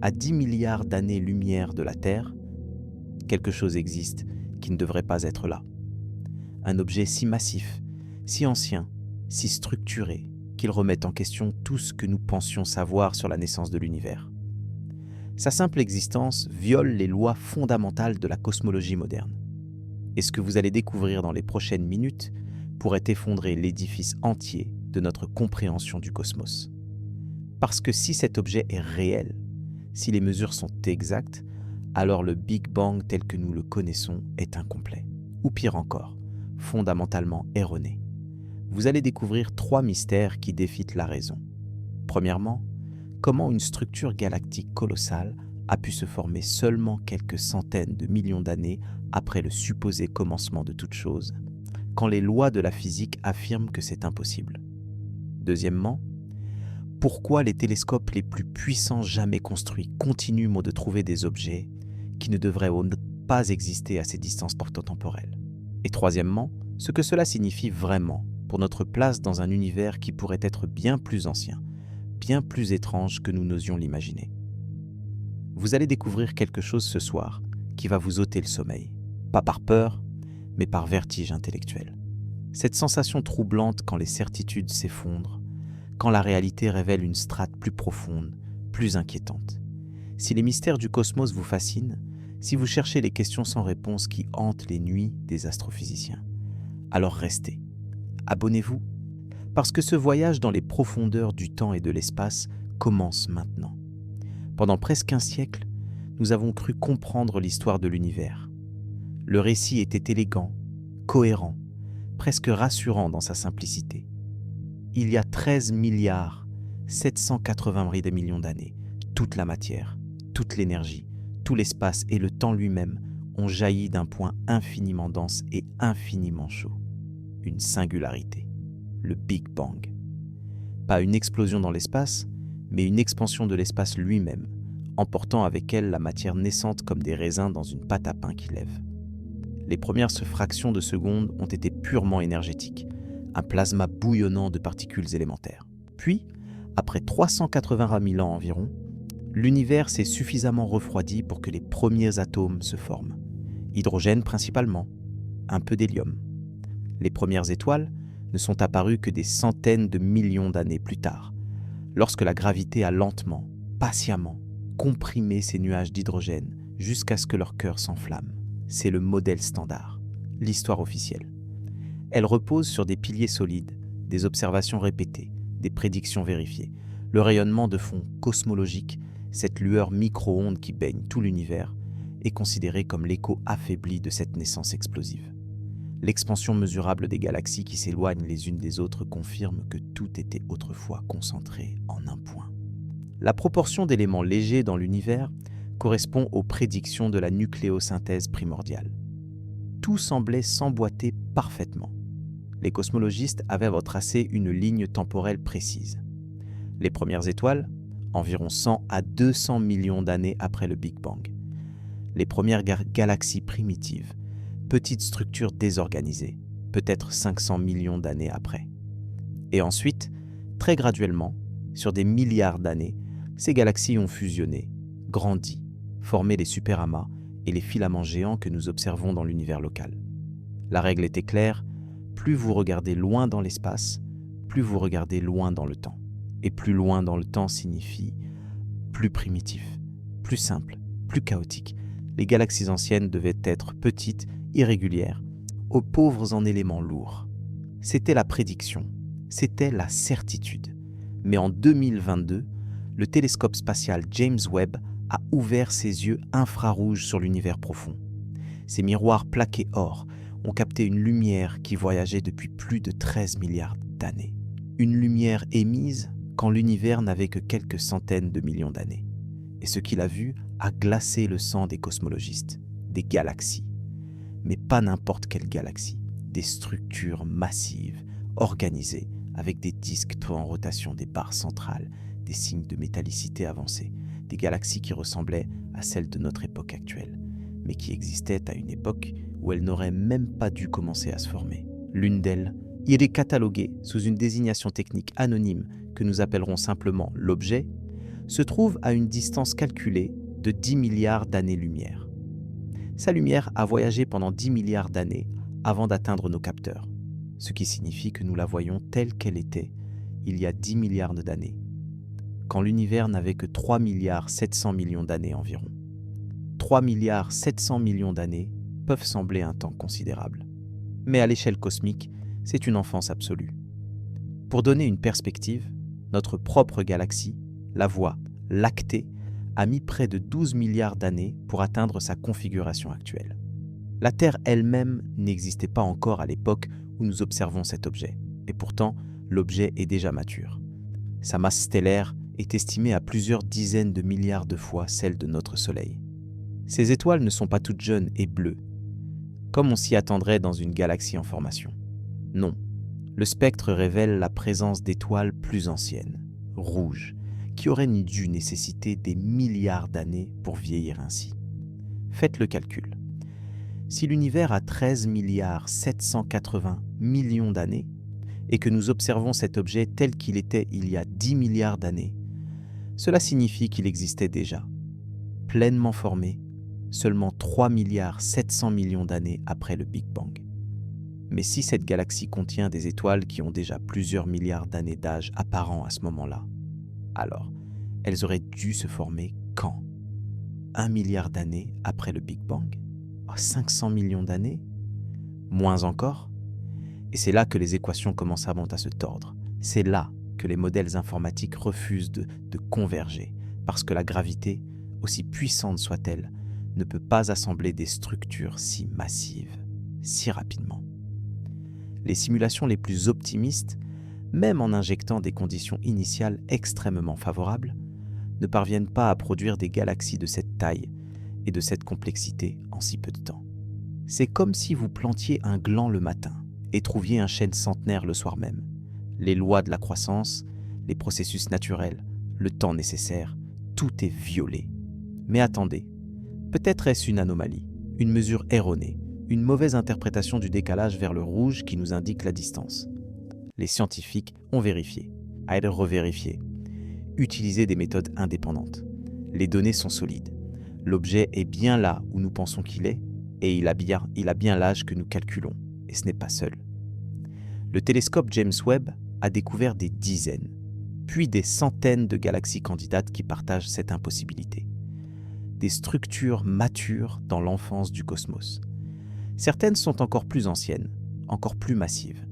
À 10 milliards d'années-lumière de la Terre, quelque chose existe qui ne devrait pas être là. Un objet si massif, si ancien, si structuré, qu'il remette en question tout ce que nous pensions savoir sur la naissance de l'univers. Sa simple existence viole les lois fondamentales de la cosmologie moderne. Et ce que vous allez découvrir dans les prochaines minutes pourrait effondrer l'édifice entier de notre compréhension du cosmos. Parce que si cet objet est réel, si les mesures sont exactes, alors le Big Bang tel que nous le connaissons est incomplet. Ou pire encore, fondamentalement erroné. Vous allez découvrir 3 mystères qui défient la raison. Premièrement, comment une structure galactique colossale a pu se former seulement quelques centaines de millions d'années après le supposé commencement de toute chose, quand les lois de la physique affirment que c'est impossible. Deuxièmement, pourquoi les télescopes les plus puissants jamais construits continuent de trouver des objets qui ne devraient pas exister à ces distances portotemporelles. Et troisièmement, ce que cela signifie vraiment pour notre place dans un univers qui pourrait être bien plus ancien, bien plus étrange que nous n'osions l'imaginer. Vous allez découvrir quelque chose ce soir qui va vous ôter le sommeil, pas par peur, mais par vertige intellectuel. Cette sensation troublante quand les certitudes s'effondrent, quand la réalité révèle une strate plus profonde, plus inquiétante. Si les mystères du cosmos vous fascinent, si vous cherchez les questions sans réponse qui hantent les nuits des astrophysiciens, alors restez. Abonnez-vous, parce que ce voyage dans les profondeurs du temps et de l'espace commence maintenant. Pendant presque un siècle, nous avons cru comprendre l'histoire de l'univers. Le récit était élégant, cohérent, presque rassurant dans sa simplicité. Il y a 13 milliards 780 de millions d'années, toute la matière, toute l'énergie, tout l'espace et le temps lui-même ont jailli d'un point infiniment dense et infiniment chaud. Une singularité, le Big Bang. Pas une explosion dans l'espace, mais une expansion de l'espace lui-même, emportant avec elle la matière naissante comme des raisins dans une pâte à pain qui lève. Les premières fractions de secondes ont été purement énergétiques, un plasma bouillonnant de particules élémentaires. Puis, après 380 000 ans environ, l'univers s'est suffisamment refroidi pour que les premiers atomes se forment. Hydrogène principalement, un peu d'hélium. Les premières étoiles ne sont apparues que des centaines de millions d'années plus tard, lorsque la gravité a lentement, patiemment, comprimé ces nuages d'hydrogène jusqu'à ce que leur cœur s'enflamme. C'est le modèle standard, l'histoire officielle. Elle repose sur des piliers solides, des observations répétées, des prédictions vérifiées, le rayonnement de fond cosmologique, cette lueur micro-ondes qui baigne tout l'univers, est considéré comme l'écho affaibli de cette naissance explosive. L'expansion mesurable des galaxies qui s'éloignent les unes des autres confirme que tout était autrefois concentré en un point. La proportion d'éléments légers dans l'univers correspond aux prédictions de la nucléosynthèse primordiale. Tout semblait s'emboîter parfaitement. Les cosmologistes avaient tracé une ligne temporelle précise. Les premières étoiles, environ 100 à 200 millions d'années après le Big Bang. Les premières galaxies primitives, petites structures désorganisées, peut-être 500 millions d'années après. Et ensuite, très graduellement, sur des milliards d'années, ces galaxies ont fusionné, grandi, formé les superamas et les filaments géants que nous observons dans l'univers local. La règle était claire, plus vous regardez loin dans l'espace, plus vous regardez loin dans le temps. Et plus loin dans le temps signifie plus primitif, plus simple, plus chaotique. Les galaxies anciennes devaient être petites, irrégulières, aux pauvres en éléments lourds. C'était la prédiction, c'était la certitude. Mais en 2022, le télescope spatial James Webb a ouvert ses yeux infrarouges sur l'univers profond. Ces miroirs plaqués or ont capté une lumière qui voyageait depuis plus de 13 milliards d'années. Une lumière émise quand l'univers n'avait que quelques centaines de millions d'années. Et ce qu'il a vu a glacé le sang des cosmologistes, des galaxies. Mais pas n'importe quelle galaxie, des structures massives, organisées, avec des disques en rotation, des barres centrales, des signes de métallicité avancés, des galaxies qui ressemblaient à celles de notre époque actuelle, mais qui existaient à une époque où elles n'auraient même pas dû commencer à se former. L'une d'elles, il est catalogué sous une désignation technique anonyme que nous appellerons simplement l'objet, se trouve à une distance calculée de 10 milliards d'années-lumière. Sa lumière a voyagé pendant 10 milliards d'années avant d'atteindre nos capteurs, ce qui signifie que nous la voyons telle qu'elle était il y a 10 milliards d'années, quand l'univers n'avait que 3 milliards 700 millions d'années environ. 3 milliards 700 millions d'années peuvent sembler un temps considérable. Mais à l'échelle cosmique, c'est une enfance absolue. Pour donner une perspective, notre propre galaxie, la Voie lactée, a mis près de 12 milliards d'années pour atteindre sa configuration actuelle. La Terre elle-même n'existait pas encore à l'époque où nous observons cet objet, et pourtant, l'objet est déjà mature. Sa masse stellaire est estimée à plusieurs dizaines de milliards de fois celle de notre Soleil. Ces étoiles ne sont pas toutes jeunes et bleues, comme on s'y attendrait dans une galaxie en formation. Non, le spectre révèle la présence d'étoiles plus anciennes, rouges, qui auraient dû nécessiter des milliards d'années pour vieillir ainsi. Faites le calcul. Si l'univers a 13 milliards 780 millions d'années, et que nous observons cet objet tel qu'il était il y a 10 milliards d'années, cela signifie qu'il existait déjà, pleinement formé, seulement 3 milliards 700 millions d'années après le Big Bang. Mais si cette galaxie contient des étoiles qui ont déjà plusieurs milliards d'années d'âge apparent à ce moment-là, alors elles auraient dû se former quand? 1 milliard d'années après le Big Bang? 500 millions d'années? Moins encore? Et c'est là que les équations commencent à se tordre. C'est là que les modèles informatiques refusent de converger, parce que la gravité, aussi puissante soit-elle, ne peut pas assembler des structures si massives, si rapidement. Les simulations les plus optimistes, même en injectant des conditions initiales extrêmement favorables, ne parviennent pas à produire des galaxies de cette taille et de cette complexité en si peu de temps. C'est comme si vous plantiez un gland le matin et trouviez un chêne centenaire le soir même. Les lois de la croissance, les processus naturels, le temps nécessaire, tout est violé. Mais attendez, peut-être est-ce une anomalie, une mesure erronée, une mauvaise interprétation du décalage vers le rouge qui nous indique la distance. Les scientifiques ont vérifié, revérifié, utilisé des méthodes indépendantes. Les données sont solides. L'objet est bien là où nous pensons qu'il est, et il a bien l'âge que nous calculons, et ce n'est pas seul. Le télescope James Webb a découvert des dizaines, puis des centaines de galaxies candidates qui partagent cette impossibilité. Des structures matures dans l'enfance du cosmos. Certaines sont encore plus anciennes, encore plus massives.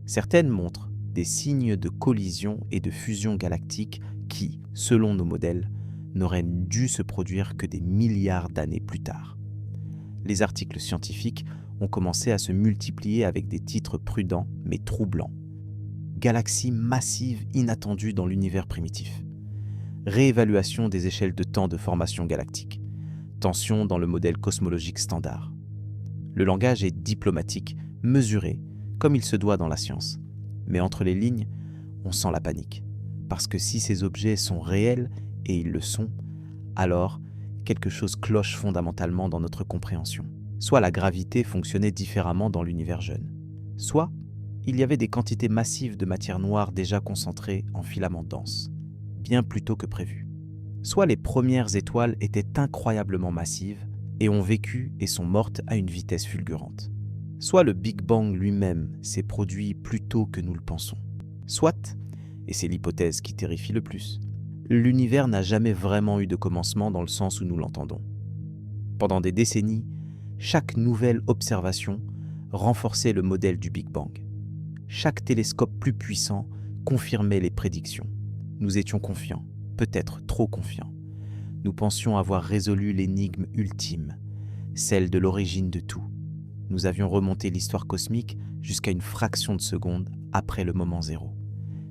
Certaines montrent des signes de collision et de fusion galactique qui, selon nos modèles, n'auraient dû se produire que des milliards d'années plus tard. Les articles scientifiques ont commencé à se multiplier avec des titres prudents mais troublants. Galaxies massives inattendues dans l'univers primitif. Réévaluation des échelles de temps de formation galactique. Tension dans le modèle cosmologique standard. Le langage est diplomatique, mesuré, comme il se doit dans la science. Mais entre les lignes, on sent la panique. Parce que si ces objets sont réels, et ils le sont, alors quelque chose cloche fondamentalement dans notre compréhension. Soit la gravité fonctionnait différemment dans l'univers jeune, soit il y avait des quantités massives de matière noire déjà concentrées en filaments denses, bien plus tôt que prévu. Soit les premières étoiles étaient incroyablement massives et ont vécu et sont mortes à une vitesse fulgurante. Soit le Big Bang lui-même s'est produit plus tôt que nous le pensons. Soit, et c'est l'hypothèse qui terrifie le plus, l'univers n'a jamais vraiment eu de commencement dans le sens où nous l'entendons. Pendant des décennies, chaque nouvelle observation renforçait le modèle du Big Bang. Chaque télescope plus puissant confirmait les prédictions. Nous étions confiants, peut-être trop confiants. Nous pensions avoir résolu l'énigme ultime, celle de l'origine de tout. Nous avions remonté l'histoire cosmique jusqu'à une fraction de seconde après le moment zéro.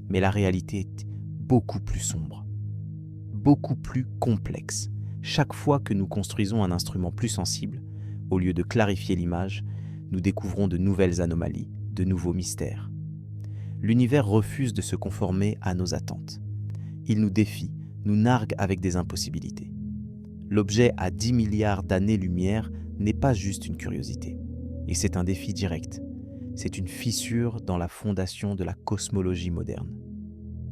Mais la réalité est beaucoup plus sombre, beaucoup plus complexe. Chaque fois que nous construisons un instrument plus sensible, au lieu de clarifier l'image, nous découvrons de nouvelles anomalies, de nouveaux mystères. L'univers refuse de se conformer à nos attentes. Il nous défie, nous nargue avec des impossibilités. L'objet à 10 milliards d'années-lumière n'est pas juste une curiosité. Et c'est un défi direct. C'est une fissure dans la fondation de la cosmologie moderne.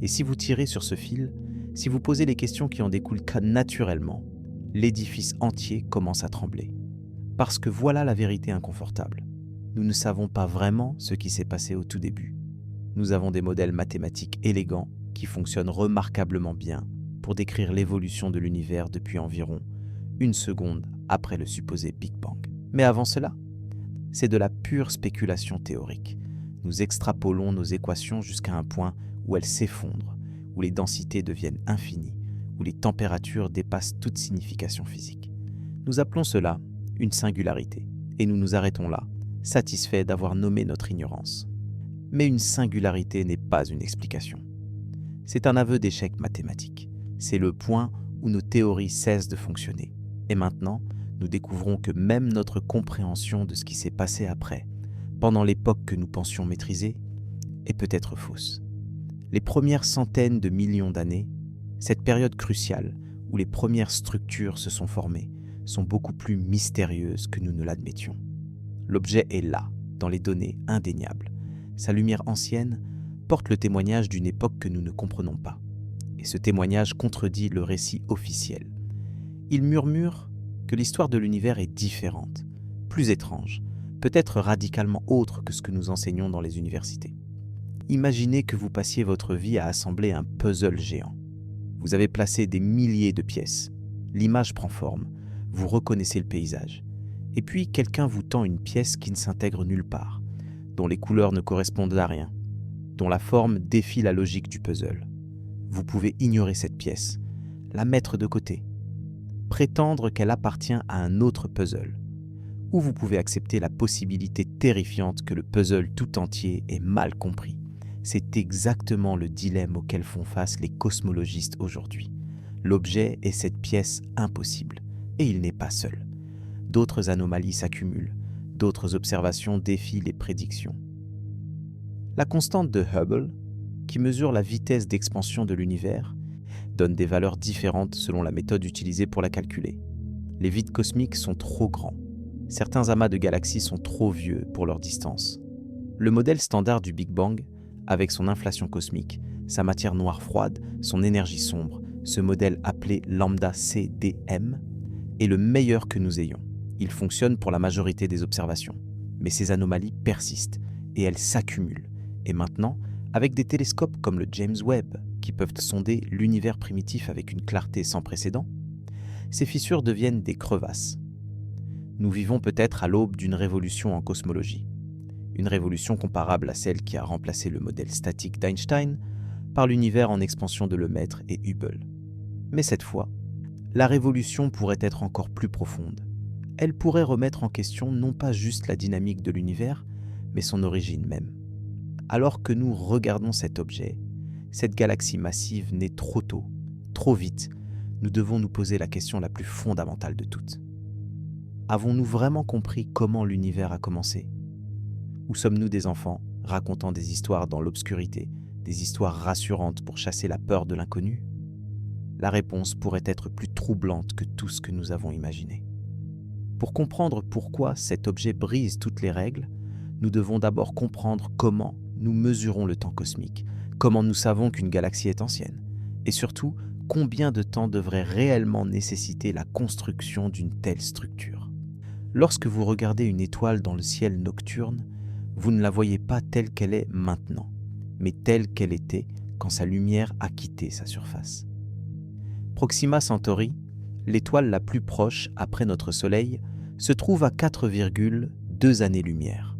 Et si vous tirez sur ce fil, Si vous posez les questions qui en découlent naturellement, l'édifice entier commence à trembler. Parce que voilà la vérité inconfortable. Nous ne savons pas vraiment ce qui s'est passé au tout début. Nous avons des modèles mathématiques élégants qui fonctionnent remarquablement bien pour décrire l'évolution de l'univers depuis environ 1 seconde après le supposé Big Bang. Mais avant cela, c'est de la pure spéculation théorique. Nous extrapolons nos équations jusqu'à un point où elles s'effondrent, où les densités deviennent infinies, où les températures dépassent toute signification physique. Nous appelons cela une singularité, et nous nous arrêtons là, satisfaits d'avoir nommé notre ignorance. Mais une singularité n'est pas une explication. C'est un aveu d'échec mathématique. C'est le point où nos théories cessent de fonctionner. Et maintenant, nous découvrons que même notre compréhension de ce qui s'est passé après, pendant l'époque que nous pensions maîtriser, est peut-être fausse. Les premières centaines de millions d'années, cette période cruciale où les premières structures se sont formées, sont beaucoup plus mystérieuses que nous ne l'admettions. L'objet est là, dans les données indéniables. Sa lumière ancienne porte le témoignage d'une époque que nous ne comprenons pas. Et ce témoignage contredit le récit officiel. Il murmure que l'histoire de l'univers est différente, plus étrange, peut-être radicalement autre que ce que nous enseignons dans les universités. Imaginez que vous passiez votre vie à assembler un puzzle géant. Vous avez placé des milliers de pièces. L'image prend forme, vous reconnaissez le paysage. Et puis quelqu'un vous tend une pièce qui ne s'intègre nulle part, dont les couleurs ne correspondent à rien, dont la forme défie la logique du puzzle. Vous pouvez ignorer cette pièce, la mettre de côté, prétendre qu'elle appartient à un autre puzzle, ou vous pouvez accepter la possibilité terrifiante que le puzzle tout entier est mal compris. C'est exactement le dilemme auquel font face les cosmologistes aujourd'hui. L'objet est cette pièce impossible, et il n'est pas seul. D'autres anomalies s'accumulent, d'autres observations défient les prédictions. La constante de Hubble, qui mesure la vitesse d'expansion de l'univers, donne des valeurs différentes selon la méthode utilisée pour la calculer. Les vides cosmiques sont trop grands. Certains amas de galaxies sont trop vieux pour leur distance. Le modèle standard du Big Bang, avec son inflation cosmique, sa matière noire froide, son énergie sombre, ce modèle appelé lambda CDM, est le meilleur que nous ayons. Il fonctionne pour la majorité des observations. Mais ces anomalies persistent et elles s'accumulent. Et maintenant, avec des télescopes comme le James Webb, qui peuvent sonder l'univers primitif avec une clarté sans précédent, ces fissures deviennent des crevasses. Nous vivons peut-être à l'aube d'une révolution en cosmologie. Une révolution comparable à celle qui a remplacé le modèle statique d'Einstein par l'univers en expansion de Lemaître et Hubble. Mais cette fois, la révolution pourrait être encore plus profonde. Elle pourrait remettre en question non pas juste la dynamique de l'univers, mais son origine même. Alors que nous regardons cet objet, cette galaxie massive naît trop tôt, trop vite, nous devons nous poser la question la plus fondamentale de toutes. Avons-nous vraiment compris comment l'univers a commencé ? Ou sommes-nous des enfants racontant des histoires dans l'obscurité, des histoires rassurantes pour chasser la peur de l'inconnu ? La réponse pourrait être plus troublante que tout ce que nous avons imaginé. Pour comprendre pourquoi cet objet brise toutes les règles, nous devons d'abord comprendre comment nous mesurons le temps cosmique, comment nous savons qu'une galaxie est ancienne, et surtout, combien de temps devrait réellement nécessiter la construction d'une telle structure. Lorsque vous regardez une étoile dans le ciel nocturne, vous ne la voyez pas telle qu'elle est maintenant, mais telle qu'elle était quand sa lumière a quitté sa surface. Proxima Centauri, l'étoile la plus proche après notre Soleil, se trouve à 4,2 années-lumière.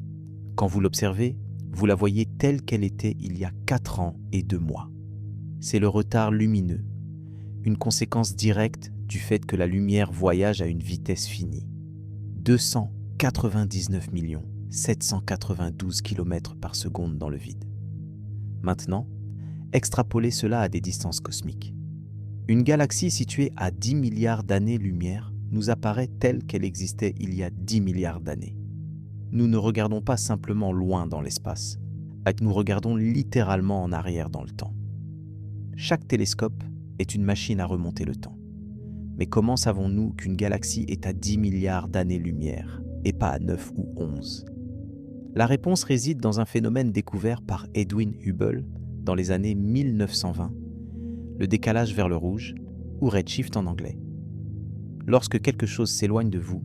Quand vous l'observez, vous la voyez telle qu'elle était il y a 4 ans et 2 mois. C'est le retard lumineux, une conséquence directe du fait que la lumière voyage à une vitesse finie. 299 792 km par seconde dans le vide. Maintenant, extrapolez cela à des distances cosmiques. Une galaxie située à 10 milliards d'années-lumière nous apparaît telle qu'elle existait il y a 10 milliards d'années. Nous ne regardons pas simplement loin dans l'espace, nous regardons littéralement en arrière dans le temps. Chaque télescope est une machine à remonter le temps. Mais comment savons-nous qu'une galaxie est à 10 milliards d'années-lumière et pas à 9 ou 11 ? La réponse réside dans un phénomène découvert par Edwin Hubble dans les années 1920, le décalage vers le rouge, ou redshift en anglais. Lorsque quelque chose s'éloigne de vous,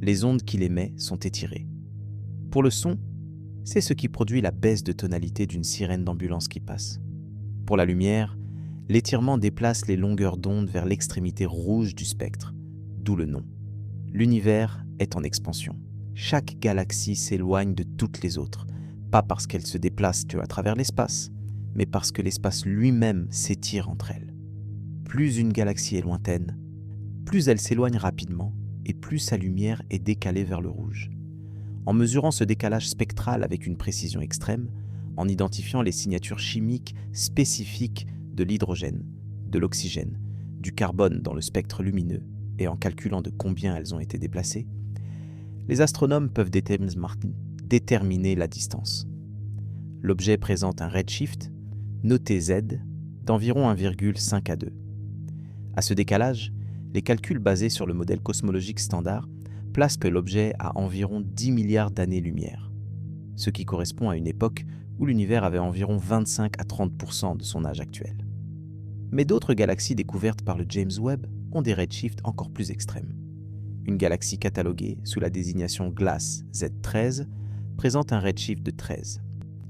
les ondes qu'il émet sont étirées. Pour le son, c'est ce qui produit la baisse de tonalité d'une sirène d'ambulance qui passe. Pour la lumière, l'étirement déplace les longueurs d'onde vers l'extrémité rouge du spectre, d'où le nom. L'univers est en expansion. Chaque galaxie s'éloigne de toutes les autres, pas parce qu'elles se déplacent à travers l'espace, mais parce que l'espace lui-même s'étire entre elles. Plus une galaxie est lointaine, plus elle s'éloigne rapidement et plus sa lumière est décalée vers le rouge. En mesurant ce décalage spectral avec une précision extrême, en identifiant les signatures chimiques spécifiques de l'hydrogène, de l'oxygène, du carbone dans le spectre lumineux et en calculant de combien elles ont été déplacées, les astronomes peuvent déterminer la distance. L'objet présente un redshift, noté Z, d'environ 1,5 à 2. À ce décalage, les calculs basés sur le modèle cosmologique standard placent que l'objet a environ 10 milliards d'années-lumière, ce qui correspond à une époque où l'univers avait environ 25 à 30% de son âge actuel. Mais d'autres galaxies découvertes par le James Webb ont des redshifts encore plus extrêmes. Une galaxie cataloguée sous la désignation GLASS Z13 présente un redshift de 13.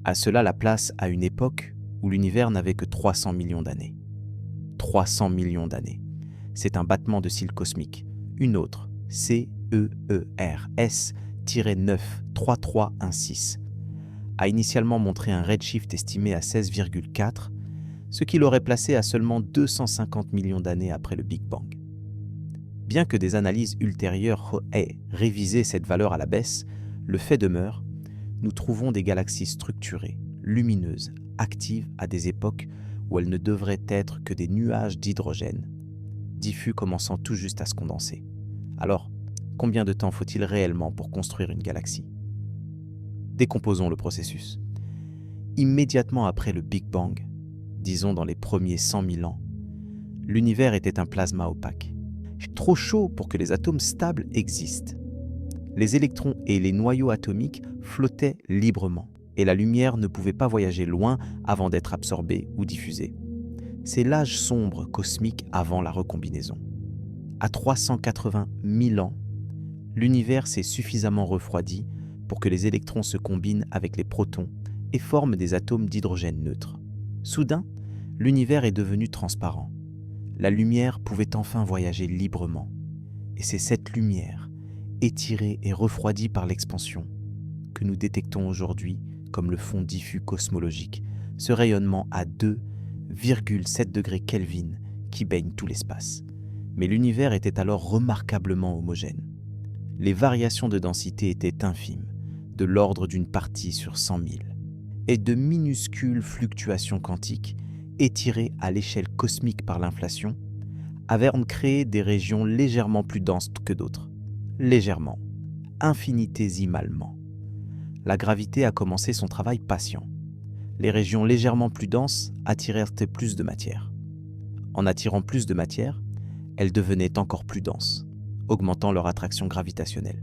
À cela la place à une époque où l'univers n'avait que 300 millions d'années. 300 millions d'années. C'est un battement de cils cosmique. Une autre, CEERS-93316, a initialement montré un redshift estimé à 16,4, ce qui l'aurait placé à seulement 250 millions d'années après le Big Bang. Bien que des analyses ultérieures aient révisé cette valeur à la baisse, le fait demeure, nous trouvons des galaxies structurées, lumineuses, actives à des époques où elles ne devraient être que des nuages d'hydrogène, diffus commençant tout juste à se condenser. Alors, combien de temps faut-il réellement pour construire une galaxie ? Décomposons le processus. Immédiatement après le Big Bang, disons dans les premiers 100 000 ans, l'univers était un plasma opaque. Trop chaud pour que les atomes stables existent. Les électrons et les noyaux atomiques flottaient librement, et la lumière ne pouvait pas voyager loin avant d'être absorbée ou diffusée. C'est l'âge sombre cosmique avant la recombinaison. À 380 000 ans, l'univers s'est suffisamment refroidi pour que les électrons se combinent avec les protons et forment des atomes d'hydrogène neutre. Soudain, l'univers est devenu transparent. La lumière pouvait enfin voyager librement. Et c'est cette lumière, étirée et refroidie par l'expansion, que nous détectons aujourd'hui comme le fond diffus cosmologique, ce rayonnement à 2,7 degrés Kelvin qui baigne tout l'espace. Mais l'univers était alors remarquablement homogène. Les variations de densité étaient infimes, de l'ordre d'une partie sur 100 000, et de minuscules fluctuations quantiques étirées à l'échelle cosmique par l'inflation, avaient créé des régions légèrement plus denses que d'autres. Légèrement, infinitésimalement. La gravité a commencé son travail patient. Les régions légèrement plus denses attirèrent plus de matière. En attirant plus de matière, elles devenaient encore plus denses, augmentant leur attraction gravitationnelle.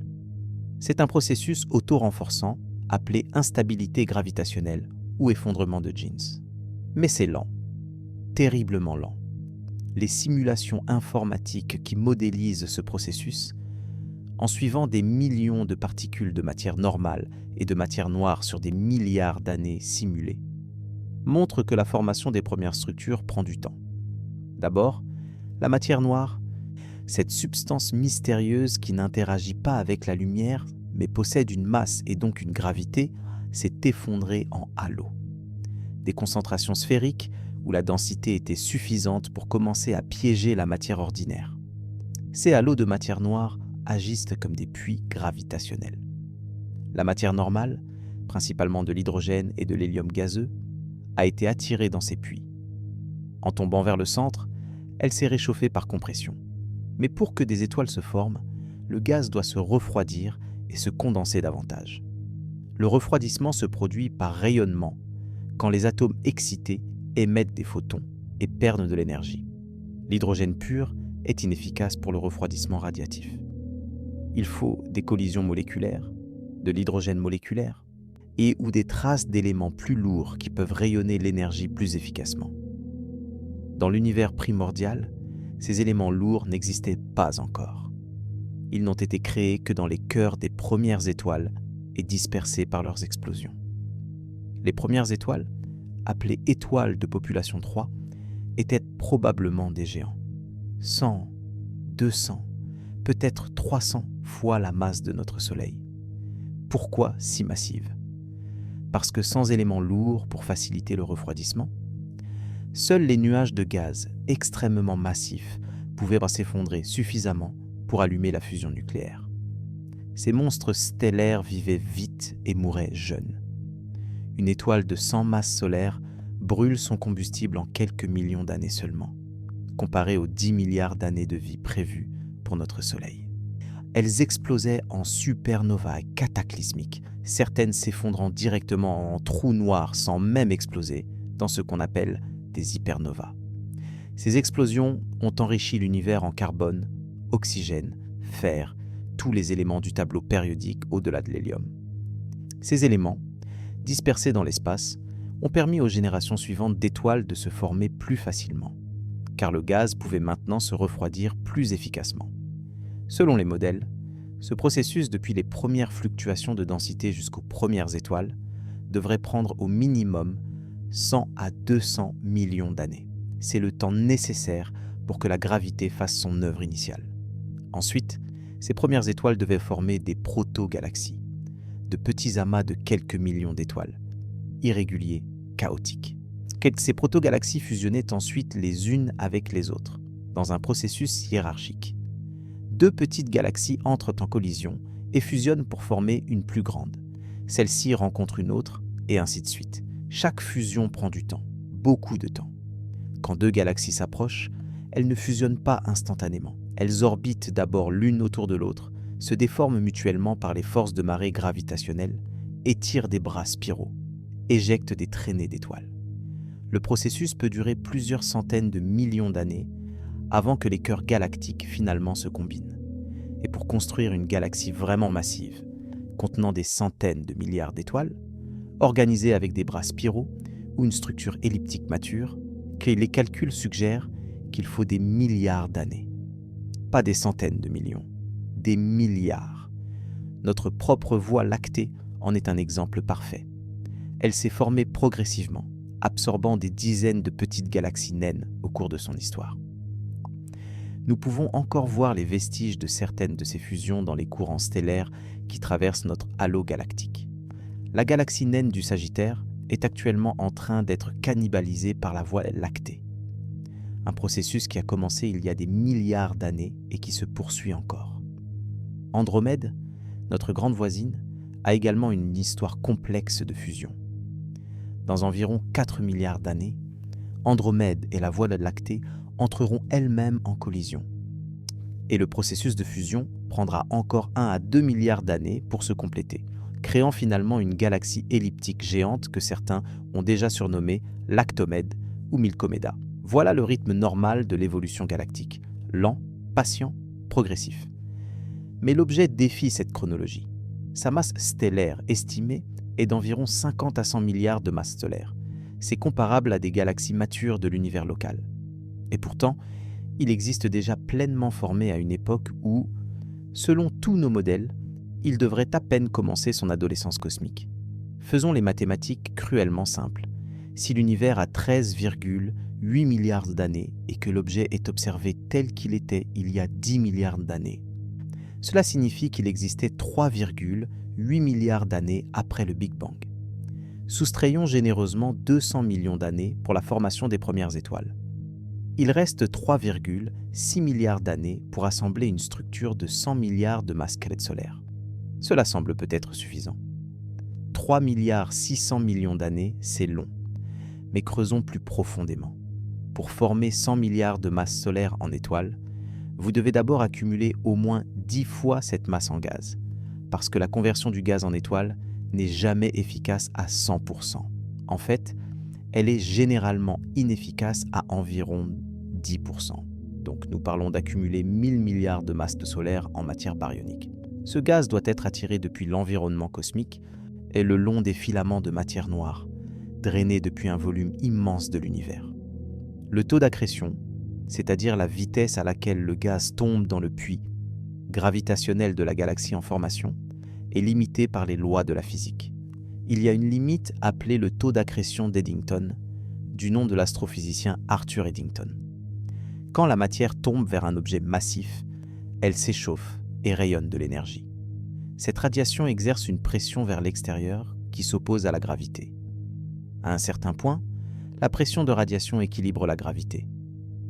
C'est un processus auto-renforçant appelé instabilité gravitationnelle ou effondrement de Jeans. Mais c'est lent, terriblement lent. Les simulations informatiques qui modélisent ce processus, en suivant des millions de particules de matière normale et de matière noire sur des milliards d'années simulées, montrent que la formation des premières structures prend du temps. D'abord, la matière noire, cette substance mystérieuse qui n'interagit pas avec la lumière mais possède une masse et donc une gravité, s'est effondrée en halo. Des concentrations sphériques où la densité était suffisante pour commencer à piéger la matière ordinaire. Ces halos de matière noire agissent comme des puits gravitationnels. La matière normale, principalement de l'hydrogène et de l'hélium gazeux, a été attirée dans ces puits. En tombant vers le centre, elle s'est réchauffée par compression. Mais pour que des étoiles se forment, le gaz doit se refroidir et se condenser davantage. Le refroidissement se produit par rayonnement, quand les atomes excités émettent des photons et perdent de l'énergie. L'hydrogène pur est inefficace pour le refroidissement radiatif. Il faut des collisions moléculaires, de l'hydrogène moléculaire, et ou des traces d'éléments plus lourds qui peuvent rayonner l'énergie plus efficacement. Dans l'univers primordial, ces éléments lourds n'existaient pas encore. Ils n'ont été créés que dans les cœurs des premières étoiles et dispersés par leurs explosions. Les premières étoiles, appelées étoiles de population 3, étaient probablement des géants. 100, 200, peut-être 300 fois la masse de notre Soleil. Pourquoi si massive? Parce que sans éléments lourds pour faciliter le refroidissement, seuls les nuages de gaz extrêmement massifs pouvaient s'effondrer suffisamment pour allumer la fusion nucléaire. Ces monstres stellaires vivaient vite et mouraient jeunes. Une étoile de 100 masses solaires brûle son combustible en quelques millions d'années seulement, comparé aux 10 milliards d'années de vie prévues pour notre Soleil. Elles explosaient en supernovae cataclysmiques, certaines s'effondrant directement en trous noirs sans même exploser, dans ce qu'on appelle des hypernovas. Ces explosions ont enrichi l'univers en carbone, oxygène, fer, tous les éléments du tableau périodique au-delà de l'hélium. Ces éléments, dispersés dans l'espace, ont permis aux générations suivantes d'étoiles de se former plus facilement, car le gaz pouvait maintenant se refroidir plus efficacement. Selon les modèles, ce processus depuis les premières fluctuations de densité jusqu'aux premières étoiles devrait prendre au minimum 100 à 200 millions d'années. C'est le temps nécessaire pour que la gravité fasse son œuvre initiale. Ensuite, ces premières étoiles devaient former des proto-galaxies, de petits amas de quelques millions d'étoiles, irréguliers, chaotiques. Ces proto-galaxies fusionnaient ensuite les unes avec les autres, dans un processus hiérarchique. Deux petites galaxies entrent en collision et fusionnent pour former une plus grande. Celle-ci rencontre une autre, et ainsi de suite. Chaque fusion prend du temps, beaucoup de temps. Quand deux galaxies s'approchent, elles ne fusionnent pas instantanément. Elles orbitent d'abord l'une autour de l'autre, se déforment mutuellement par les forces de marée gravitationnelles, étirent des bras spiraux, éjectent des traînées d'étoiles. Le processus peut durer plusieurs centaines de millions d'années avant que les cœurs galactiques finalement se combinent. Et pour construire une galaxie vraiment massive, contenant des centaines de milliards d'étoiles, organisée avec des bras spiraux ou une structure elliptique mature, les calculs suggèrent qu'il faut des milliards d'années. Pas des centaines de millions, des milliards. Notre propre Voie lactée en est un exemple parfait. Elle s'est formée progressivement, absorbant des dizaines de petites galaxies naines au cours de son histoire. Nous pouvons encore voir les vestiges de certaines de ces fusions dans les courants stellaires qui traversent notre halo galactique. La galaxie naine du Sagittaire est actuellement en train d'être cannibalisée par la Voie lactée. Un processus qui a commencé il y a des milliards d'années et qui se poursuit encore. Andromède, notre grande voisine, a également une histoire complexe de fusion. Dans environ 4 milliards d'années, Andromède et la Voie lactée entreront elles-mêmes en collision. Et le processus de fusion prendra encore 1 à 2 milliards d'années pour se compléter, créant finalement une galaxie elliptique géante que certains ont déjà surnommée Lactomède ou Milkomeda. Voilà le rythme normal de l'évolution galactique, lent, patient, progressif. Mais l'objet défie cette chronologie. Sa masse stellaire estimée est d'environ 50 à 100 milliards de masses solaires. C'est comparable à des galaxies matures de l'univers local. Et pourtant, il existe déjà pleinement formé à une époque où, selon tous nos modèles, il devrait à peine commencer son adolescence cosmique. Faisons les mathématiques cruellement simples. Si l'univers a 13,8 milliards d'années et que l'objet est observé tel qu'il était il y a 10 milliards d'années, cela signifie qu'il existait 3,8 milliards d'années après le Big Bang. Soustrayons généreusement 200 millions d'années pour la formation des premières étoiles. Il reste 3,6 milliards d'années pour assembler une structure de 100 milliards de masses solaires. Cela semble peut-être suffisant. 3 milliards 600 millions d'années, c'est long. Mais creusons plus profondément. Pour former 100 milliards de masses solaires en étoiles, vous devez d'abord accumuler au moins 10 fois cette masse en gaz, parce que la conversion du gaz en étoile n'est jamais efficace à 100%. En fait, elle est généralement inefficace à environ 10%. Donc nous parlons d'accumuler 1000 milliards de masses solaires en matière baryonique. Ce gaz doit être attiré depuis l'environnement cosmique et le long des filaments de matière noire, drainé depuis un volume immense de l'univers. Le taux d'accrétion, c'est-à-dire la vitesse à laquelle le gaz tombe dans le puits gravitationnel de la galaxie en formation, est limité par les lois de la physique. Il y a une limite appelée le taux d'accrétion d'Eddington, du nom de l'astrophysicien Arthur Eddington. Quand la matière tombe vers un objet massif, elle s'échauffe et rayonne de l'énergie. Cette radiation exerce une pression vers l'extérieur qui s'oppose à la gravité. À un certain point, la pression de radiation équilibre la gravité,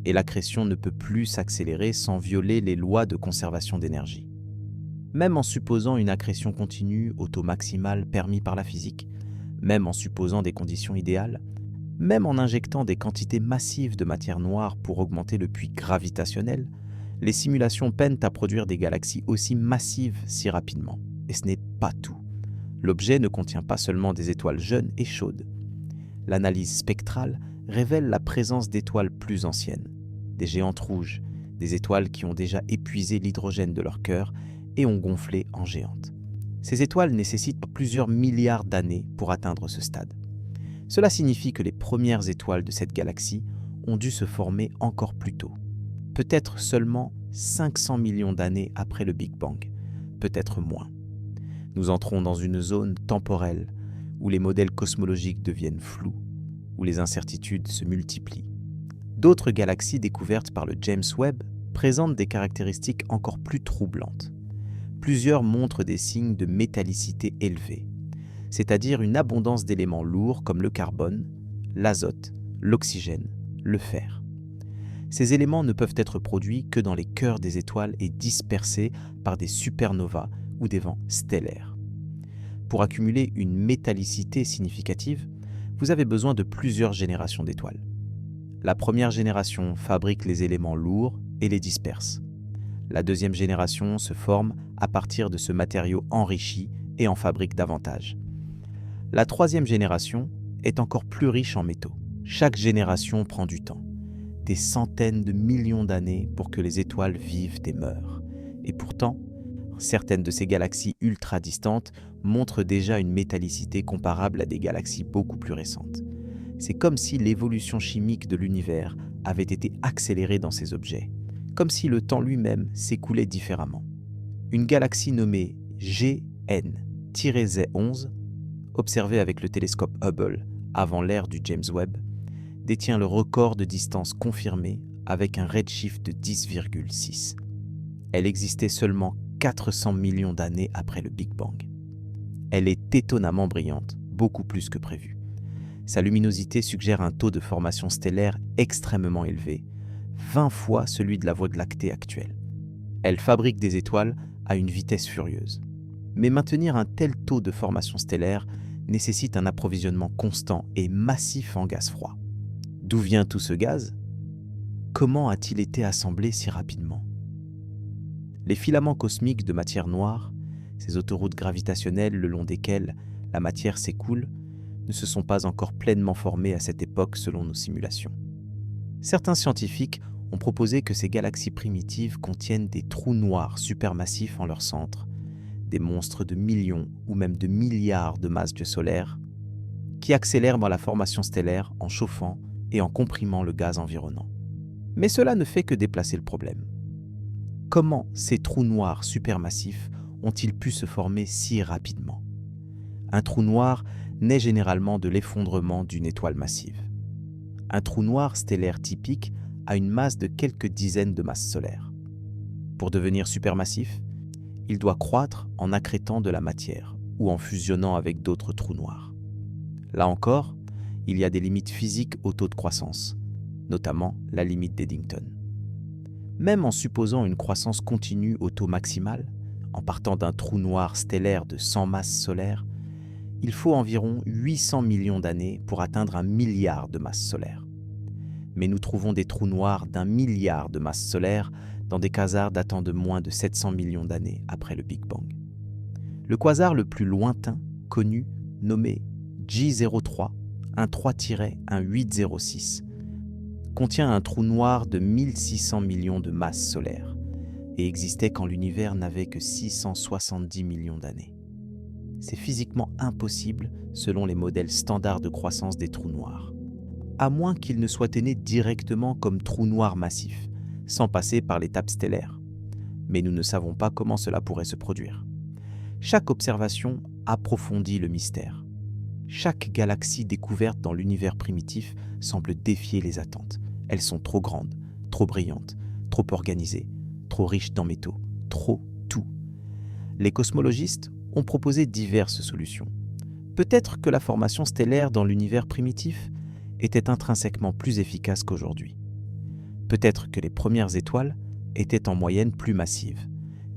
et l'accrétion ne peut plus s'accélérer sans violer les lois de conservation d'énergie. Même en supposant une accrétion continue au taux maximal permis par la physique, même en supposant des conditions idéales, même en injectant des quantités massives de matière noire pour augmenter le puits gravitationnel, les simulations peinent à produire des galaxies aussi massives si rapidement. Et ce n'est pas tout. L'objet ne contient pas seulement des étoiles jeunes et chaudes. L'analyse spectrale révèle la présence d'étoiles plus anciennes, des géantes rouges, des étoiles qui ont déjà épuisé l'hydrogène de leur cœur et ont gonflé en géantes. Ces étoiles nécessitent plusieurs milliards d'années pour atteindre ce stade. Cela signifie que les premières étoiles de cette galaxie ont dû se former encore plus tôt. Peut-être seulement 500 millions d'années après le Big Bang, peut-être moins. Nous entrons dans une zone temporelle où les modèles cosmologiques deviennent flous, où les incertitudes se multiplient. D'autres galaxies découvertes par le James Webb présentent des caractéristiques encore plus troublantes. Plusieurs montrent des signes de métallicité élevée, c'est-à-dire une abondance d'éléments lourds comme le carbone, l'azote, l'oxygène, le fer. Ces éléments ne peuvent être produits que dans les cœurs des étoiles et dispersés par des supernovas ou des vents stellaires. Pour accumuler une métallicité significative, vous avez besoin de plusieurs générations d'étoiles. La première génération fabrique les éléments lourds et les disperse. La deuxième génération se forme à partir de ce matériau enrichi et en fabrique davantage. La troisième génération est encore plus riche en métaux. Chaque génération prend du temps, des centaines de millions d'années pour que les étoiles vivent et meurent. Et pourtant, certaines de ces galaxies ultra distantes montrent déjà une métallicité comparable à des galaxies beaucoup plus récentes. C'est comme si l'évolution chimique de l'univers avait été accélérée dans ces objets, comme si le temps lui-même s'écoulait différemment. Une galaxie nommée GN-Z11, observée avec le télescope Hubble avant l'ère du James Webb, détient le record de distance confirmée avec un redshift de 10,6. Elle existait seulement 400 millions d'années après le Big Bang. Elle est étonnamment brillante, beaucoup plus que prévu. Sa luminosité suggère un taux de formation stellaire extrêmement élevé, 20 fois celui de la Voie lactée actuelle. Elle fabrique des étoiles à une vitesse furieuse. Mais maintenir un tel taux de formation stellaire nécessite un approvisionnement constant et massif en gaz froid. D'où vient tout ce gaz ? Comment a-t-il été assemblé si rapidement ? Les filaments cosmiques de matière noire, ces autoroutes gravitationnelles le long desquelles la matière s'écoule, ne se sont pas encore pleinement formés à cette époque selon nos simulations. Certains scientifiques ont proposé que ces galaxies primitives contiennent des trous noirs supermassifs en leur centre, des monstres de millions ou même de milliards de masses solaires, qui accélèrent la formation stellaire en chauffant et en comprimant le gaz environnant. Mais cela ne fait que déplacer le problème. Comment ces trous noirs supermassifs ont-ils pu se former si rapidement ? Un trou noir naît généralement de l'effondrement d'une étoile massive. Un trou noir stellaire typique a une masse de quelques dizaines de masses solaires. Pour devenir supermassif, il doit croître en accrétant de la matière ou en fusionnant avec d'autres trous noirs. Là encore, il y a des limites physiques au taux de croissance, notamment la limite d'Eddington. Même en supposant une croissance continue au taux maximal, en partant d'un trou noir stellaire de 100 masses solaires, il faut environ 800 millions d'années pour atteindre 1 milliard de masses solaires. Mais nous trouvons des trous noirs d'1 milliard de masses solaires dans des quasars datant de moins de 700 millions d'années après le Big Bang. Le quasar le plus lointain connu, nommé J03, un 3-1806, contient un trou noir de 1600 millions de masses solaires et existait quand l'univers n'avait que 670 millions d'années. C'est physiquement impossible selon les modèles standards de croissance des trous noirs. à moins qu'ils ne soient nés directement comme trous noirs massifs, sans passer par l'étape stellaire. Mais nous ne savons pas comment cela pourrait se produire. Chaque observation approfondit le mystère. Chaque galaxie découverte dans l'univers primitif semble défier les attentes. Elles sont trop grandes, trop brillantes, trop organisées, trop riches en métaux, trop tout. Les cosmologistes ont proposé diverses solutions. Peut-être que la formation stellaire dans l'univers primitif était intrinsèquement plus efficace qu'aujourd'hui. Peut-être que les premières étoiles étaient en moyenne plus massives,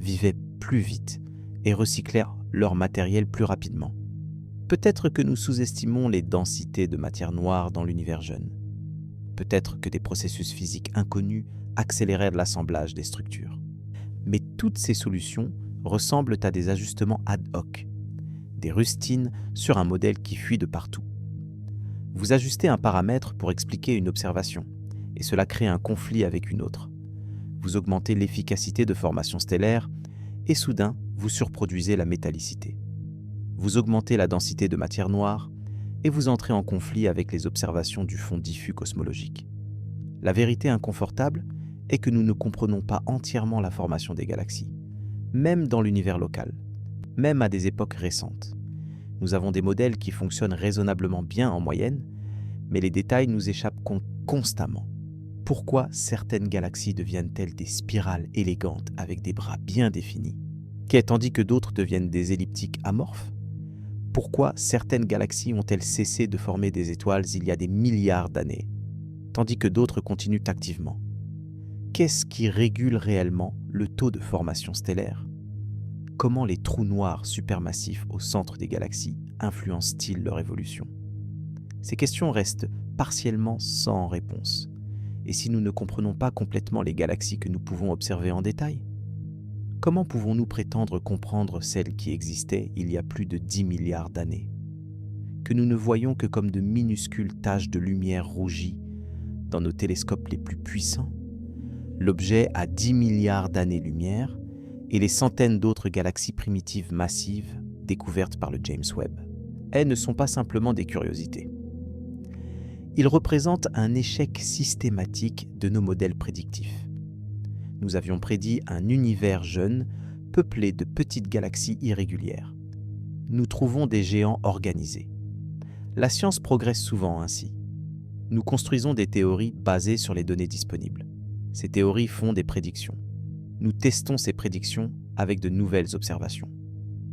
vivaient plus vite et recyclèrent leur matériel plus rapidement. Peut-être que nous sous-estimons les densités de matière noire dans l'univers jeune. Peut-être que des processus physiques inconnus accélérèrent l'assemblage des structures. Mais toutes ces solutions ressemblent à des ajustements ad hoc, des rustines sur un modèle qui fuit de partout. Vous ajustez un paramètre pour expliquer une observation, et cela crée un conflit avec une autre. Vous augmentez l'efficacité de formation stellaire, et soudain, vous surproduisez la métallicité. Vous augmentez la densité de matière noire, et vous entrez en conflit avec les observations du fond diffus cosmologique. La vérité inconfortable est que nous ne comprenons pas entièrement la formation des galaxies, même dans l'univers local, même à des époques récentes. Nous avons des modèles qui fonctionnent raisonnablement bien en moyenne, mais les détails nous échappent constamment. Pourquoi certaines galaxies deviennent-elles des spirales élégantes avec des bras bien définis, tandis que d'autres deviennent des elliptiques amorphes? Pourquoi certaines galaxies ont-elles cessé de former des étoiles il y a des milliards d'années, tandis que d'autres continuent activement? Qu'est-ce qui régule réellement le taux de formation stellaire? Comment les trous noirs supermassifs au centre des galaxies influencent-ils leur évolution? Ces questions restent partiellement sans réponse. Et si nous ne comprenons pas complètement les galaxies que nous pouvons observer en détail, comment pouvons-nous prétendre comprendre celles qui existaient il y a plus de 10 milliards d'années, que nous ne voyons que comme de minuscules taches de lumière rougie dans nos télescopes les plus puissants? L'objet a 10 milliards d'années-lumière et les centaines d'autres galaxies primitives massives découvertes par le James Webb. Elles ne sont pas simplement des curiosités. Ils représentent un échec systématique de nos modèles prédictifs. Nous avions prédit un univers jeune, peuplé de petites galaxies irrégulières. Nous trouvons des géants organisés. La science progresse souvent ainsi. Nous construisons des théories basées sur les données disponibles. Ces théories font des prédictions. Nous testons ces prédictions avec de nouvelles observations.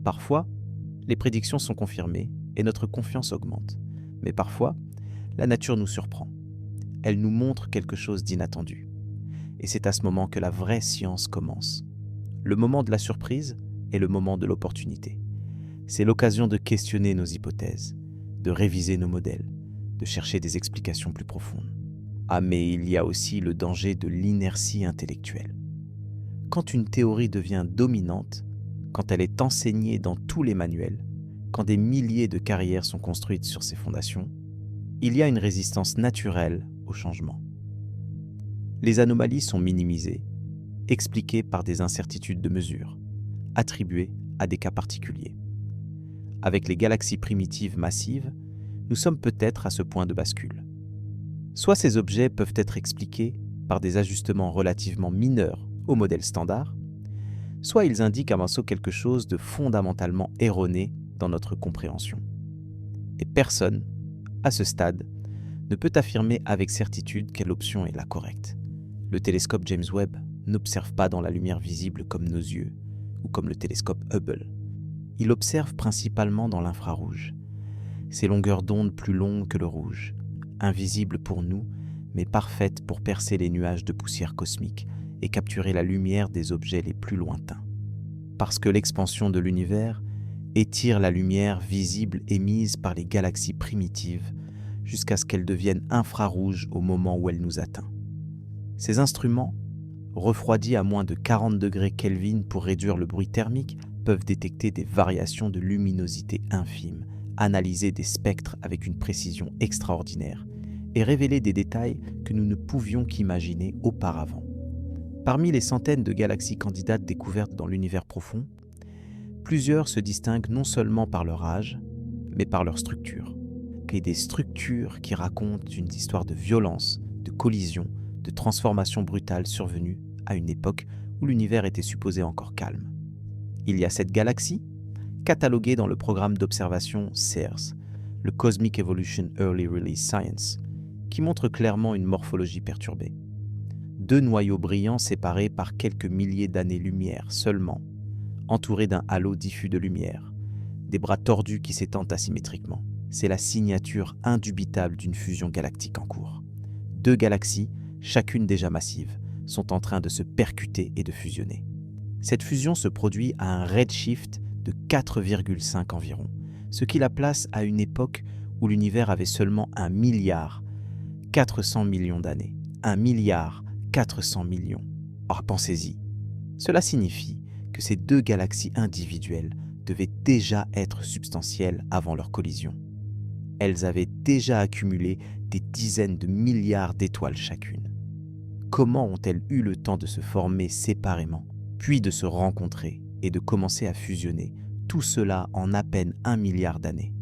Parfois, les prédictions sont confirmées et notre confiance augmente. Mais parfois, la nature nous surprend. Elle nous montre quelque chose d'inattendu. Et c'est à ce moment que la vraie science commence. Le moment de la surprise est le moment de l'opportunité. C'est l'occasion de questionner nos hypothèses, de réviser nos modèles, de chercher des explications plus profondes. Ah, mais il y a aussi le danger de l'inertie intellectuelle. Quand une théorie devient dominante, quand elle est enseignée dans tous les manuels, quand des milliers de carrières sont construites sur ses fondations, il y a une résistance naturelle au changement. Les anomalies sont minimisées, expliquées par des incertitudes de mesure, attribuées à des cas particuliers. Avec les galaxies primitives massives, nous sommes peut-être à ce point de bascule. Soit ces objets peuvent être expliqués par des ajustements relativement mineurs au modèle standard, soit ils indiquent avant tout quelque chose de fondamentalement erroné dans notre compréhension. Et personne, à ce stade, ne peut affirmer avec certitude quelle option est la correcte. Le télescope James Webb n'observe pas dans la lumière visible comme nos yeux ou comme le télescope Hubble. Il observe principalement dans l'infrarouge. Ces longueurs d'onde plus longues que le rouge, invisibles pour nous, mais parfaites pour percer les nuages de poussière cosmique et capturer la lumière des objets les plus lointains. Parce que l'expansion de l'univers étire la lumière visible émise par les galaxies primitives jusqu'à ce qu'elle devienne infrarouge au moment où elle nous atteint. Ces instruments, refroidis à moins de 40 degrés Kelvin pour réduire le bruit thermique, peuvent détecter des variations de luminosité infimes, analyser des spectres avec une précision extraordinaire et révéler des détails que nous ne pouvions qu'imaginer auparavant. Parmi les centaines de galaxies candidates découvertes dans l'univers profond, plusieurs se distinguent non seulement par leur âge, mais par leur structure. et des structures qui racontent une histoire de violence, de collision, de transformation brutale survenue à une époque où l'univers était supposé encore calme. Il y a cette galaxie, cataloguée dans le programme d'observation CEERS, le Cosmic Evolution Early Release Science, qui montre clairement une morphologie perturbée. 2 noyaux brillants séparés par quelques milliers d'années-lumière seulement, entourés d'un halo diffus de lumière, des bras tordus qui s'étendent asymétriquement. C'est la signature indubitable d'une fusion galactique en cours. 2 galaxies, chacune déjà massive, sont en train de se percuter et de fusionner. Cette fusion se produit à un redshift de 4,5 environ, ce qui la place à une époque où l'univers avait seulement 1 milliard 400 millions d'années. 1 milliard 400 millions. Or, pensez-y. Cela signifie que ces 2 galaxies individuelles devaient déjà être substantielles avant leur collision. Elles avaient déjà accumulé des dizaines de milliards d'étoiles chacune. Comment ont-elles eu le temps de se former séparément, puis de se rencontrer et de commencer à fusionner, tout cela en à peine 1 milliard d'années?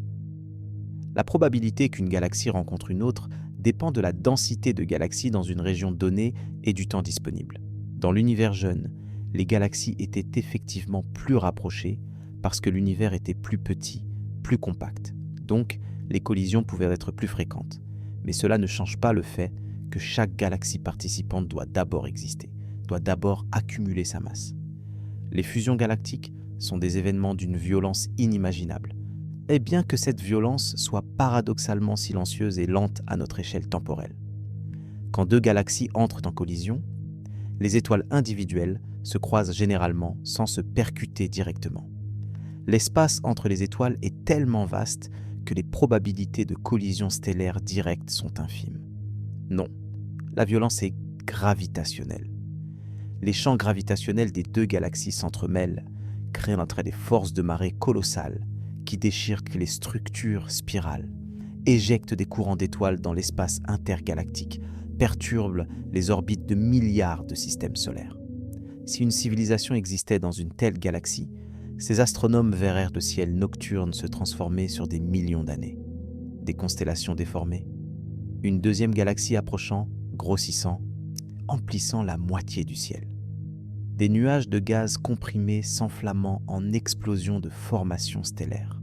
La probabilité qu'une galaxie rencontre une autre dépend de la densité de galaxies dans une région donnée et du temps disponible. Dans l'univers jeune, les galaxies étaient effectivement plus rapprochées parce que l'univers était plus petit, plus compact. Donc, les collisions pouvaient être plus fréquentes. Mais cela ne change pas le fait que chaque galaxie participante doit d'abord exister, doit d'abord accumuler sa masse. Les fusions galactiques sont des événements d'une violence inimaginable. Et bien que cette violence soit paradoxalement silencieuse et lente à notre échelle temporelle. Quand 2 galaxies entrent en collision, les étoiles individuelles se croisent généralement sans se percuter directement. L'espace entre les étoiles est tellement vaste que les probabilités de collision stellaire directe sont infimes. Non, la violence est gravitationnelle. Les champs gravitationnels des 2 galaxies s'entremêlent, créant entre des forces de marée colossales qui déchirent les structures spirales, éjectent des courants d'étoiles dans l'espace intergalactique, perturbent les orbites de milliards de systèmes solaires. Si une civilisation existait dans une telle galaxie, ces astronomes verraient le ciel nocturne se transformer sur des millions d'années. Des constellations déformées, une deuxième galaxie approchant, grossissant, emplissant la moitié du ciel. Des nuages de gaz comprimés s'enflammant en explosions de formations stellaires.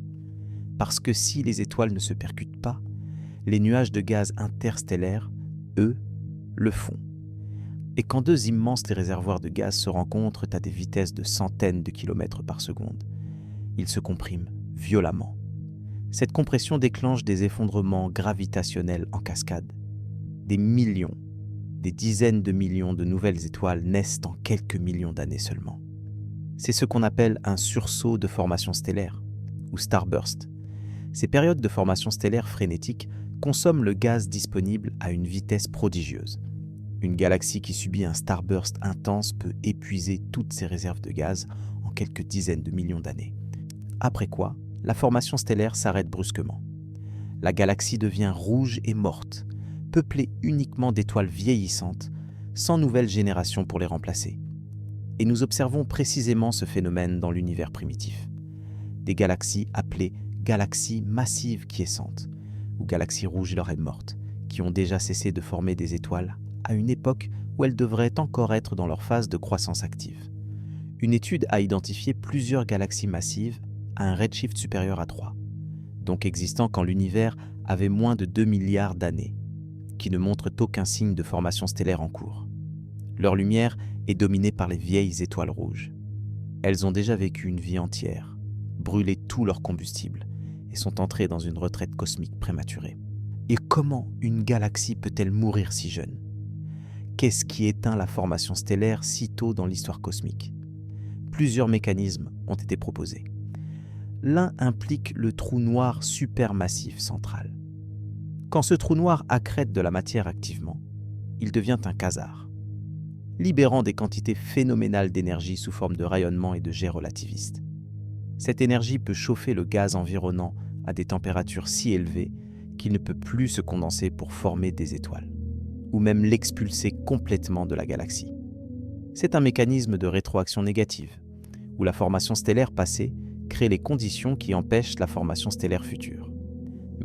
Parce que si les étoiles ne se percutent pas, les nuages de gaz interstellaires, eux, le font. Et quand 2 immenses réservoirs de gaz se rencontrent à des vitesses de centaines de kilomètres par seconde, ils se compriment violemment. Cette compression déclenche des effondrements gravitationnels en cascade. Des millions, des dizaines de millions de nouvelles étoiles naissent en quelques millions d'années seulement. C'est ce qu'on appelle un sursaut de formation stellaire, ou starburst. Ces périodes de formation stellaire frénétique consomment le gaz disponible à une vitesse prodigieuse. Une galaxie qui subit un starburst intense peut épuiser toutes ses réserves de gaz en quelques dizaines de millions d'années. Après quoi, la formation stellaire s'arrête brusquement. La galaxie devient rouge et morte, peuplée uniquement d'étoiles vieillissantes, sans nouvelle génération pour les remplacer. Et nous observons précisément ce phénomène dans l'univers primitif. Des galaxies appelées galaxies massives quiescentes, ou galaxies rouges et mortes, qui ont déjà cessé de former des étoiles à une époque où elles devraient encore être dans leur phase de croissance active. Une étude a identifié plusieurs galaxies massives à un redshift supérieur à 3, donc existant quand l'univers avait moins de 2 milliards d'années, qui ne montrent aucun signe de formation stellaire en cours. Leur lumière est dominée par les vieilles étoiles rouges. Elles ont déjà vécu une vie entière, brûlé tout leur combustible et sont entrées dans une retraite cosmique prématurée. Et comment une galaxie peut-elle mourir si jeune ? Qu'est-ce qui éteint la formation stellaire si tôt dans l'histoire cosmique ? Plusieurs mécanismes ont été proposés. L'un implique le trou noir supermassif central. Quand ce trou noir accrète de la matière activement, il devient un quasar, libérant des quantités phénoménales d'énergie sous forme de rayonnement et de jets relativistes. Cette énergie peut chauffer le gaz environnant à des températures si élevées qu'il ne peut plus se condenser pour former des étoiles, ou même l'expulser complètement de la galaxie. C'est un mécanisme de rétroaction négative, où la formation stellaire passée crée les conditions qui empêchent la formation stellaire future.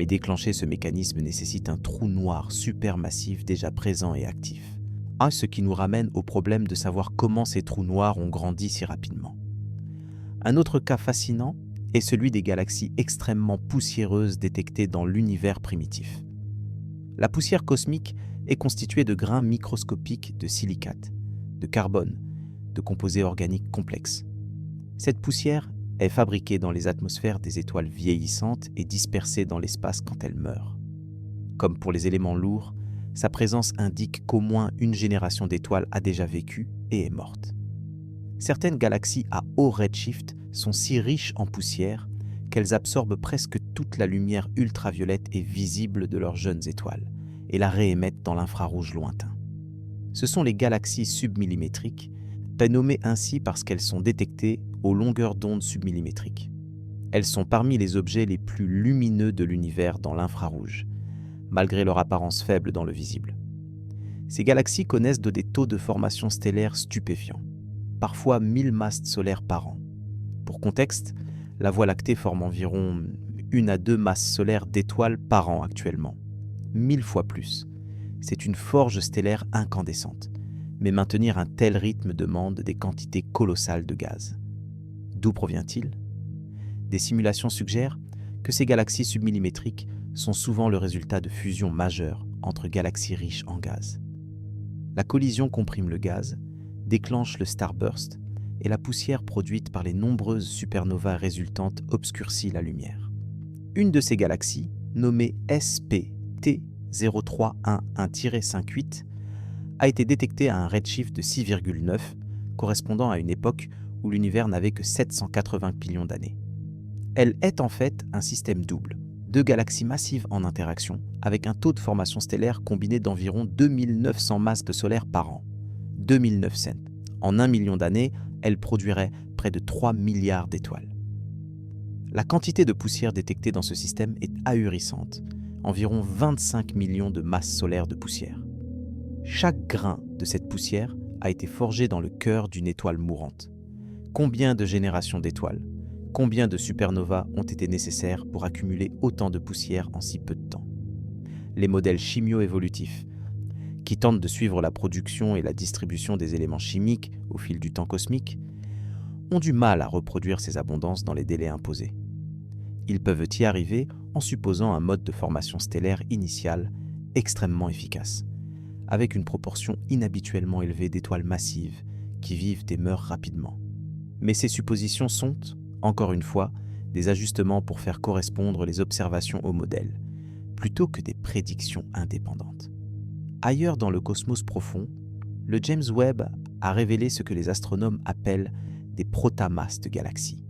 Mais déclencher ce mécanisme nécessite un trou noir supermassif déjà présent et actif. Ce qui nous ramène au problème de savoir comment ces trous noirs ont grandi si rapidement. Un autre cas fascinant est celui des galaxies extrêmement poussiéreuses détectées dans l'univers primitif. La poussière cosmique est constituée de grains microscopiques de silicates, de carbone, de composés organiques complexes. Cette poussière est fabriquée dans les atmosphères des étoiles vieillissantes et dispersée dans l'espace quand elles meurent. Comme pour les éléments lourds, sa présence indique qu'au moins une génération d'étoiles a déjà vécu et est morte. Certaines galaxies à haut redshift sont si riches en poussière qu'elles absorbent presque toute la lumière ultraviolette et visible de leurs jeunes étoiles et la réémettent dans l'infrarouge lointain. Ce sont les galaxies submillimétriques, nommées ainsi parce qu'elles sont détectées aux longueurs d'onde submillimétriques. Elles sont parmi les objets les plus lumineux de l'univers dans l'infrarouge, malgré leur apparence faible dans le visible. Ces galaxies connaissent des taux de formation stellaire stupéfiants, parfois 1000 masses solaires par an. Pour contexte, la Voie lactée forme environ 1 à 2 masses solaires d'étoiles par an actuellement. 1000 fois plus. C'est une forge stellaire incandescente. Mais maintenir un tel rythme demande des quantités colossales de gaz. D'où provient-il ? Des simulations suggèrent que ces galaxies submillimétriques sont souvent le résultat de fusions majeures entre galaxies riches en gaz. La collision comprime le gaz, déclenche le starburst et la poussière produite par les nombreuses supernovas résultantes obscurcit la lumière. Une de ces galaxies, nommée SPT0311-58, a été détectée à un redshift de 6,9, correspondant à une époque où l'univers n'avait que 780 millions d'années. Elle est en fait un système double, 2 galaxies massives en interaction, avec un taux de formation stellaire combiné d'environ 2900 masses solaires par an. 2900. En 1 million d'années, elle produirait près de 3 milliards d'étoiles. La quantité de poussière détectée dans ce système est ahurissante, environ 25 millions de masses solaires de poussière. Chaque grain de cette poussière a été forgé dans le cœur d'une étoile mourante. Combien de générations d'étoiles, combien de supernovas ont été nécessaires pour accumuler autant de poussière en si peu de temps ? Les modèles chimio-évolutifs, qui tentent de suivre la production et la distribution des éléments chimiques au fil du temps cosmique, ont du mal à reproduire ces abondances dans les délais imposés. Ils peuvent y arriver en supposant un mode de formation stellaire initial extrêmement efficace, avec une proportion inhabituellement élevée d'étoiles massives qui vivent et meurent rapidement. Mais ces suppositions sont, encore une fois, des ajustements pour faire correspondre les observations au modèle, plutôt que des prédictions indépendantes. Ailleurs dans le cosmos profond, le James Webb a révélé ce que les astronomes appellent des protamasses de galaxies.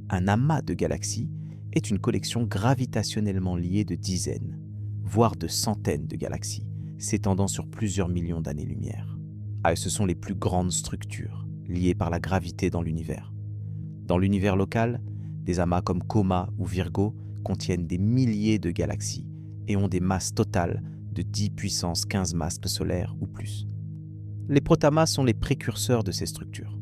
Un amas de galaxies est une collection gravitationnellement liée de dizaines, voire de centaines de galaxies, s'étendant sur plusieurs millions d'années-lumière. Et ce sont les plus grandes structures, liées par la gravité dans l'univers. Dans l'univers local, des amas comme Coma ou Virgo contiennent des milliers de galaxies et ont des masses totales de 10 puissance 15 masses solaires ou plus. Les protamasses sont les précurseurs de ces structures.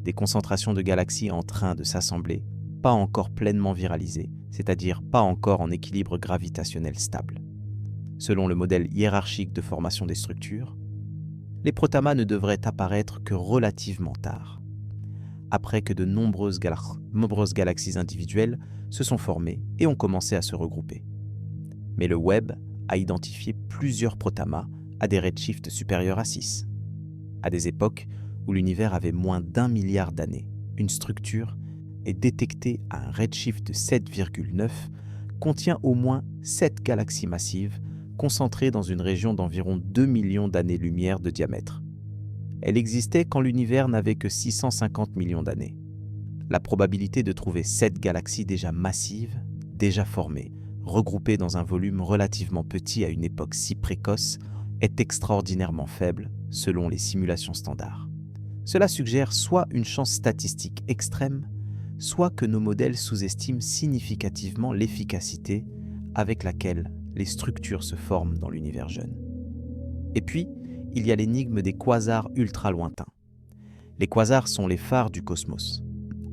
Des concentrations de galaxies en train de s'assembler, pas encore pleinement viralisées, c'est-à-dire pas encore en équilibre gravitationnel stable. Selon le modèle hiérarchique de formation des structures, les protamas ne devraient apparaître que relativement tard, après que de nombreuses galaxies individuelles se sont formées et ont commencé à se regrouper. Mais le Webb a identifié plusieurs protamas à des redshifts supérieurs à 6. À des époques où l'univers avait moins d'1 milliard d'années, une structure est détectée à un redshift de 7,9 contient au moins 7 galaxies massives concentrées dans une région d'environ 2 millions d'années-lumière de diamètre. Elle existait quand l'univers n'avait que 650 millions d'années. La probabilité de trouver 7 galaxies déjà massives, déjà formées, regroupées dans un volume relativement petit à une époque si précoce, est extraordinairement faible selon les simulations standards. Cela suggère soit une chance statistique extrême, soit que nos modèles sous-estiment significativement l'efficacité avec laquelle les structures se forment dans l'univers jeune. Et puis, il y a l'énigme des quasars ultra lointains. Les quasars sont les phares du cosmos,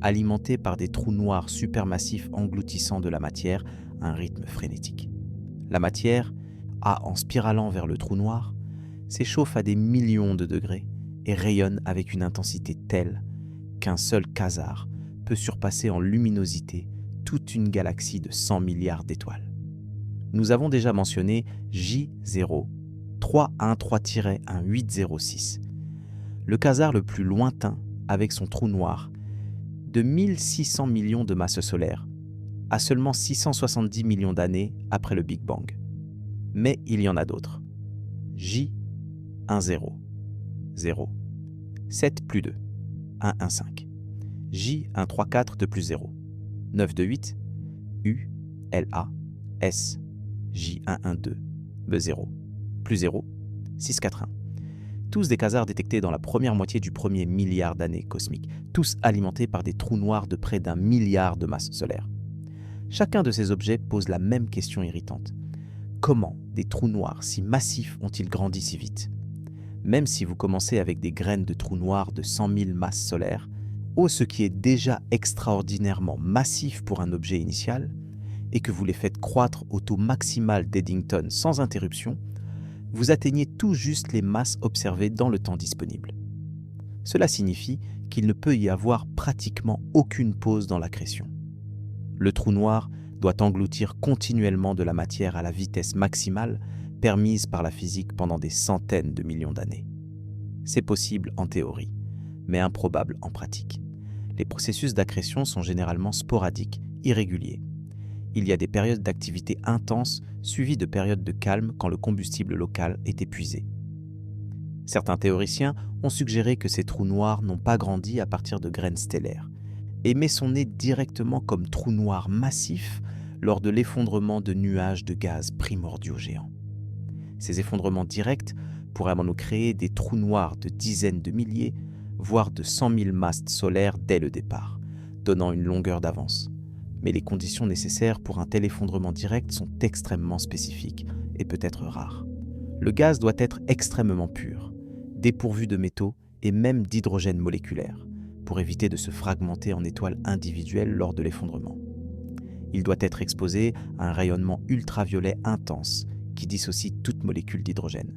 alimentés par des trous noirs supermassifs engloutissant de la matière à un rythme frénétique. La matière, en spiralant vers le trou noir, s'échauffe à des millions de degrés et rayonne avec une intensité telle qu'un seul quasar peut surpasser en luminosité toute une galaxie de 100 milliards d'étoiles. Nous avons déjà mentionné J0 313-1806, le quasar le plus lointain avec son trou noir de 1600 millions de masses solaires, à seulement 670 millions d'années après le Big Bang. Mais il y en a d'autres. J10, 0, 7 plus 2, 115, J134 2 plus 0, 928, U, LA, S, J112, B0, plus 0, 641. Tous des quasars détectés dans la première moitié du premier milliard d'années cosmiques, tous alimentés par des trous noirs de près d'1 milliard de masses solaires. Chacun de ces objets pose la même question irritante. Comment des trous noirs si massifs ont-ils grandi si vite? Même si vous commencez avec des graines de trous noirs de 100 000 masses solaires, ce qui est déjà extraordinairement massif pour un objet initial, et que vous les faites croître au taux maximal d'Eddington sans interruption, vous atteignez tout juste les masses observées dans le temps disponible. Cela signifie qu'il ne peut y avoir pratiquement aucune pause dans l'accrétion. Le trou noir doit engloutir continuellement de la matière à la vitesse maximale permise par la physique pendant des centaines de millions d'années. C'est possible en théorie, mais improbable en pratique. Les processus d'accrétion sont généralement sporadiques, irréguliers. Il y a des périodes d'activité intense suivies de périodes de calme quand le combustible local est épuisé. Certains théoriciens ont suggéré que ces trous noirs n'ont pas grandi à partir de graines stellaires, mais sont nés directement comme trous noirs massifs lors de l'effondrement de nuages de gaz primordiaux géants. Ces effondrements directs pourraient nous créer des trous noirs de dizaines de milliers, voire de 100 000 masses solaires dès le départ, donnant une longueur d'avance. Mais les conditions nécessaires pour un tel effondrement direct sont extrêmement spécifiques et peut-être rares. Le gaz doit être extrêmement pur, dépourvu de métaux et même d'hydrogène moléculaire, pour éviter de se fragmenter en étoiles individuelles lors de l'effondrement. Il doit être exposé à un rayonnement ultraviolet intense qui dissocie toute molécule d'hydrogène.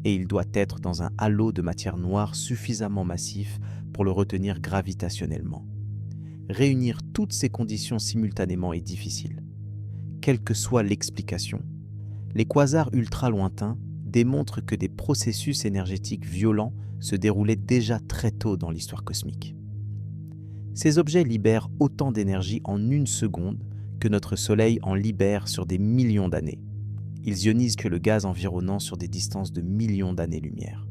Et il doit être dans un halo de matière noire suffisamment massif pour le retenir gravitationnellement. Réunir toutes ces conditions simultanément est difficile. Quelle que soit l'explication, les quasars ultra lointains démontrent que des processus énergétiques violents se déroulaient déjà très tôt dans l'histoire cosmique. Ces objets libèrent autant d'énergie en une seconde que notre Soleil en libère sur des millions d'années. Ils ionisent que le gaz environnant sur des distances de millions d'années-lumière.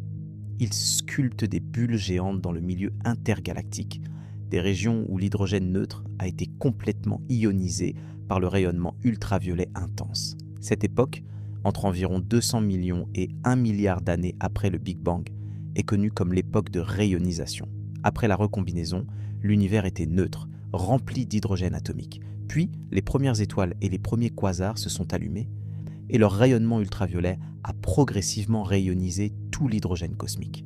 Ils sculptent des bulles géantes dans le milieu intergalactique, des régions où l'hydrogène neutre a été complètement ionisé par le rayonnement ultraviolet intense. Cette époque, entre environ 200 millions et 1 milliard d'années après le Big Bang, est connue comme l'époque de rayonisation. Après la recombinaison, l'univers était neutre, rempli d'hydrogène atomique. Puis, les premières étoiles et les premiers quasars se sont allumés, et leur rayonnement ultraviolet a progressivement rayonisé tout l'hydrogène cosmique.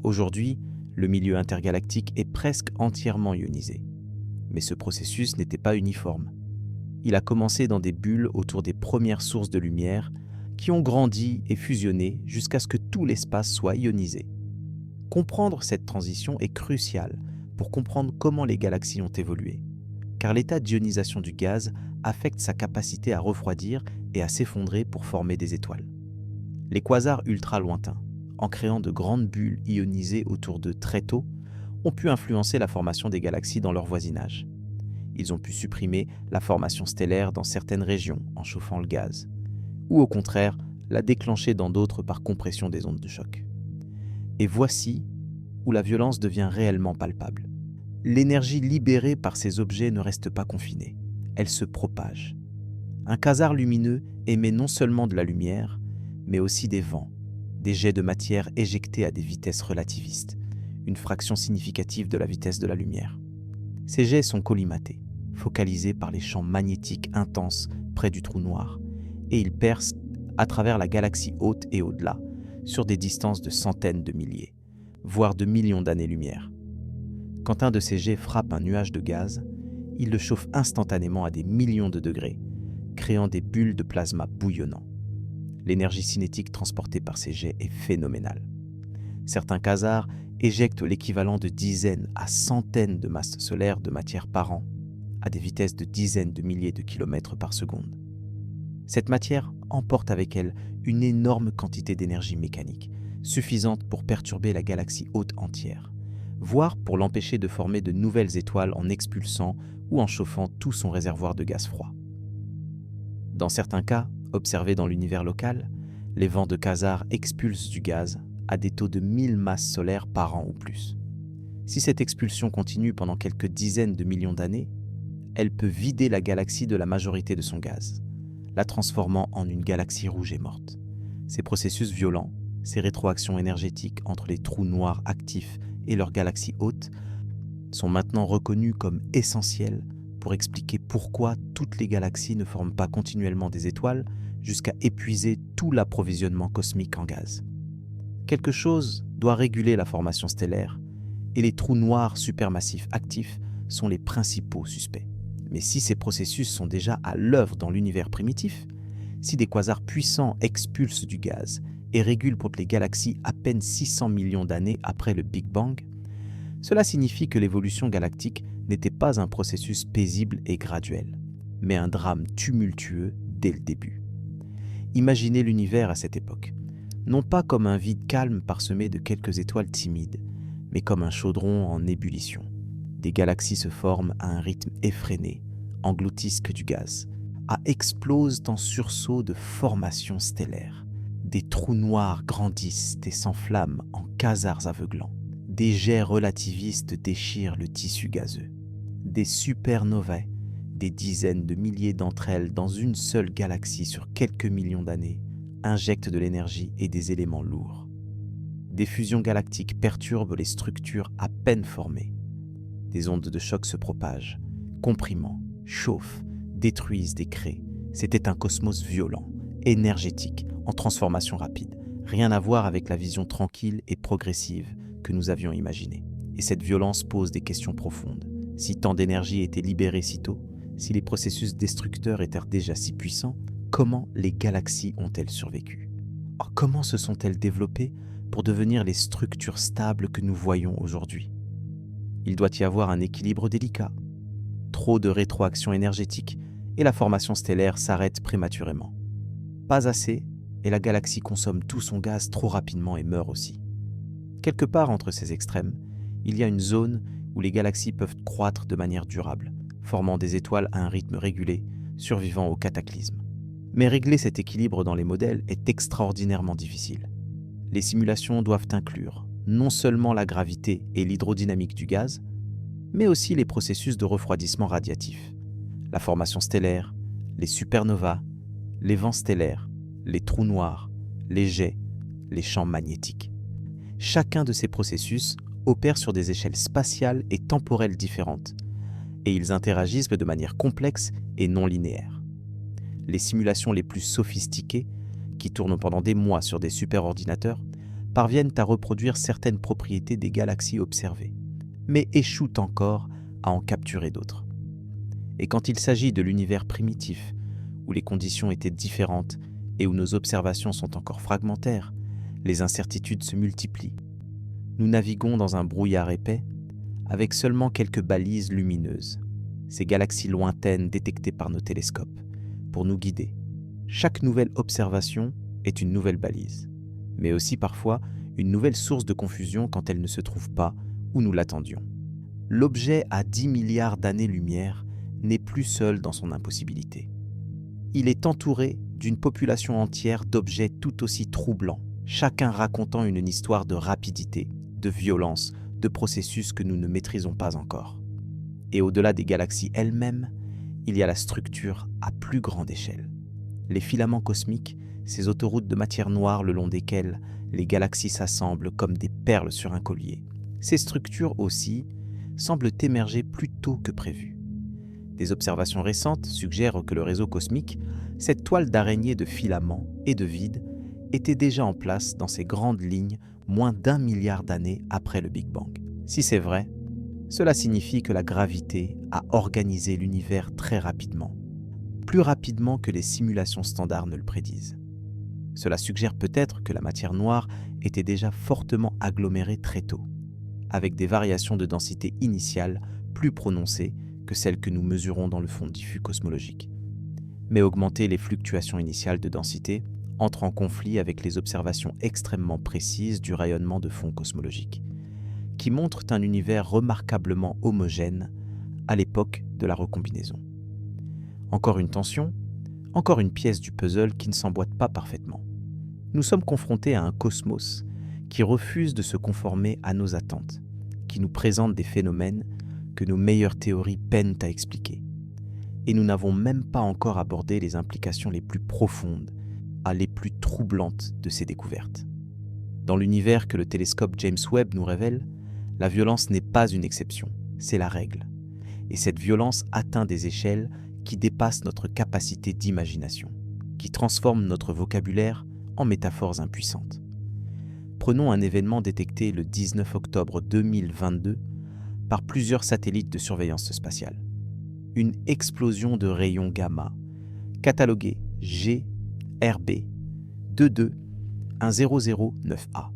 Aujourd'hui, le milieu intergalactique est presque entièrement ionisé. Mais ce processus n'était pas uniforme. Il a commencé dans des bulles autour des premières sources de lumière qui ont grandi et fusionné jusqu'à ce que tout l'espace soit ionisé. Comprendre cette transition est crucial pour comprendre comment les galaxies ont évolué, car l'état d'ionisation du gaz affecte sa capacité à refroidir et à s'effondrer pour former des étoiles. Les quasars ultra lointains, en créant de grandes bulles ionisées autour d'eux très tôt, ont pu influencer la formation des galaxies dans leur voisinage. Ils ont pu supprimer la formation stellaire dans certaines régions en chauffant le gaz, ou au contraire, la déclencher dans d'autres par compression des ondes de choc. Et voici où la violence devient réellement palpable. L'énergie libérée par ces objets ne reste pas confinée, elle se propage. Un quasar lumineux émet non seulement de la lumière, mais aussi des vents, des jets de matière éjectés à des vitesses relativistes, une fraction significative de la vitesse de la lumière. Ces jets sont collimatés, focalisés par les champs magnétiques intenses près du trou noir, et ils percent à travers la galaxie haute et au-delà, sur des distances de centaines de milliers, voire de millions d'années-lumière. Quand un de ces jets frappe un nuage de gaz, il le chauffe instantanément à des millions de degrés, créant des bulles de plasma bouillonnant. L'énergie cinétique transportée par ces jets est phénoménale. Certains quasars éjectent l'équivalent de dizaines à centaines de masses solaires de matière par an, à des vitesses de dizaines de milliers de kilomètres par seconde. Cette matière emporte avec elle une énorme quantité d'énergie mécanique, suffisante pour perturber la galaxie haute entière, voire pour l'empêcher de former de nouvelles étoiles en expulsant ou en chauffant tout son réservoir de gaz froid. Dans certains cas, observés dans l'univers local, les vents de quasars expulsent du gaz à des taux de 1000 masses solaires par an ou plus. Si cette expulsion continue pendant quelques dizaines de millions d'années, elle peut vider la galaxie de la majorité de son gaz, la transformant en une galaxie rouge et morte. Ces processus violents, ces rétroactions énergétiques entre les trous noirs actifs et leurs galaxies hautes, sont maintenant reconnus comme essentiels pour expliquer pourquoi toutes les galaxies ne forment pas continuellement des étoiles jusqu'à épuiser tout l'approvisionnement cosmique en gaz. Quelque chose doit réguler la formation stellaire, et les trous noirs supermassifs actifs sont les principaux suspects. Mais si ces processus sont déjà à l'œuvre dans l'univers primitif, si des quasars puissants expulsent du gaz et régulent pour les galaxies à peine 600 millions d'années après le Big Bang, cela signifie que l'évolution galactique n'était pas un processus paisible et graduel, mais un drame tumultueux dès le début. Imaginez l'univers à cette époque, non pas comme un vide calme parsemé de quelques étoiles timides, mais comme un chaudron en ébullition. Des galaxies se forment à un rythme effréné, engloutissent que du gaz, explosent en sursaut de formation stellaire. Des trous noirs grandissent et s'enflamment en quasars aveuglants. Des jets relativistes déchirent le tissu gazeux. Des supernovae, des dizaines de milliers d'entre elles dans une seule galaxie sur quelques millions d'années, injectent de l'énergie et des éléments lourds. Des fusions galactiques perturbent les structures à peine formées. Des ondes de choc se propagent, comprimant, chauffent, détruisent des craies. C'était un cosmos violent, énergétique, en transformation rapide. Rien à voir avec la vision tranquille et progressive que nous avions imaginée. Et cette violence pose des questions profondes. Si tant d'énergie était libérée si tôt, si les processus destructeurs étaient déjà si puissants, comment les galaxies ont-elles survécu? Comment se sont-elles développées pour devenir les structures stables que nous voyons aujourd'hui? Il doit y avoir un équilibre délicat. Trop de rétroaction énergétique et la formation stellaire s'arrête prématurément. Pas assez, et la galaxie consomme tout son gaz trop rapidement et meurt aussi. Quelque part entre ces extrêmes, il y a une zone où les galaxies peuvent croître de manière durable, formant des étoiles à un rythme régulé, survivant au cataclysme. Mais régler cet équilibre dans les modèles est extraordinairement difficile. Les simulations doivent inclure non seulement la gravité et l'hydrodynamique du gaz, mais aussi les processus de refroidissement radiatif, la formation stellaire, les supernovas, les vents stellaires, les trous noirs, les jets, les champs magnétiques. Chacun de ces processus opère sur des échelles spatiales et temporelles différentes, et ils interagissent de manière complexe et non linéaire. Les simulations les plus sophistiquées, qui tournent pendant des mois sur des superordinateurs, parviennent à reproduire certaines propriétés des galaxies observées, mais échouent encore à en capturer d'autres. Et quand il s'agit de l'univers primitif, où les conditions étaient différentes et où nos observations sont encore fragmentaires, les incertitudes se multiplient. Nous naviguons dans un brouillard épais, avec seulement quelques balises lumineuses, ces galaxies lointaines détectées par nos télescopes, pour nous guider. Chaque nouvelle observation est une nouvelle balise, mais aussi parfois une nouvelle source de confusion quand elle ne se trouve pas où nous l'attendions. L'objet à 10 milliards d'années-lumière n'est plus seul dans son impossibilité. Il est entouré d'une population entière d'objets tout aussi troublants, chacun racontant une histoire de rapidité, de violence, de processus que nous ne maîtrisons pas encore. Et au-delà des galaxies elles-mêmes, il y a la structure à plus grande échelle. Les filaments cosmiques, ces autoroutes de matière noire le long desquelles les galaxies s'assemblent comme des perles sur un collier. Ces structures aussi semblent émerger plus tôt que prévu. Des observations récentes suggèrent que le réseau cosmique, cette toile d'araignée de filaments et de vide, était déjà en place dans ces grandes lignes moins d'1 milliard d'années après le Big Bang. Si c'est vrai, cela signifie que la gravité a organisé l'univers très rapidement, plus rapidement que les simulations standards ne le prédisent. Cela suggère peut-être que la matière noire était déjà fortement agglomérée très tôt, avec des variations de densité initiale plus prononcées que celles que nous mesurons dans le fond diffus cosmologique. Mais augmenter les fluctuations initiales de densité entre en conflit avec les observations extrêmement précises du rayonnement de fond cosmologique, qui montrent un univers remarquablement homogène à l'époque de la recombinaison. Encore une tension, encore une pièce du puzzle qui ne s'emboîte pas parfaitement. Nous sommes confrontés à un cosmos qui refuse de se conformer à nos attentes, qui nous présente des phénomènes que nos meilleures théories peinent à expliquer. Et nous n'avons même pas encore abordé les implications les plus profondes, les plus troublantes de ces découvertes. Dans l'univers que le télescope James Webb nous révèle, la violence n'est pas une exception, c'est la règle. Et cette violence atteint des échelles qui dépassent notre capacité d'imagination, qui transforment notre vocabulaire en métaphores impuissantes. Prenons un événement détecté le 19 octobre 2022 par plusieurs satellites de surveillance spatiale. Une explosion de rayons gamma, cataloguée GRB 22109A.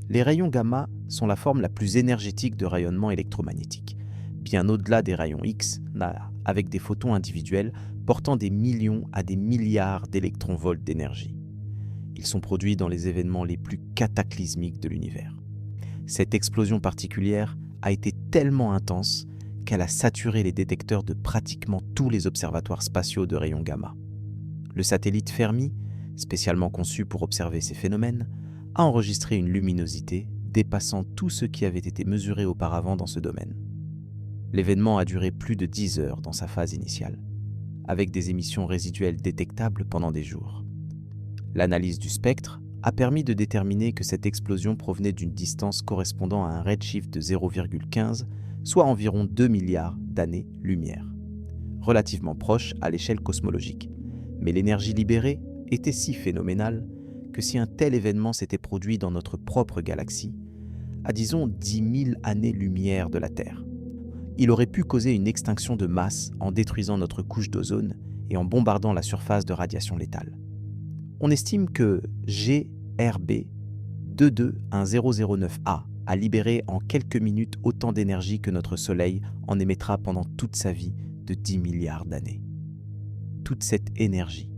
Les rayons gamma sont la forme la plus énergétique de rayonnement électromagnétique, bien au-delà des rayons X, avec des photons individuels portant des millions à des milliards d'électronvolts d'énergie. Ils sont produits dans les événements les plus cataclysmiques de l'univers. Cette explosion particulière a été tellement intense qu'elle a saturé les détecteurs de pratiquement tous les observatoires spatiaux de rayons gamma. Le satellite Fermi, spécialement conçu pour observer ces phénomènes, a enregistré une luminosité dépassant tout ce qui avait été mesuré auparavant dans ce domaine. L'événement a duré plus de 10 heures dans sa phase initiale, avec des émissions résiduelles détectables pendant des jours. L'analyse du spectre a permis de déterminer que cette explosion provenait d'une distance correspondant à un redshift de 0,15, soit environ 2 milliards d'années-lumière, relativement proche à l'échelle cosmologique. Mais l'énergie libérée était si phénoménale que si un tel événement s'était produit dans notre propre galaxie, à disons 10 000 années-lumière de la Terre, il aurait pu causer une extinction de masse en détruisant notre couche d'ozone et en bombardant la surface de radiation létale. On estime que GRB 22109A a libéré en quelques minutes autant d'énergie que notre Soleil en émettra pendant toute sa vie de 10 milliards d'années. Toute cette énergie,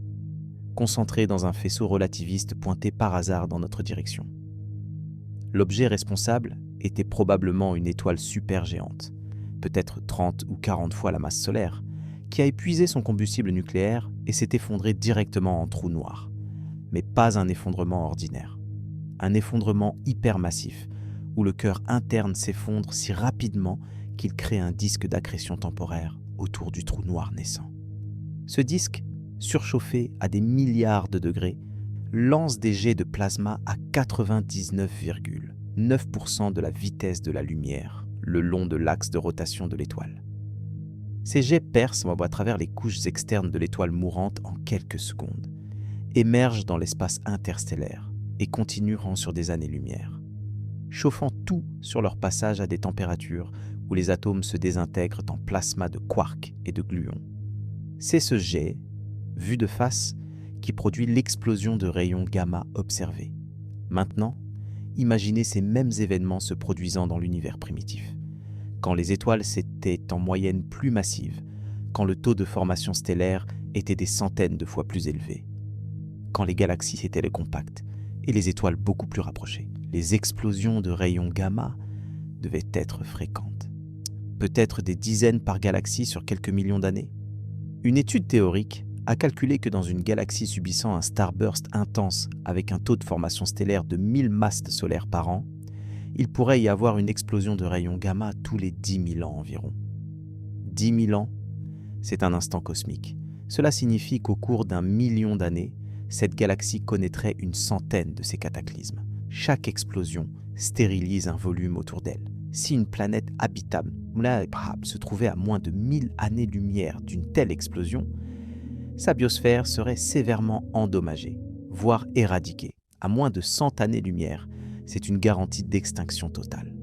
concentrée dans un faisceau relativiste pointé par hasard dans notre direction. L'objet responsable était probablement une étoile supergéante, peut-être 30 ou 40 fois la masse solaire, qui a épuisé son combustible nucléaire et s'est effondré directement en trou noir. Mais pas un effondrement ordinaire. Un effondrement hypermassif, où le cœur interne s'effondre si rapidement qu'il crée un disque d'accrétion temporaire autour du trou noir naissant. Ce disque, surchauffé à des milliards de degrés, lance des jets de plasma à 99,9% de la vitesse de la lumière, le long de l'axe de rotation de l'étoile. Ces jets percent à travers les couches externes de l'étoile mourante en quelques secondes, émergent dans l'espace interstellaire et continueront sur des années-lumière, chauffant tout sur leur passage à des températures où les atomes se désintègrent en plasma de quarks et de gluons. C'est ce jet, vu de face, qui produit l'explosion de rayons gamma observés. Maintenant, imaginez ces mêmes événements se produisant dans l'univers primitif, quand les étoiles s'étaient en moyenne plus massives, quand le taux de formation stellaire était des centaines de fois plus élevé, quand les galaxies étaient compactes et les étoiles beaucoup plus rapprochées. Les explosions de rayons gamma devaient être fréquentes, peut-être des dizaines par galaxie sur quelques millions d'années. Une étude théorique a calculé que dans une galaxie subissant un starburst intense avec un taux de formation stellaire de 1000 masses solaires par an, il pourrait y avoir une explosion de rayons gamma tous les 10 000 ans environ. 10 000 ans, c'est un instant cosmique. Cela signifie qu'au cours d'1 million d'années, cette galaxie connaîtrait une centaine de ces cataclysmes. Chaque explosion stérilise un volume autour d'elle. Si une planète habitable se trouvait à moins de 1000 années-lumière d'une telle explosion, sa biosphère serait sévèrement endommagée, voire éradiquée. À moins de 100 années-lumière, c'est une garantie d'extinction totale.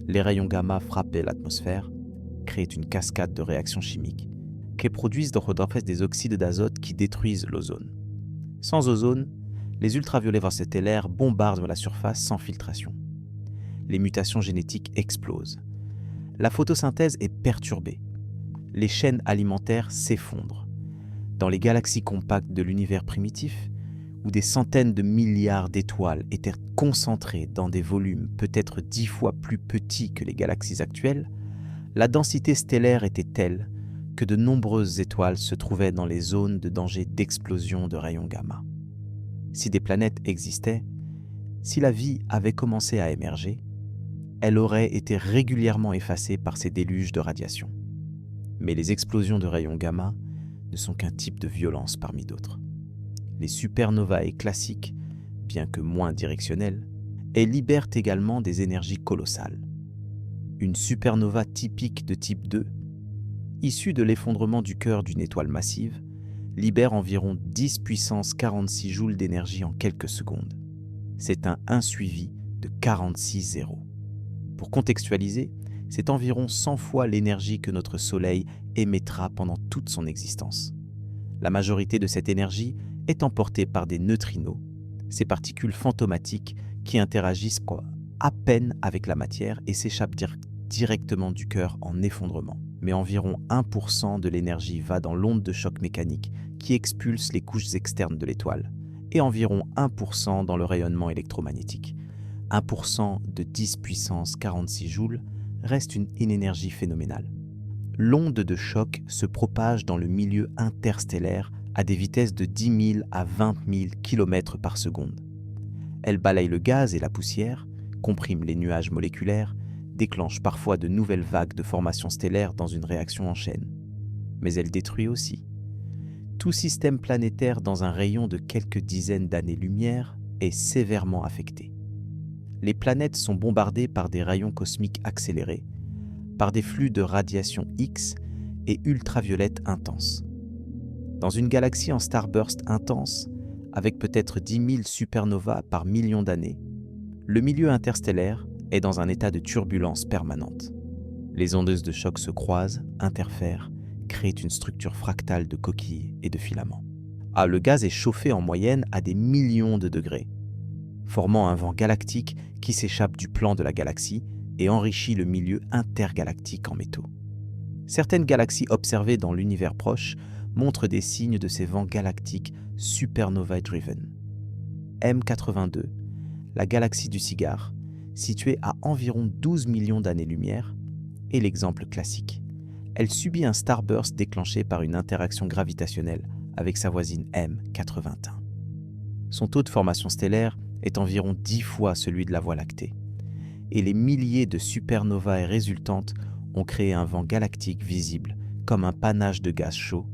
Les rayons gamma frappaient l'atmosphère, créaient une cascade de réactions chimiques, choc et produisent en fait des oxydes d'azote qui détruisent l'ozone. Sans ozone, les ultraviolets stellaires bombardent la surface sans filtration. Les mutations génétiques explosent. La photosynthèse est perturbée. Les chaînes alimentaires s'effondrent. Dans les galaxies compactes de l'univers primitif, où des centaines de milliards d'étoiles étaient concentrées dans des volumes peut-être 10 fois plus petits que les galaxies actuelles, la densité stellaire était telle que de nombreuses étoiles se trouvaient dans les zones de danger d'explosion de rayons gamma. Si des planètes existaient, si la vie avait commencé à émerger, elle aurait été régulièrement effacée par ces déluges de radiation. Mais les explosions de rayons gamma ne sont qu'un type de violence parmi d'autres. Les supernovae classiques, bien que moins directionnelles, elles libèrent également des énergies colossales. Une supernova typique de type 2, issue de l'effondrement du cœur d'une étoile massive, libère environ 10 puissance 46 joules d'énergie en quelques secondes. C'est un 1 suivi de 46 zéros. Pour contextualiser, c'est environ 100 fois l'énergie que notre Soleil émettra pendant toute son existence. La majorité de cette énergie est emportée par des neutrinos, ces particules fantomatiques qui interagissent à peine avec la matière et s'échappent directement du cœur en effondrement. Mais environ 1% de l'énergie va dans l'onde de choc mécanique qui expulse les couches externes de l'étoile, et environ 1% dans le rayonnement électromagnétique. 1% de 10 puissance 46 joules reste une énergie phénoménale. L'onde de choc se propage dans le milieu interstellaire à des vitesses de 10 000 à 20 000 km par seconde. Elle balaye le gaz et la poussière, comprime les nuages moléculaires, déclenche parfois de nouvelles vagues de formation stellaire dans une réaction en chaîne. Mais elle détruit aussi. Tout système planétaire dans un rayon de quelques dizaines d'années-lumière est sévèrement affecté. Les planètes sont bombardées par des rayons cosmiques accélérés, par des flux de radiation X et ultraviolette intenses. Dans une galaxie en starburst intense, avec peut-être 10 000 supernovas par million d'années, le milieu interstellaire est dans un état de turbulence permanente. Les ondeuses de choc se croisent, interfèrent, créent une structure fractale de coquilles et de filaments. Le gaz est chauffé en moyenne à des millions de degrés, formant un vent galactique qui s'échappe du plan de la galaxie et enrichit le milieu intergalactique en métaux. Certaines galaxies observées dans l'univers proche montrent des signes de ces vents galactiques supernova-driven. M82, la galaxie du cigare, située à environ 12 millions d'années-lumière, est l'exemple classique. Elle subit un starburst déclenché par une interaction gravitationnelle avec sa voisine M81. Son taux de formation stellaire est environ 10 fois celui de la Voie lactée, et les milliers de supernovae résultantes ont créé un vent galactique visible comme un panache de gaz chaud,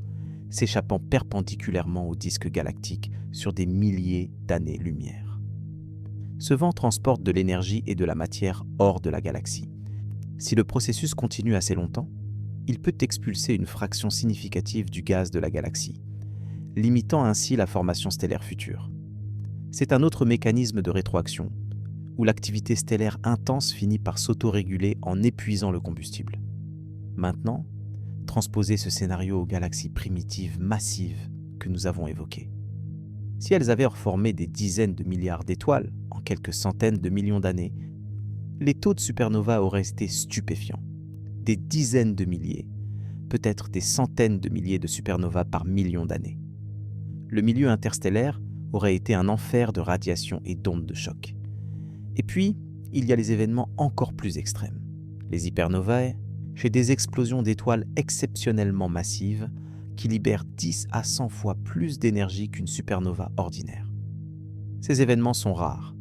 s'échappant perpendiculairement au disque galactique sur des milliers d'années-lumière. Ce vent transporte de l'énergie et de la matière hors de la galaxie. Si le processus continue assez longtemps, il peut expulser une fraction significative du gaz de la galaxie, limitant ainsi la formation stellaire future. C'est un autre mécanisme de rétroaction, où l'activité stellaire intense finit par s'autoréguler en épuisant le combustible. Maintenant, transposer ce scénario aux galaxies primitives massives que nous avons évoquées. Si elles avaient formé des dizaines de milliards d'étoiles en quelques centaines de millions d'années, les taux de supernova auraient été stupéfiants. Des dizaines de milliers, peut-être des centaines de milliers de supernovas par million d'années. Le milieu interstellaire aurait été un enfer de radiation et d'ondes de choc. Et puis, il y a les événements encore plus extrêmes. Les hypernovae, chez des explosions d'étoiles exceptionnellement massives qui libèrent 10 à 100 fois plus d'énergie qu'une supernova ordinaire. Ces événements sont rares,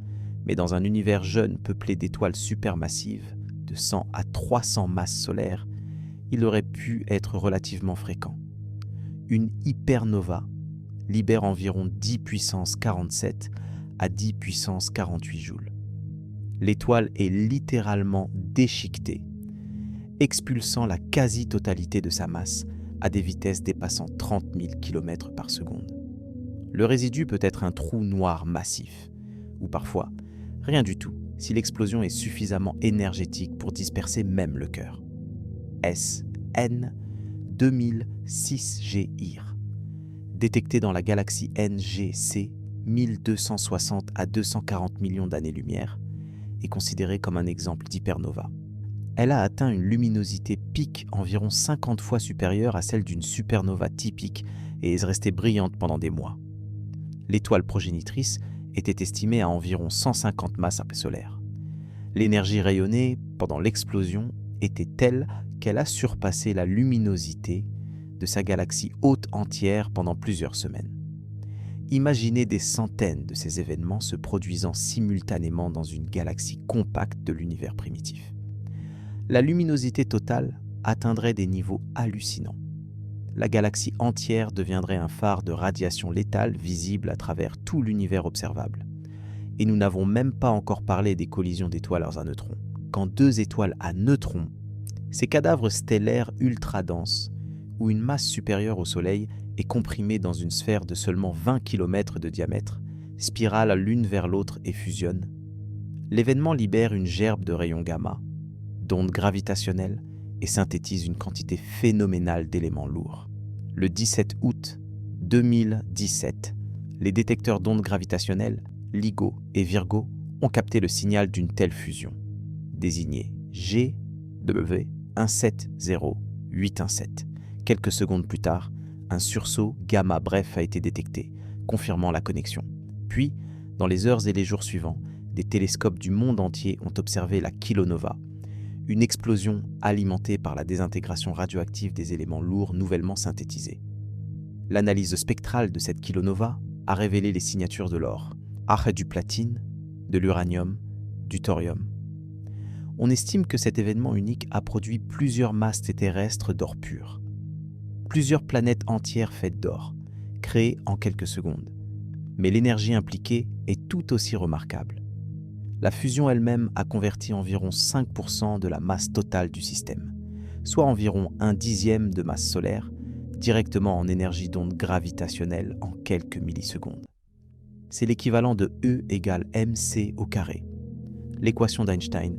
mais dans un univers jeune peuplé d'étoiles supermassives, de 100 à 300 masses solaires, il aurait pu être relativement fréquent. Une hypernova libère environ 10 puissance 47 à 10 puissance 48 joules. L'étoile est littéralement déchiquetée, expulsant la quasi-totalité de sa masse à des vitesses dépassant 30 000 km par seconde. Le résidu peut être un trou noir massif, ou parfois rien du tout si l'explosion est suffisamment énergétique pour disperser même le cœur. Est-ce N 2006 GIR, détecté dans la galaxie NGC 1260 à 240 millions d'années-lumière, est considérée comme un exemple d'hypernova. Elle a atteint une luminosité pic environ 50 fois supérieure à celle d'une supernova typique et est restée brillante pendant des mois. L'étoile progénitrice était estimée à environ 150 masses solaires. L'énergie rayonnée pendant l'explosion était telle qu'elle a surpassé la luminosité de sa galaxie hôte entière pendant plusieurs semaines. Imaginez des centaines de ces événements se produisant simultanément dans une galaxie compacte de l'univers primitif. La luminosité totale atteindrait des niveaux hallucinants. La galaxie entière deviendrait un phare de radiation létale visible à travers tout l'univers observable. Et nous n'avons même pas encore parlé des collisions d'étoiles à neutrons. Quand deux étoiles à neutrons, ces cadavres stellaires ultra denses, où une masse supérieure au Soleil est comprimée dans une sphère de seulement 20 km de diamètre, spiralent l'une vers l'autre et fusionnent, l'événement libère une gerbe de rayons gamma, d'ondes gravitationnelles, et synthétise une quantité phénoménale d'éléments lourds. Le 17 août 2017, les détecteurs d'ondes gravitationnelles, LIGO et Virgo, ont capté le signal d'une telle fusion, désigné GW170817. Quelques secondes plus tard, un sursaut gamma bref a été détecté, confirmant la connexion. Puis, dans les heures et les jours suivants, des télescopes du monde entier ont observé la kilonova, une explosion alimentée par la désintégration radioactive des éléments lourds nouvellement synthétisés. L'analyse spectrale de cette kilonova a révélé les signatures de l'or, du platine, de l'uranium, du thorium. On estime que cet événement unique a produit plusieurs masses terrestres d'or pur. Plusieurs planètes entières faites d'or, créées en quelques secondes. Mais l'énergie impliquée est tout aussi remarquable. La fusion elle-même a converti environ 5% de la masse totale du système, soit environ 1/10 de masse solaire, directement en énergie d'onde gravitationnelle en quelques millisecondes. C'est l'équivalent de E égale mc au carré, l'équation d'Einstein,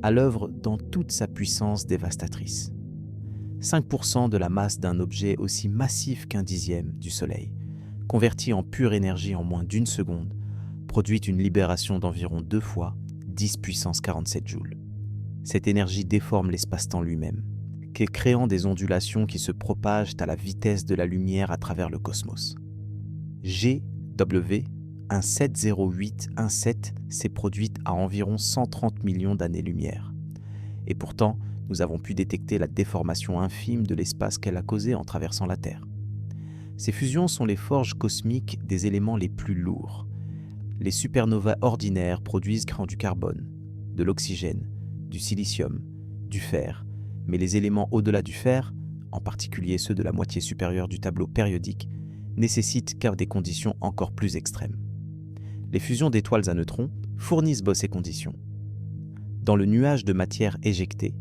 à l'œuvre dans toute sa puissance dévastatrice. 5% de la masse d'un objet aussi massif qu'1/10 du Soleil, converti en pure énergie en moins d'une seconde, produit une libération d'environ 2 fois 10 puissance 47 joules. Cette énergie déforme l'espace-temps lui-même, créant des ondulations qui se propagent à la vitesse de la lumière à travers le cosmos. GW170817 s'est produite à environ 130 millions d'années-lumière. Et pourtant, nous avons pu détecter la déformation infime de l'espace qu'elle a causé en traversant la Terre. Ces fusions sont les forges cosmiques des éléments les plus lourds. Les supernovas ordinaires produisent du carbone, de l'oxygène, du silicium, du fer, mais les éléments au-delà du fer, en particulier ceux de la moitié supérieure du tableau périodique, nécessitent des conditions encore plus extrêmes. Les fusions d'étoiles à neutrons fournissent ces conditions. Dans le nuage de matière éjectée,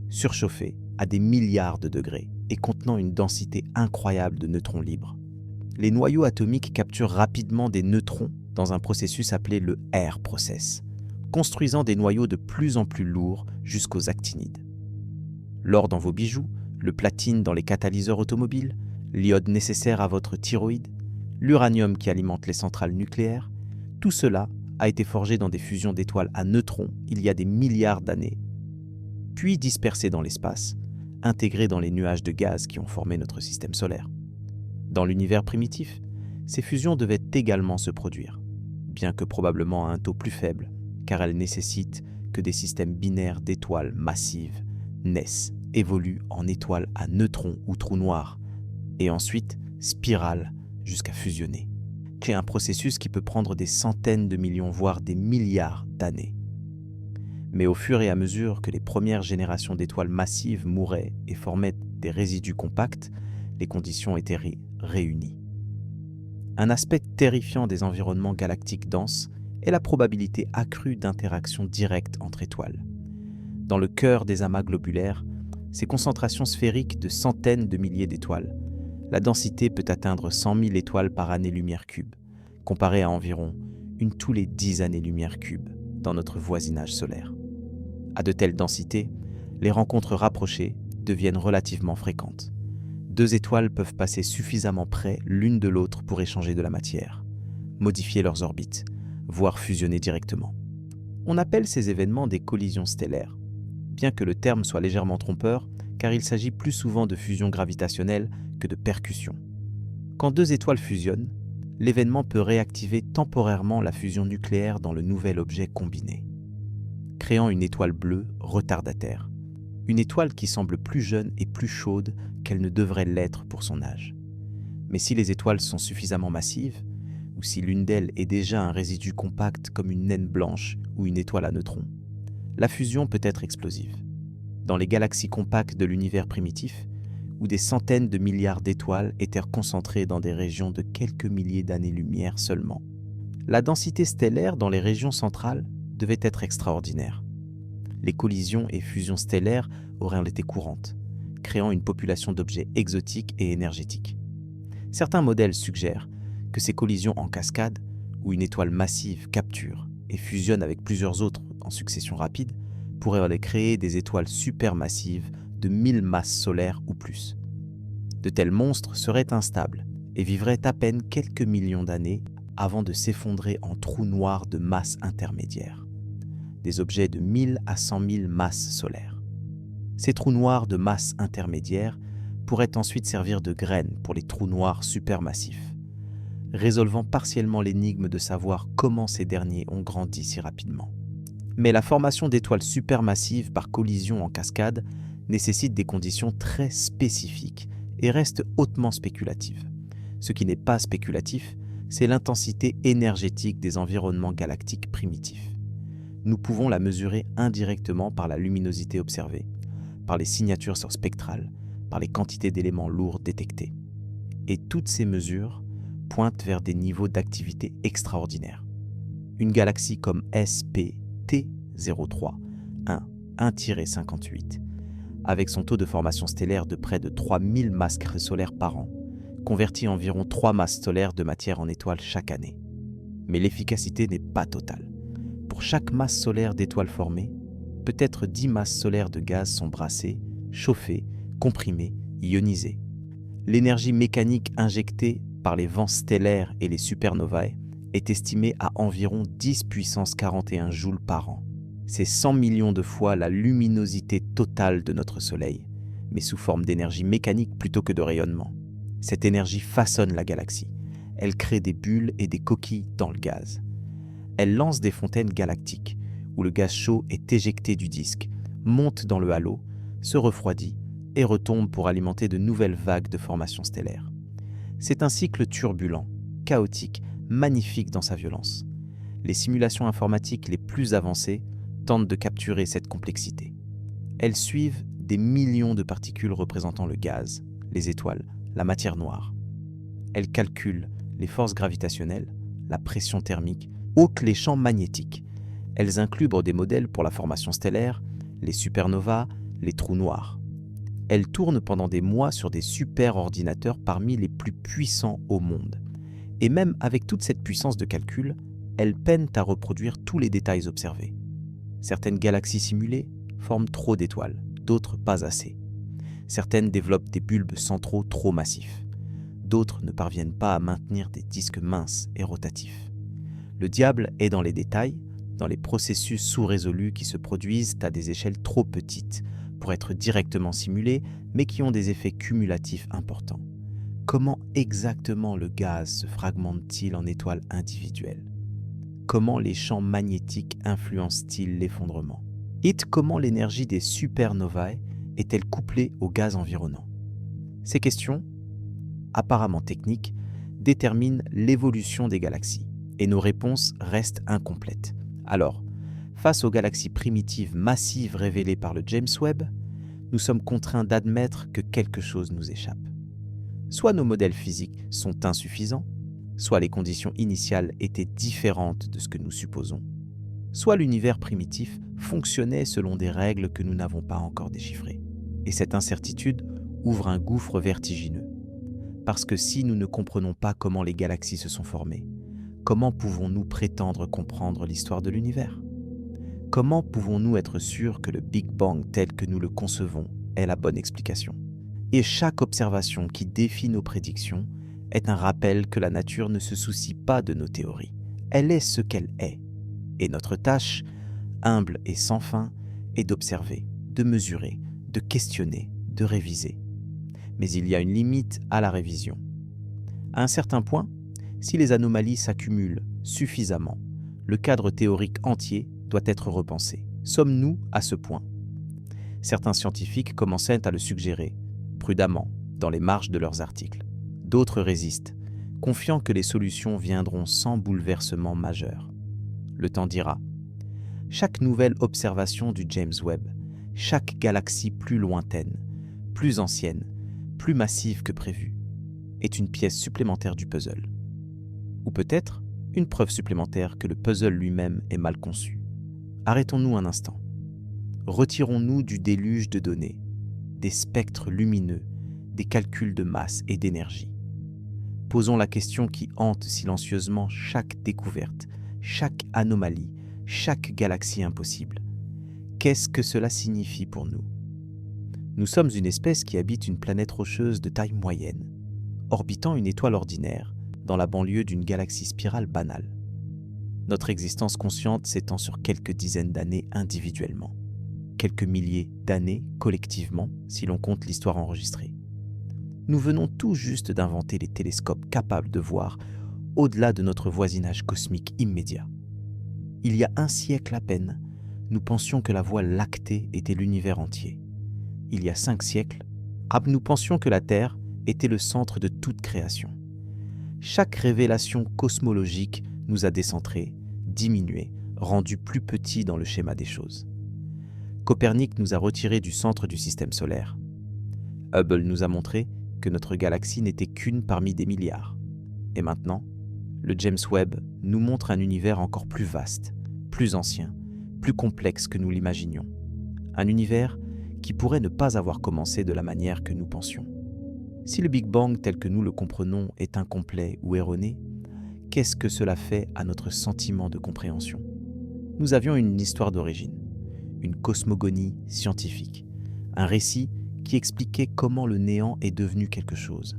surchauffé à des milliards de degrés et contenant une densité incroyable de neutrons libres, les noyaux atomiques capturent rapidement des neutrons dans un processus appelé le air process, construisant des noyaux de plus en plus lourds jusqu'aux actinides. L'or dans vos bijoux, le platine dans les catalyseurs automobiles, l'iode nécessaire à votre thyroïde, l'uranium qui alimente les centrales nucléaires, tout cela a été forgé dans des fusions d'étoiles à neutrons il y a des milliards d'années, puis dispersé dans l'espace, intégré dans les nuages de gaz qui ont formé notre système solaire. Dans l'univers primitif, ces fusions devaient également se produire, bien que probablement à un taux plus faible, car elles nécessitent que des systèmes binaires d'étoiles massives naissent, évoluent en étoiles à neutrons ou trous noirs, et ensuite spiralent jusqu'à fusionner. C'est un processus qui peut prendre des centaines de millions, voire des milliards d'années. Mais au fur et à mesure que les premières générations d'étoiles massives mouraient et formaient des résidus compacts, les conditions étaient réunies. Un aspect terrifiant des environnements galactiques denses est la probabilité accrue d'interaction directe entre étoiles. Dans le cœur des amas globulaires, ces concentrations sphériques de centaines de milliers d'étoiles, la densité peut atteindre 100 000 étoiles par année-lumière cube, comparée à environ une tous les 10 années-lumière cubes dans notre voisinage solaire. À de telles densités, les rencontres rapprochées deviennent relativement fréquentes. Deux étoiles peuvent passer suffisamment près l'une de l'autre pour échanger de la matière, modifier leurs orbites, voire fusionner directement. On appelle ces événements des collisions stellaires, bien que le terme soit légèrement trompeur, car il s'agit plus souvent de fusion gravitationnelle que de percussion. Quand deux étoiles fusionnent, l'événement peut réactiver temporairement la fusion nucléaire dans le nouvel objet combiné, créant une étoile bleue retardataire, une étoile qui semble plus jeune et plus chaude qu'elle ne devrait l'être pour son âge. Mais si les étoiles sont suffisamment massives, ou si l'une d'elles est déjà un résidu compact comme une naine blanche ou une étoile à neutrons, la fusion peut être explosive. Dans les galaxies compactes de l'univers primitif, où des centaines de milliards d'étoiles étaient concentrées dans des régions de quelques milliers d'années-lumière seulement, la densité stellaire dans les régions centrales devait être extraordinaire. Les collisions et fusions stellaires auraient été courantes, créant une population d'objets exotiques et énergétiques. Certains modèles suggèrent que ces collisions en cascade, où une étoile massive capture et fusionne avec plusieurs autres en succession rapide, pourraient aller créer des étoiles supermassives de 1000 masses solaires ou plus. De tels monstres seraient instables et vivraient à peine quelques millions d'années avant de s'effondrer en trous noirs de masse intermédiaire, des objets de 1000 à 100 000 masses solaires. Ces trous noirs de masse intermédiaire pourraient ensuite servir de graines pour les trous noirs supermassifs, résolvant partiellement l'énigme de savoir comment ces derniers ont grandi si rapidement. Mais la formation d'étoiles supermassives par collision en cascade nécessite des conditions très spécifiques et reste hautement spéculative. Ce qui n'est pas spéculatif, c'est l'intensité énergétique des environnements galactiques primitifs. Nous pouvons la mesurer indirectement par la luminosité observée, par les signatures spectrales, par les quantités d'éléments lourds détectés. Et toutes ces mesures pointent vers des niveaux d'activité extraordinaires. Une galaxie comme SPT03 1-58, avec son taux de formation stellaire de près de 3000 masses solaires par an, convertit environ 3 masses solaires de matière en étoiles chaque année. Mais l'efficacité n'est pas totale. Pour chaque masse solaire d'étoiles formées, peut-être 10 masses solaires de gaz sont brassées, chauffées, comprimées, ionisées. L'énergie mécanique injectée par les vents stellaires et les supernovae est estimée à environ 10 puissance 41 joules par an. C'est 100 millions de fois la luminosité totale de notre Soleil, mais sous forme d'énergie mécanique plutôt que de rayonnement. Cette énergie façonne la galaxie. Elle crée des bulles et des coquilles dans le gaz. Elle lance des fontaines galactiques, où le gaz chaud est éjecté du disque, monte dans le halo, se refroidit et retombe pour alimenter de nouvelles vagues de formation stellaire. C'est un cycle turbulent, chaotique, magnifique dans sa violence. Les simulations informatiques les plus avancées tentent de capturer cette complexité. Elles suivent des millions de particules représentant le gaz, les étoiles, la matière noire. Elles calculent les forces gravitationnelles, la pression thermique, autres les champs magnétiques. Elles incluent des modèles pour la formation stellaire, les supernovas, les trous noirs. Elles tournent pendant des mois sur des superordinateurs parmi les plus puissants au monde. Et même avec toute cette puissance de calcul, elles peinent à reproduire tous les détails observés. Certaines galaxies simulées forment trop d'étoiles, d'autres pas assez. Certaines développent des bulbes centraux trop massifs. D'autres ne parviennent pas à maintenir des disques minces et rotatifs. Le diable est dans les détails, dans les processus sous-résolus qui se produisent à des échelles trop petites pour être directement simulés, mais qui ont des effets cumulatifs importants. Comment exactement le gaz se fragmente-t-il en étoiles individuelles? Comment les champs magnétiques influencent-ils l'effondrement? Et comment l'énergie des supernovae est-elle couplée au gaz environnant? Ces questions, apparemment techniques, déterminent l'évolution des galaxies, et nos réponses restent incomplètes. Alors, face aux galaxies primitives massives révélées par le James Webb, nous sommes contraints d'admettre que quelque chose nous échappe. Soit nos modèles physiques sont insuffisants, soit les conditions initiales étaient différentes de ce que nous supposons, soit l'univers primitif fonctionnait selon des règles que nous n'avons pas encore déchiffrées. Et cette incertitude ouvre un gouffre vertigineux. Parce que si nous ne comprenons pas comment les galaxies se sont formées, comment pouvons-nous prétendre comprendre l'histoire de l'univers? Comment pouvons-nous être sûrs que le Big Bang tel que nous le concevons est la bonne explication? Et chaque observation qui défie nos prédictions est un rappel que la nature ne se soucie pas de nos théories. Elle est ce qu'elle est. Et notre tâche, humble et sans fin, est d'observer, de mesurer, de questionner, de réviser. Mais il y a une limite à la révision. À un certain point, si les anomalies s'accumulent suffisamment, le cadre théorique entier doit être repensé. Sommes-nous à ce point ? Certains scientifiques commençaient à le suggérer, prudemment, dans les marges de leurs articles. D'autres résistent, confiant que les solutions viendront sans bouleversement majeur. Le temps dira. Chaque nouvelle observation du James Webb, chaque galaxie plus lointaine, plus ancienne, plus massive que prévu, est une pièce supplémentaire du puzzle. Ou peut-être une preuve supplémentaire que le puzzle lui-même est mal conçu. Arrêtons-nous un instant. Retirons-nous du déluge de données, des spectres lumineux, des calculs de masse et d'énergie. Posons la question qui hante silencieusement chaque découverte, chaque anomalie, chaque galaxie impossible. Qu'est-ce que cela signifie pour nous ? Nous sommes une espèce qui habite une planète rocheuse de taille moyenne, orbitant une étoile ordinaire, dans la banlieue d'une galaxie spirale banale. Notre existence consciente s'étend sur quelques dizaines d'années individuellement, quelques milliers d'années collectivement si l'on compte l'histoire enregistrée. Nous venons tout juste d'inventer les télescopes capables de voir au-delà de notre voisinage cosmique immédiat. Il y a un siècle à peine, nous pensions que la Voie lactée était l'univers entier. Il y a 5 siècles, nous pensions que la Terre était le centre de toute création. Chaque révélation cosmologique nous a décentrés, diminués, rendus plus petits dans le schéma des choses. Copernic nous a retirés du centre du système solaire. Hubble nous a montré que notre galaxie n'était qu'une parmi des milliards. Et maintenant, le James Webb nous montre un univers encore plus vaste, plus ancien, plus complexe que nous l'imaginions. Un univers qui pourrait ne pas avoir commencé de la manière que nous pensions. Si le Big Bang tel que nous le comprenons est incomplet ou erroné, qu'est-ce que cela fait à notre sentiment de compréhension ? Nous avions une histoire d'origine, une cosmogonie scientifique, un récit qui expliquait comment le néant est devenu quelque chose,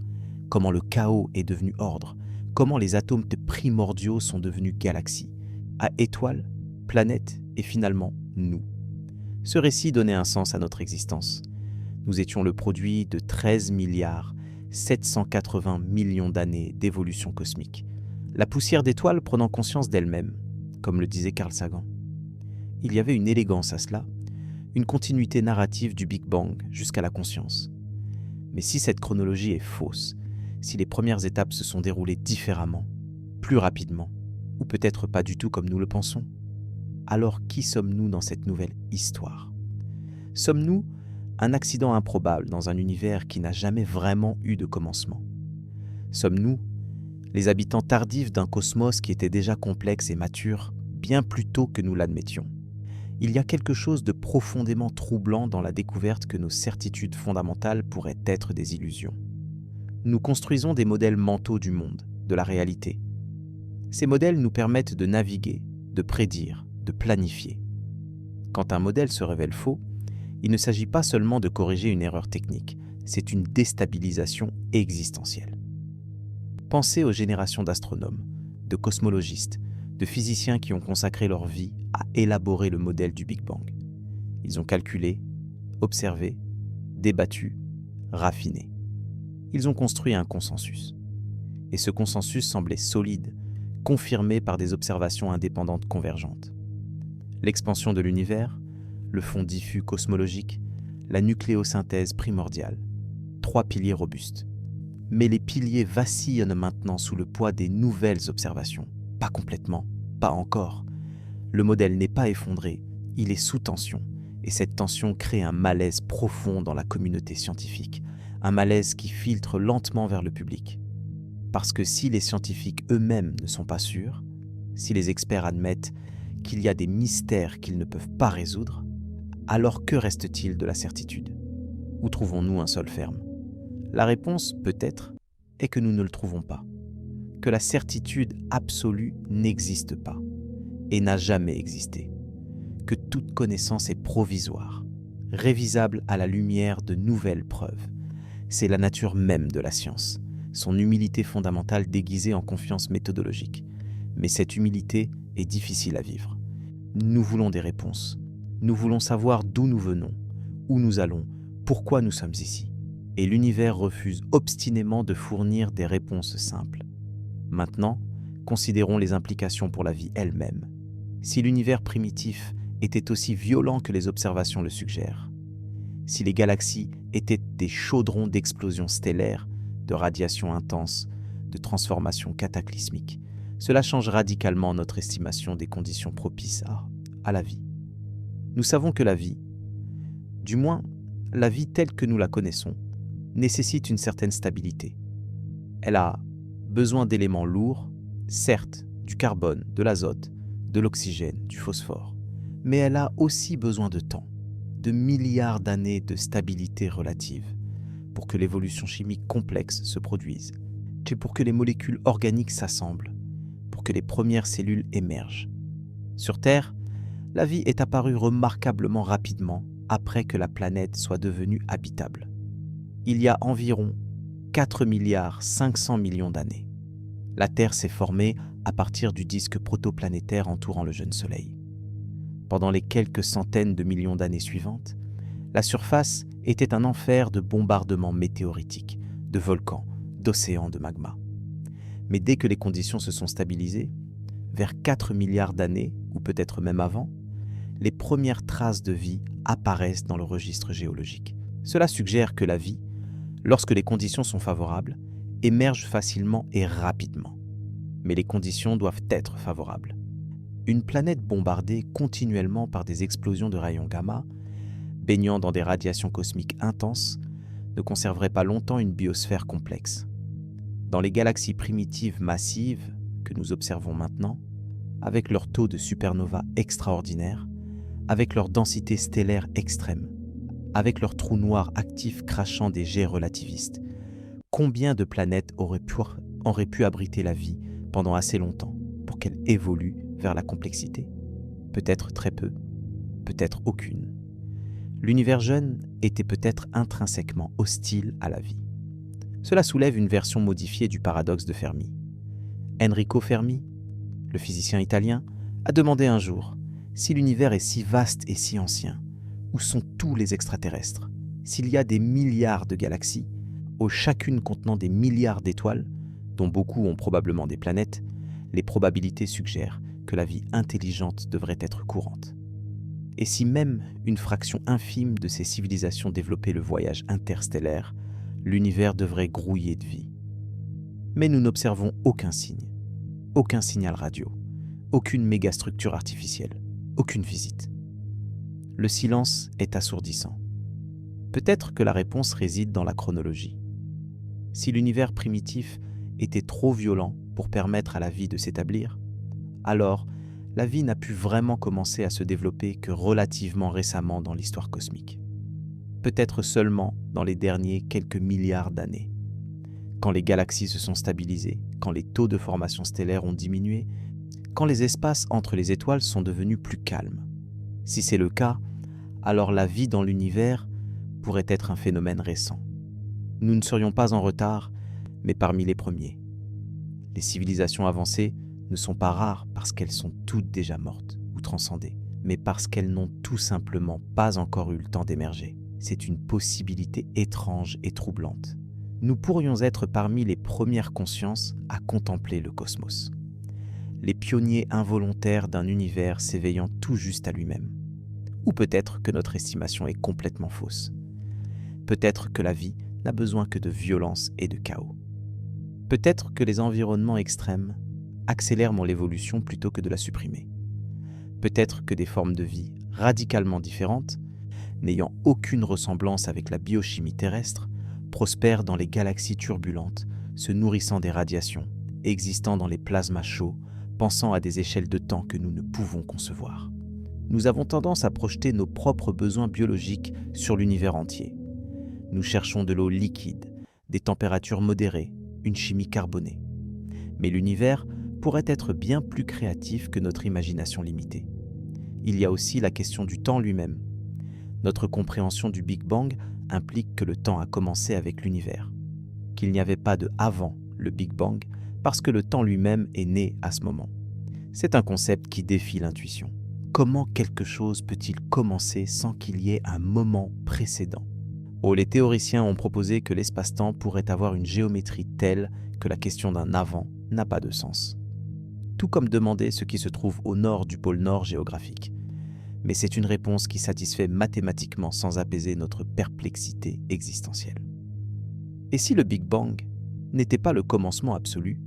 comment le chaos est devenu ordre, comment les atomes primordiaux sont devenus galaxies, à étoiles, planètes et finalement nous. Ce récit donnait un sens à notre existence. Nous étions le produit de 13 milliards 780 millions d'années d'évolution cosmique, la poussière d'étoiles prenant conscience d'elle-même, comme le disait Carl Sagan. Il y avait une élégance à cela, une continuité narrative du Big Bang jusqu'à la conscience. Mais si cette chronologie est fausse, si les premières étapes se sont déroulées différemment, plus rapidement, ou peut-être pas du tout comme nous le pensons, alors qui sommes-nous dans cette nouvelle histoire ? Sommes-nous un accident improbable dans un univers qui n'a jamais vraiment eu de commencement ? Sommes-nous les habitants tardifs d'un cosmos qui était déjà complexe et mature bien plus tôt que nous l'admettions ? Il y a quelque chose de profondément troublant dans la découverte que nos certitudes fondamentales pourraient être des illusions. Nous construisons des modèles mentaux du monde, de la réalité. Ces modèles nous permettent de naviguer, de prédire, de planifier. Quand un modèle se révèle faux, il ne s'agit pas seulement de corriger une erreur technique, c'est une déstabilisation existentielle. Pensez aux générations d'astronomes, de cosmologistes, de physiciens qui ont consacré leur vie à élaborer le modèle du Big Bang. Ils ont calculé, observé, débattu, raffiné. Ils ont construit un consensus. Et ce consensus semblait solide, confirmé par des observations indépendantes convergentes. L'expansion de l'univers, le fond diffus cosmologique, la nucléosynthèse primordiale. 3 piliers robustes. Mais les piliers vacillent maintenant sous le poids des nouvelles observations. Pas complètement, pas encore. Le modèle n'est pas effondré, il est sous tension. Et cette tension crée un malaise profond dans la communauté scientifique. Un malaise qui filtre lentement vers le public. Parce que si les scientifiques eux-mêmes ne sont pas sûrs, si les experts admettent qu'il y a des mystères qu'ils ne peuvent pas résoudre, alors que reste-t-il de la certitude ? Où trouvons-nous un sol ferme ? La réponse, peut-être, est que nous ne le trouvons pas. Que la certitude absolue n'existe pas et n'a jamais existé. Que toute connaissance est provisoire, révisable à la lumière de nouvelles preuves, C'est la nature même de la science, son humilité fondamentale déguisée en confiance méthodologique. Mais cette humilité est difficile à vivre. Nous voulons des réponses. Nous voulons savoir d'où nous venons, où nous allons, pourquoi nous sommes ici. Et l'univers refuse obstinément de fournir des réponses simples. Maintenant, considérons les implications pour la vie elle-même. Si l'univers primitif était aussi violent que les observations le suggèrent, si les galaxies étaient des chaudrons d'explosions stellaires, de radiations intenses, de transformations cataclysmiques, cela change radicalement notre estimation des conditions propices à la vie. Nous savons que la vie, du moins la vie telle que nous la connaissons, nécessite une certaine stabilité. Elle a besoin d'éléments lourds, certes du carbone, de l'azote, de l'oxygène, du phosphore, mais elle a aussi besoin de temps, de milliards d'années de stabilité relative pour que l'évolution chimique complexe se produise, et pour que les molécules organiques s'assemblent, pour que les premières cellules émergent. Sur Terre, la vie est apparue remarquablement rapidement après que la planète soit devenue habitable. Il y a environ 4 milliards 500 millions d'années. La Terre s'est formée à partir du disque protoplanétaire entourant le jeune Soleil. Pendant les quelques centaines de millions d'années suivantes, la surface était un enfer de bombardements météoritiques, de volcans, d'océans de magma. Mais dès que les conditions se sont stabilisées, vers 4 milliards d'années, ou peut-être même avant, les premières traces de vie apparaissent dans le registre géologique. Cela suggère que la vie, lorsque les conditions sont favorables, émerge facilement et rapidement. Mais les conditions doivent être favorables. Une planète bombardée continuellement par des explosions de rayons gamma, baignant dans des radiations cosmiques intenses, ne conserverait pas longtemps une biosphère complexe. Dans les galaxies primitives massives que nous observons maintenant, avec leur taux de supernova extraordinaire, avec leur densité stellaire extrême, avec leurs trous noirs actifs crachant des jets relativistes, combien de planètes auraient pu abriter la vie pendant assez longtemps pour qu'elle évolue vers la complexité? Peut-être très peu, peut-être aucune. L'univers jeune était peut-être intrinsèquement hostile à la vie. Cela soulève une version modifiée du paradoxe de Fermi. Enrico Fermi, le physicien italien, a demandé un jour « Si l'univers est si vaste et si ancien, où sont tous les extraterrestres? S'il y a des milliards de galaxies, chacune contenant des milliards d'étoiles, dont beaucoup ont probablement des planètes, les probabilités suggèrent que la vie intelligente devrait être courante. Et si même une fraction infime de ces civilisations développait le voyage interstellaire, l'univers devrait grouiller de vie. Mais nous n'observons aucun signe, aucun signal radio, aucune mégastructure artificielle, aucune visite. Le silence est assourdissant. Peut-être que la réponse réside dans la chronologie. Si l'univers primitif était trop violent pour permettre à la vie de s'établir, alors la vie n'a pu vraiment commencer à se développer que relativement récemment dans l'histoire cosmique. Peut-être seulement dans les derniers quelques milliards d'années. Quand les galaxies se sont stabilisées, quand les taux de formation stellaire ont diminué, quand les espaces entre les étoiles sont devenus plus calmes. Si c'est le cas, alors la vie dans l'univers pourrait être un phénomène récent. Nous ne serions pas en retard, mais parmi les premiers. Les civilisations avancées ne sont pas rares parce qu'elles sont toutes déjà mortes ou transcendées, mais parce qu'elles n'ont tout simplement pas encore eu le temps d'émerger. C'est une possibilité étrange et troublante. Nous pourrions être parmi les premières consciences à contempler le cosmos. Les pionniers involontaires d'un univers s'éveillant tout juste à lui-même. Ou peut-être que notre estimation est complètement fausse. Peut-être que la vie n'a besoin que de violence et de chaos. Peut-être que les environnements extrêmes accélèrent l'évolution plutôt que de la supprimer. Peut-être que des formes de vie radicalement différentes, n'ayant aucune ressemblance avec la biochimie terrestre, prospèrent dans les galaxies turbulentes, se nourrissant des radiations, existant dans les plasmas chauds, pensant à des échelles de temps que nous ne pouvons concevoir. Nous avons tendance à projeter nos propres besoins biologiques sur l'univers entier. Nous cherchons de l'eau liquide, des températures modérées, une chimie carbonée. Mais l'univers pourrait être bien plus créatif que notre imagination limitée. Il y a aussi la question du temps lui-même. Notre compréhension du Big Bang implique que le temps a commencé avec l'univers, qu'il n'y avait pas de avant le Big Bang parce que le temps lui-même est né à ce moment. C'est un concept qui défie l'intuition. Comment quelque chose peut-il commencer sans qu'il y ait un moment précédent ? Les théoriciens ont proposé que l'espace-temps pourrait avoir une géométrie telle que la question d'un avant n'a pas de sens. Tout comme demander ce qui se trouve au nord du pôle nord géographique. Mais c'est une réponse qui satisfait mathématiquement sans apaiser notre perplexité existentielle. Et si le Big Bang n'était pas le commencement absolu,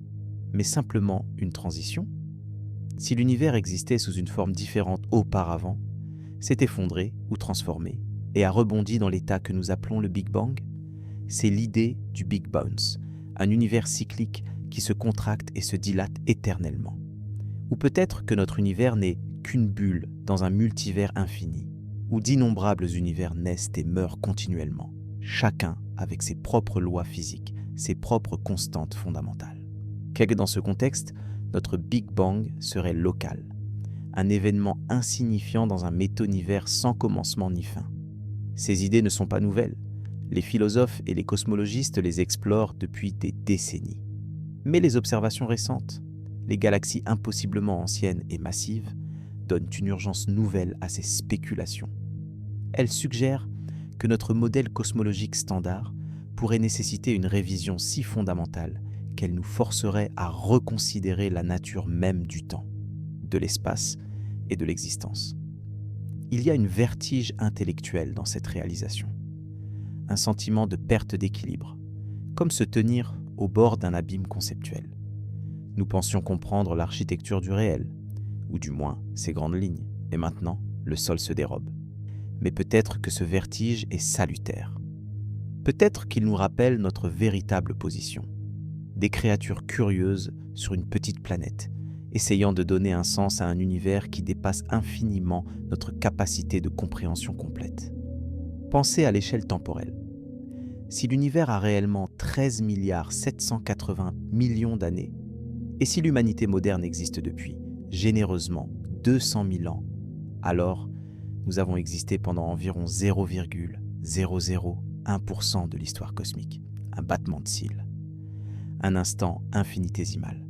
mais simplement une transition ? Si l'univers existait sous une forme différente auparavant, s'est effondré ou transformé et a rebondi dans l'état que nous appelons le Big Bang, c'est l'idée du Big Bounce, un univers cyclique qui se contracte et se dilate éternellement. Ou peut-être que notre univers n'est qu'une bulle dans un multivers infini, où d'innombrables univers naissent et meurent continuellement, chacun avec ses propres lois physiques, ses propres constantes fondamentales. Quelque dans ce contexte, notre Big Bang serait local, un événement insignifiant dans un métonivers sans commencement ni fin. Ces idées ne sont pas nouvelles, les philosophes et les cosmologistes les explorent depuis des décennies. Mais les observations récentes, les galaxies impossiblement anciennes et massives, donnent une urgence nouvelle à ces spéculations. Elles suggèrent que notre modèle cosmologique standard pourrait nécessiter une révision si fondamentale qu'elle nous forcerait à reconsidérer la nature même du temps, de l'espace et de l'existence. Il y a une vertige intellectuelle dans cette réalisation, un sentiment de perte d'équilibre, comme se tenir au bord d'un abîme conceptuel. Nous pensions comprendre l'architecture du réel, ou du moins ses grandes lignes, et maintenant le sol se dérobe. Mais peut-être que ce vertige est salutaire. Peut-être qu'il nous rappelle notre véritable position, des créatures curieuses sur une petite planète, essayant de donner un sens à un univers qui dépasse infiniment notre capacité de compréhension complète. Pensez à l'échelle temporelle. Si l'univers a réellement 13 780 millions d'années, et si l'humanité moderne existe depuis, généreusement, 200 000 ans, alors nous avons existé pendant environ 0,001% de l'histoire cosmique, un battement de cils, un instant infinitésimal.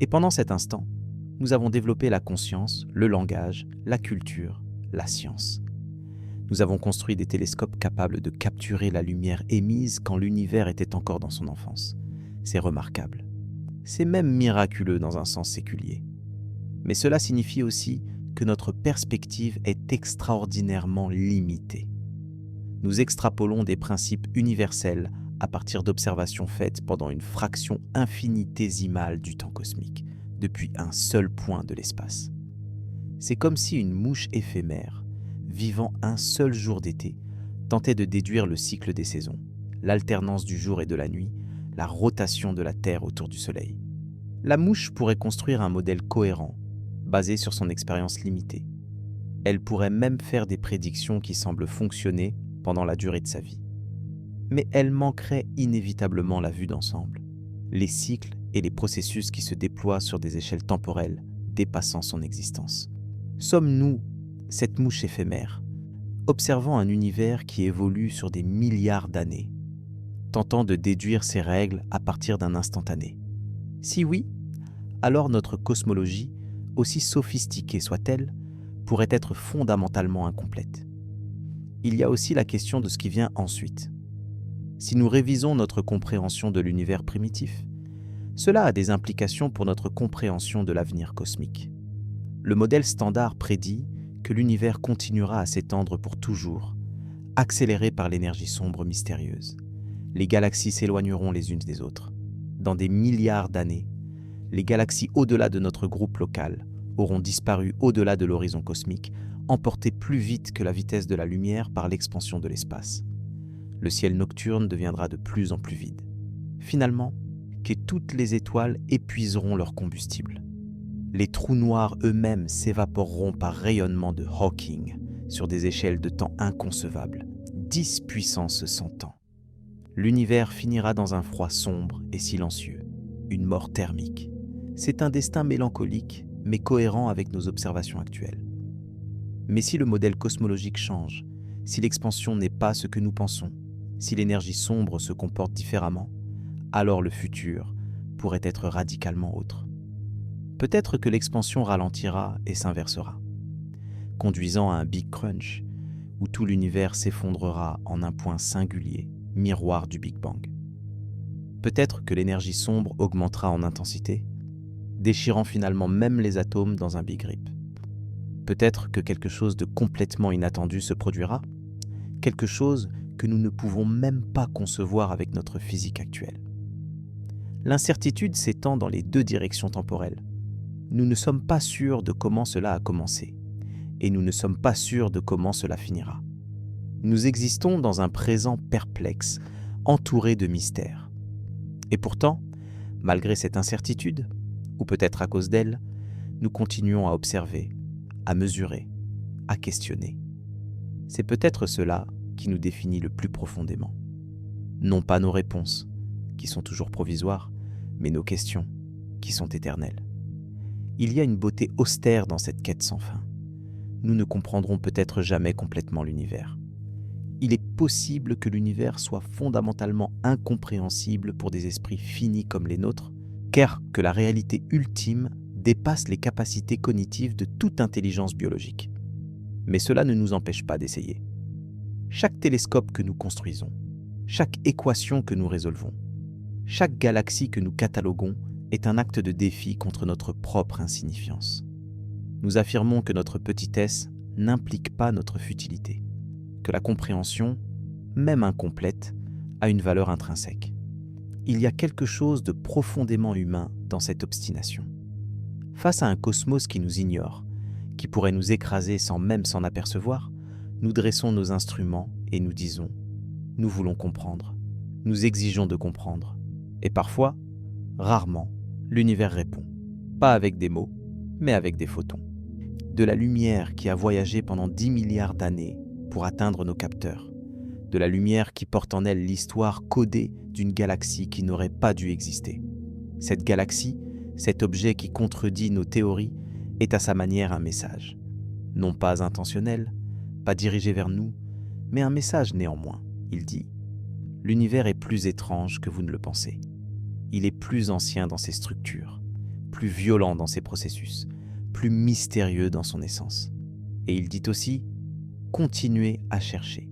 Et pendant cet instant, nous avons développé la conscience, le langage, la culture, la science. Nous avons construit des télescopes capables de capturer la lumière émise quand l'univers était encore dans son enfance. C'est remarquable. C'est même miraculeux dans un sens séculier. Mais cela signifie aussi que notre perspective est extraordinairement limitée. Nous extrapolons des principes universels à partir d'observations faites pendant une fraction infinitésimale du temps cosmique, depuis un seul point de l'espace. C'est comme si une mouche éphémère, vivant un seul jour d'été, tentait de déduire le cycle des saisons, l'alternance du jour et de la nuit, la rotation de la Terre autour du Soleil. La mouche pourrait construire un modèle cohérent, basé sur son expérience limitée. Elle pourrait même faire des prédictions qui semblent fonctionner pendant la durée de sa vie. Mais elle manquerait inévitablement la vue d'ensemble, les cycles et les processus qui se déploient sur des échelles temporelles dépassant son existence. Sommes-nous, cette mouche éphémère, observant un univers qui évolue sur des milliards d'années, tentant de déduire ses règles à partir d'un instantané? Si oui, alors notre cosmologie, aussi sophistiquée soit-elle, pourrait être fondamentalement incomplète. Il y a aussi la question de ce qui vient ensuite. Si nous révisons notre compréhension de l'univers primitif, cela a des implications pour notre compréhension de l'avenir cosmique. Le modèle standard prédit que l'univers continuera à s'étendre pour toujours, accéléré par l'énergie sombre mystérieuse. Les galaxies s'éloigneront les unes des autres. Dans des milliards d'années, les galaxies au-delà de notre groupe local auront disparu au-delà de l'horizon cosmique, emportées plus vite que la vitesse de la lumière par l'expansion de l'espace. Le ciel nocturne deviendra de plus en plus vide. Finalement, que toutes les étoiles épuiseront leur combustible. Les trous noirs eux-mêmes s'évaporeront par rayonnement de Hawking sur des échelles de temps inconcevables, 10 puissance 100 ans. L'univers finira dans un froid sombre et silencieux, une mort thermique. C'est un destin mélancolique, mais cohérent avec nos observations actuelles. Mais si le modèle cosmologique change, Si l'expansion n'est pas ce que nous pensons, si l'énergie sombre se comporte différemment, alors le futur pourrait être radicalement autre. Peut-être que l'expansion ralentira et s'inversera, conduisant à un Big Crunch, où tout l'univers s'effondrera en un point singulier, miroir du Big Bang. Peut-être que l'énergie sombre augmentera en intensité, déchirant finalement même les atomes dans un Big Rip. Peut-être que quelque chose de complètement inattendu se produira, quelque chose que nous ne pouvons même pas concevoir avec notre physique actuelle. L'incertitude s'étend dans les deux directions temporelles. Nous ne sommes pas sûrs de comment cela a commencé, et nous ne sommes pas sûrs de comment cela finira. Nous existons dans un présent perplexe, entouré de mystères. Et pourtant, malgré cette incertitude, ou peut-être à cause d'elle, nous continuons à observer, à mesurer, à questionner. C'est peut-être cela qui nous définit le plus profondément. Non pas nos réponses, qui sont toujours provisoires, mais nos questions, qui sont éternelles. Il y a une beauté austère dans cette quête sans fin. Nous ne comprendrons peut-être jamais complètement l'univers. Il est possible que l'univers soit fondamentalement incompréhensible pour des esprits finis comme les nôtres, car que la réalité ultime dépasse les capacités cognitives de toute intelligence biologique. Mais cela ne nous empêche pas d'essayer. Chaque télescope que nous construisons, chaque équation que nous résolvons, chaque galaxie que nous cataloguons est un acte de défi contre notre propre insignifiance. Nous affirmons que notre petitesse n'implique pas notre futilité, que la compréhension, même incomplète, a une valeur intrinsèque. Il y a quelque chose de profondément humain dans cette obstination. Face à un cosmos qui nous ignore, qui pourrait nous écraser sans même s'en apercevoir, nous dressons nos instruments et nous disons « Nous voulons comprendre, nous exigeons de comprendre ». Et parfois, rarement, l'univers répond, pas avec des mots, mais avec des photons. De la lumière qui a voyagé pendant 10 milliards d'années pour atteindre nos capteurs. De la lumière qui porte en elle l'histoire codée d'une galaxie qui n'aurait pas dû exister. Cette galaxie, cet objet qui contredit nos théories, est à sa manière un message. Non pas intentionnel, pas dirigé vers nous, mais un message néanmoins. Il dit « L'univers est plus étrange que vous ne le pensez. Il est plus ancien dans ses structures, plus violent dans ses processus, plus mystérieux dans son essence. » Et il dit aussi « Continuez à chercher,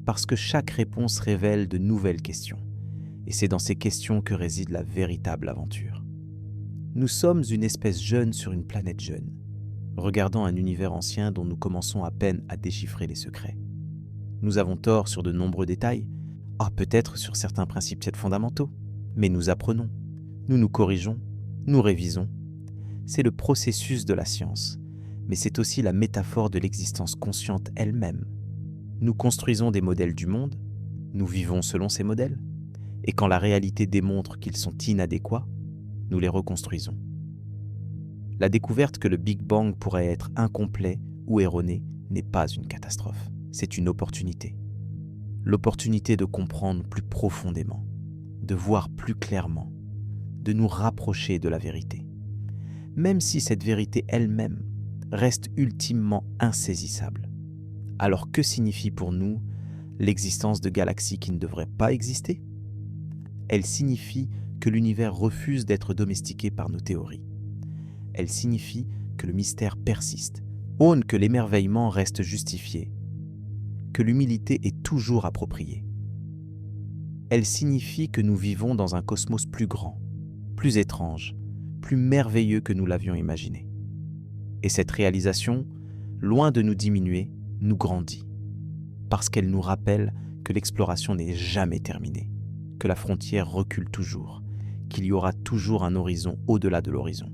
parce que chaque réponse révèle de nouvelles questions, et c'est dans ces questions que réside la véritable aventure. » Nous sommes une espèce jeune sur une planète jeune, regardant un univers ancien dont nous commençons à peine à déchiffrer les secrets. Nous avons tort sur de nombreux détails, peut-être sur certains principes fondamentaux, mais nous apprenons, nous nous corrigeons, nous révisons. C'est le processus de la science, mais c'est aussi la métaphore de l'existence consciente elle-même. Nous construisons des modèles du monde, nous vivons selon ces modèles, et quand la réalité démontre qu'ils sont inadéquats, nous les reconstruisons. La découverte que le Big Bang pourrait être incomplet ou erroné n'est pas une catastrophe, c'est une opportunité. L'opportunité de comprendre plus profondément, de voir plus clairement, de nous rapprocher de la vérité. Même si cette vérité elle-même reste ultimement insaisissable. Alors que signifie pour nous l'existence de galaxies qui ne devraient pas exister ? Elle signifie que l'univers refuse d'être domestiqué par nos théories. Elle signifie que le mystère persiste, prône que l'émerveillement reste justifié, que l'humilité est toujours appropriée. Elle signifie que nous vivons dans un cosmos plus grand, plus étrange, plus merveilleux que nous l'avions imaginé. Et cette réalisation, loin de nous diminuer, nous grandit, parce qu'elle nous rappelle que l'exploration n'est jamais terminée, que la frontière recule toujours, qu'il y aura toujours un horizon au-delà de l'horizon.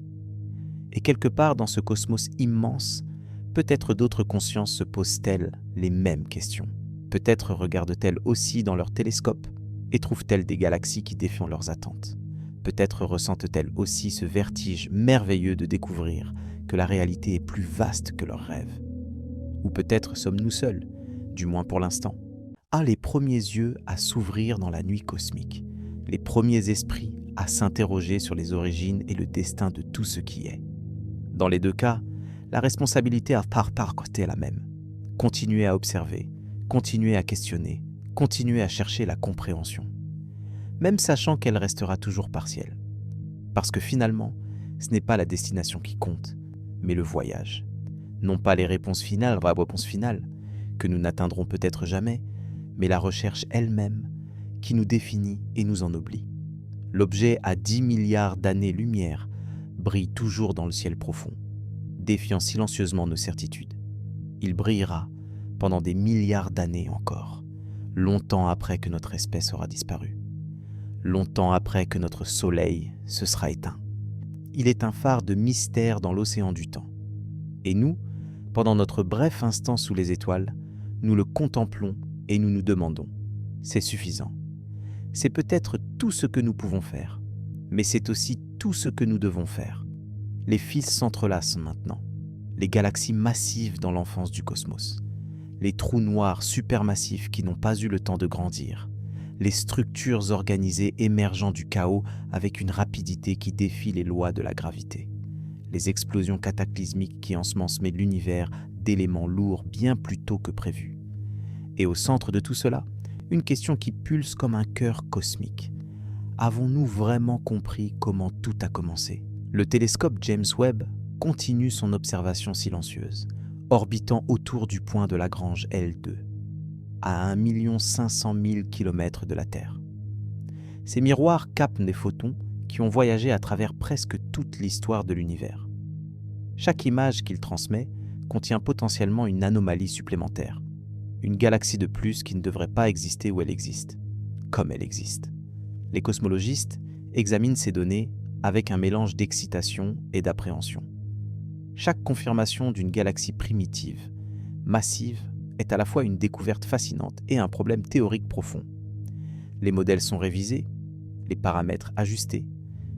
Et quelque part dans ce cosmos immense, peut-être d'autres consciences se posent-elles les mêmes questions. Peut-être regardent-elles aussi dans leur télescope et trouvent-elles des galaxies qui défient leurs attentes. Peut-être ressentent-elles aussi ce vertige merveilleux de découvrir que la réalité est plus vaste que leurs rêves. Ou peut-être sommes-nous seuls, du moins pour l'instant. Les premiers yeux à s'ouvrir dans la nuit cosmique, les premiers esprits à s'interroger sur les origines et le destin de tout ce qui est. Dans les deux cas, la responsabilité à part côté est la même. Continuer à observer, continuer à questionner, continuer à chercher la compréhension, même sachant qu'elle restera toujours partielle. Parce que finalement, ce n'est pas la destination qui compte, mais le voyage. Non pas les réponses finales, que nous n'atteindrons peut-être jamais, mais la recherche elle-même qui nous définit et nous ennoblit. L'objet à 10 milliards d'années-lumière brille toujours dans le ciel profond, défiant silencieusement nos certitudes. Il brillera pendant des milliards d'années encore, longtemps après que notre espèce aura disparu, longtemps après que notre soleil se sera éteint. Il est un phare de mystère dans l'océan du temps. Et nous, pendant notre bref instant sous les étoiles, nous le contemplons et nous nous demandons, c'est suffisant. C'est peut-être tout ce que nous pouvons faire, mais c'est aussi tout ce que nous devons faire. Les fils s'entrelacent maintenant, les galaxies massives dans l'enfance du cosmos, les trous noirs supermassifs qui n'ont pas eu le temps de grandir, les structures organisées émergeant du chaos avec une rapidité qui défie les lois de la gravité, les explosions cataclysmiques qui ensemencent l'univers d'éléments lourds bien plus tôt que prévu. Et au centre de tout cela, une question qui pulse comme un cœur cosmique. Avons-nous vraiment compris comment tout a commencé ? Le télescope James Webb continue son observation silencieuse, orbitant autour du point de Lagrange L2, à 1 500 000 km de la Terre. Ces miroirs captent des photons qui ont voyagé à travers presque toute l'histoire de l'univers. Chaque image qu'il transmet contient potentiellement une anomalie supplémentaire, une galaxie de plus qui ne devrait pas exister où elle existe, comme elle existe. Les cosmologistes examinent ces données avec un mélange d'excitation et d'appréhension. Chaque confirmation d'une galaxie primitive, massive, est à la fois une découverte fascinante et un problème théorique profond. Les modèles sont révisés, les paramètres ajustés,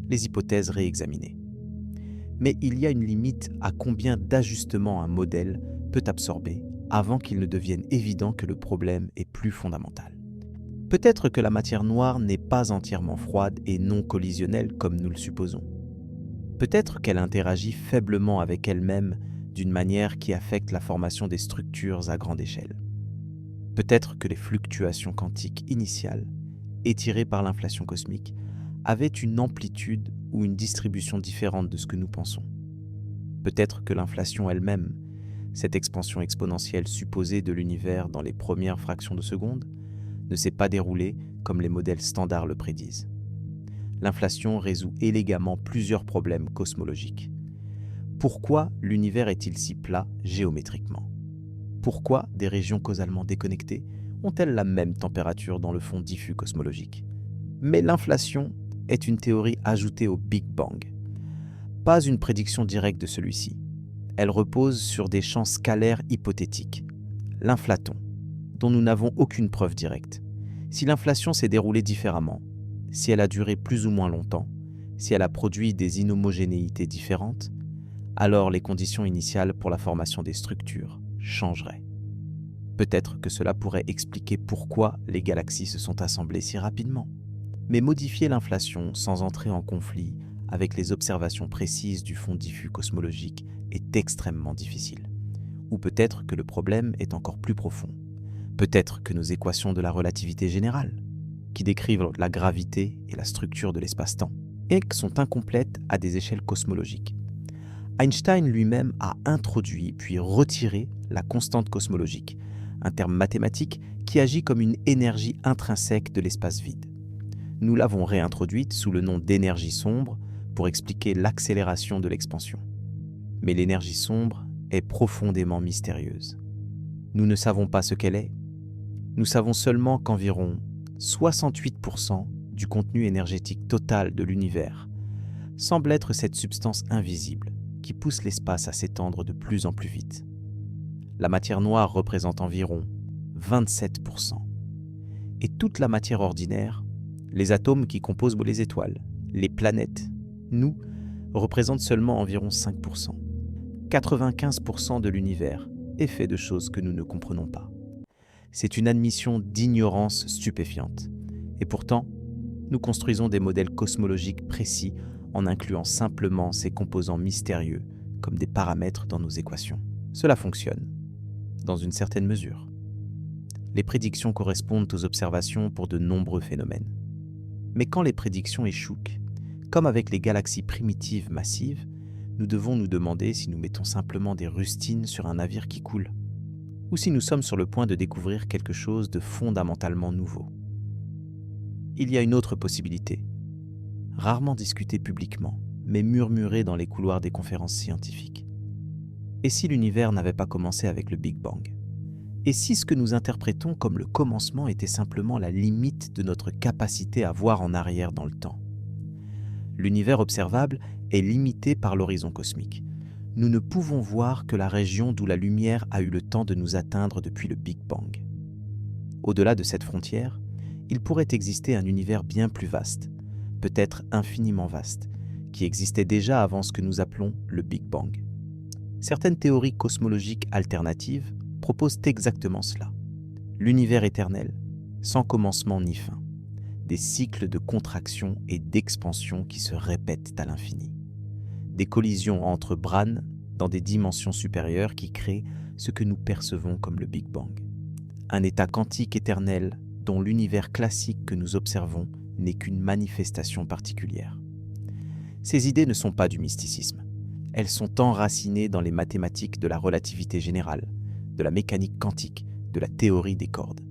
les hypothèses réexaminées. Mais il y a une limite à combien d'ajustements un modèle peut absorber avant qu'il ne devienne évident que le problème est plus fondamental. Peut-être que la matière noire n'est pas entièrement froide et non collisionnelle comme nous le supposons. Peut-être qu'elle interagit faiblement avec elle-même d'une manière qui affecte la formation des structures à grande échelle. Peut-être que les fluctuations quantiques initiales, étirées par l'inflation cosmique, avaient une amplitude ou une distribution différente de ce que nous pensons. Peut-être que l'inflation elle-même, cette expansion exponentielle supposée de l'univers dans les premières fractions de seconde, ne s'est pas déroulée comme les modèles standards le prédisent. L'inflation résout élégamment plusieurs problèmes cosmologiques. Pourquoi l'univers est-il si plat géométriquement ? Pourquoi des régions causalement déconnectées ont-elles la même température dans le fond diffus cosmologique ? Mais l'inflation est une théorie ajoutée au Big Bang, pas une prédiction directe de celui-ci. Elle repose sur des champs scalaires hypothétiques, l'inflaton, dont nous n'avons aucune preuve directe. Si l'inflation s'est déroulée différemment, si elle a duré plus ou moins longtemps, si elle a produit des inhomogénéités différentes, alors les conditions initiales pour la formation des structures changeraient. Peut-être que cela pourrait expliquer pourquoi les galaxies se sont assemblées si rapidement. Mais modifier l'inflation sans entrer en conflit avec les observations précises du fond diffus cosmologique est extrêmement difficile. Ou peut-être que le problème est encore plus profond. Peut-être que nos équations de la relativité générale, qui décrivent la gravité et la structure de l'espace-temps, et sont incomplètes à des échelles cosmologiques. Einstein lui-même a introduit puis retiré la constante cosmologique, un terme mathématique qui agit comme une énergie intrinsèque de l'espace vide. Nous l'avons réintroduite sous le nom d'énergie sombre pour expliquer l'accélération de l'expansion. Mais l'énergie sombre est profondément mystérieuse. Nous ne savons pas ce qu'elle est. Nous savons seulement qu'environ 68% du contenu énergétique total de l'univers semble être cette substance invisible qui pousse l'espace à s'étendre de plus en plus vite. La matière noire représente environ 27%. Et toute la matière ordinaire, les atomes qui composent les étoiles, les planètes, nous, représentent seulement environ 5%. 95% de l'univers est fait de choses que nous ne comprenons pas. C'est une admission d'ignorance stupéfiante. Et pourtant, nous construisons des modèles cosmologiques précis en incluant simplement ces composants mystérieux comme des paramètres dans nos équations. Cela fonctionne, dans une certaine mesure. Les prédictions correspondent aux observations pour de nombreux phénomènes. Mais quand les prédictions échouent, comme avec les galaxies primitives massives, nous devons nous demander si nous mettons simplement des rustines sur un navire qui coule, ou si nous sommes sur le point de découvrir quelque chose de fondamentalement nouveau. Il y a une autre possibilité, rarement discutée publiquement, mais murmurée dans les couloirs des conférences scientifiques. Et si l'univers n'avait pas commencé avec le Big Bang ? Et si ce que nous interprétons comme le commencement était simplement la limite de notre capacité à voir en arrière dans le temps ? L'univers observable est limité par l'horizon cosmique. Nous ne pouvons voir que la région d'où la lumière a eu le temps de nous atteindre depuis le Big Bang. Au-delà de cette frontière, il pourrait exister un univers bien plus vaste, peut-être infiniment vaste, qui existait déjà avant ce que nous appelons le Big Bang. Certaines théories cosmologiques alternatives proposent exactement cela. L'univers éternel, sans commencement ni fin. Des cycles de contraction et d'expansion qui se répètent à l'infini. Des collisions entre brânes dans des dimensions supérieures qui créent ce que nous percevons comme le Big Bang. Un état quantique éternel dont l'univers classique que nous observons n'est qu'une manifestation particulière. Ces idées ne sont pas du mysticisme. Elles sont enracinées dans les mathématiques de la relativité générale, de la mécanique quantique, de la théorie des cordes.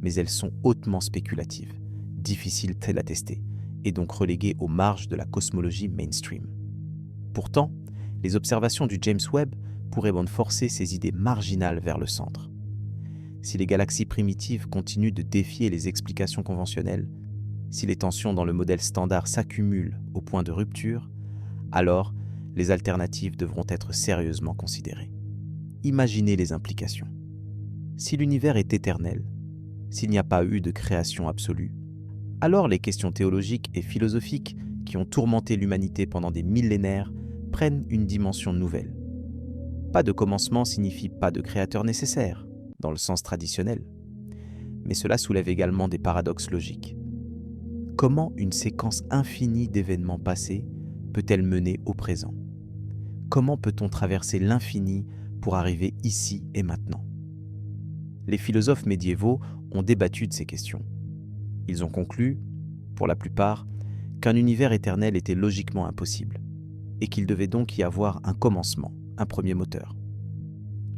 Mais elles sont hautement spéculatives, difficiles à tester, et donc reléguées aux marges de la cosmologie mainstream. Pourtant, les observations du James Webb pourraient forcer ces idées marginales vers le centre. Si les galaxies primitives continuent de défier les explications conventionnelles, si les tensions dans le modèle standard s'accumulent au point de rupture, alors les alternatives devront être sérieusement considérées. Imaginez les implications. Si l'univers est éternel, s'il n'y a pas eu de création absolue, alors les questions théologiques et philosophiques qui ont tourmenté l'humanité pendant des millénaires prennent une dimension nouvelle. Pas de commencement signifie pas de créateur nécessaire, dans le sens traditionnel. Mais cela soulève également des paradoxes logiques. Comment une séquence infinie d'événements passés peut-elle mener au présent ? Comment peut-on traverser l'infini pour arriver ici et maintenant ? Les philosophes médiévaux ont débattu de ces questions. Ils ont conclu, pour la plupart, qu'un univers éternel était logiquement impossible, et qu'il devait donc y avoir un commencement, un premier moteur.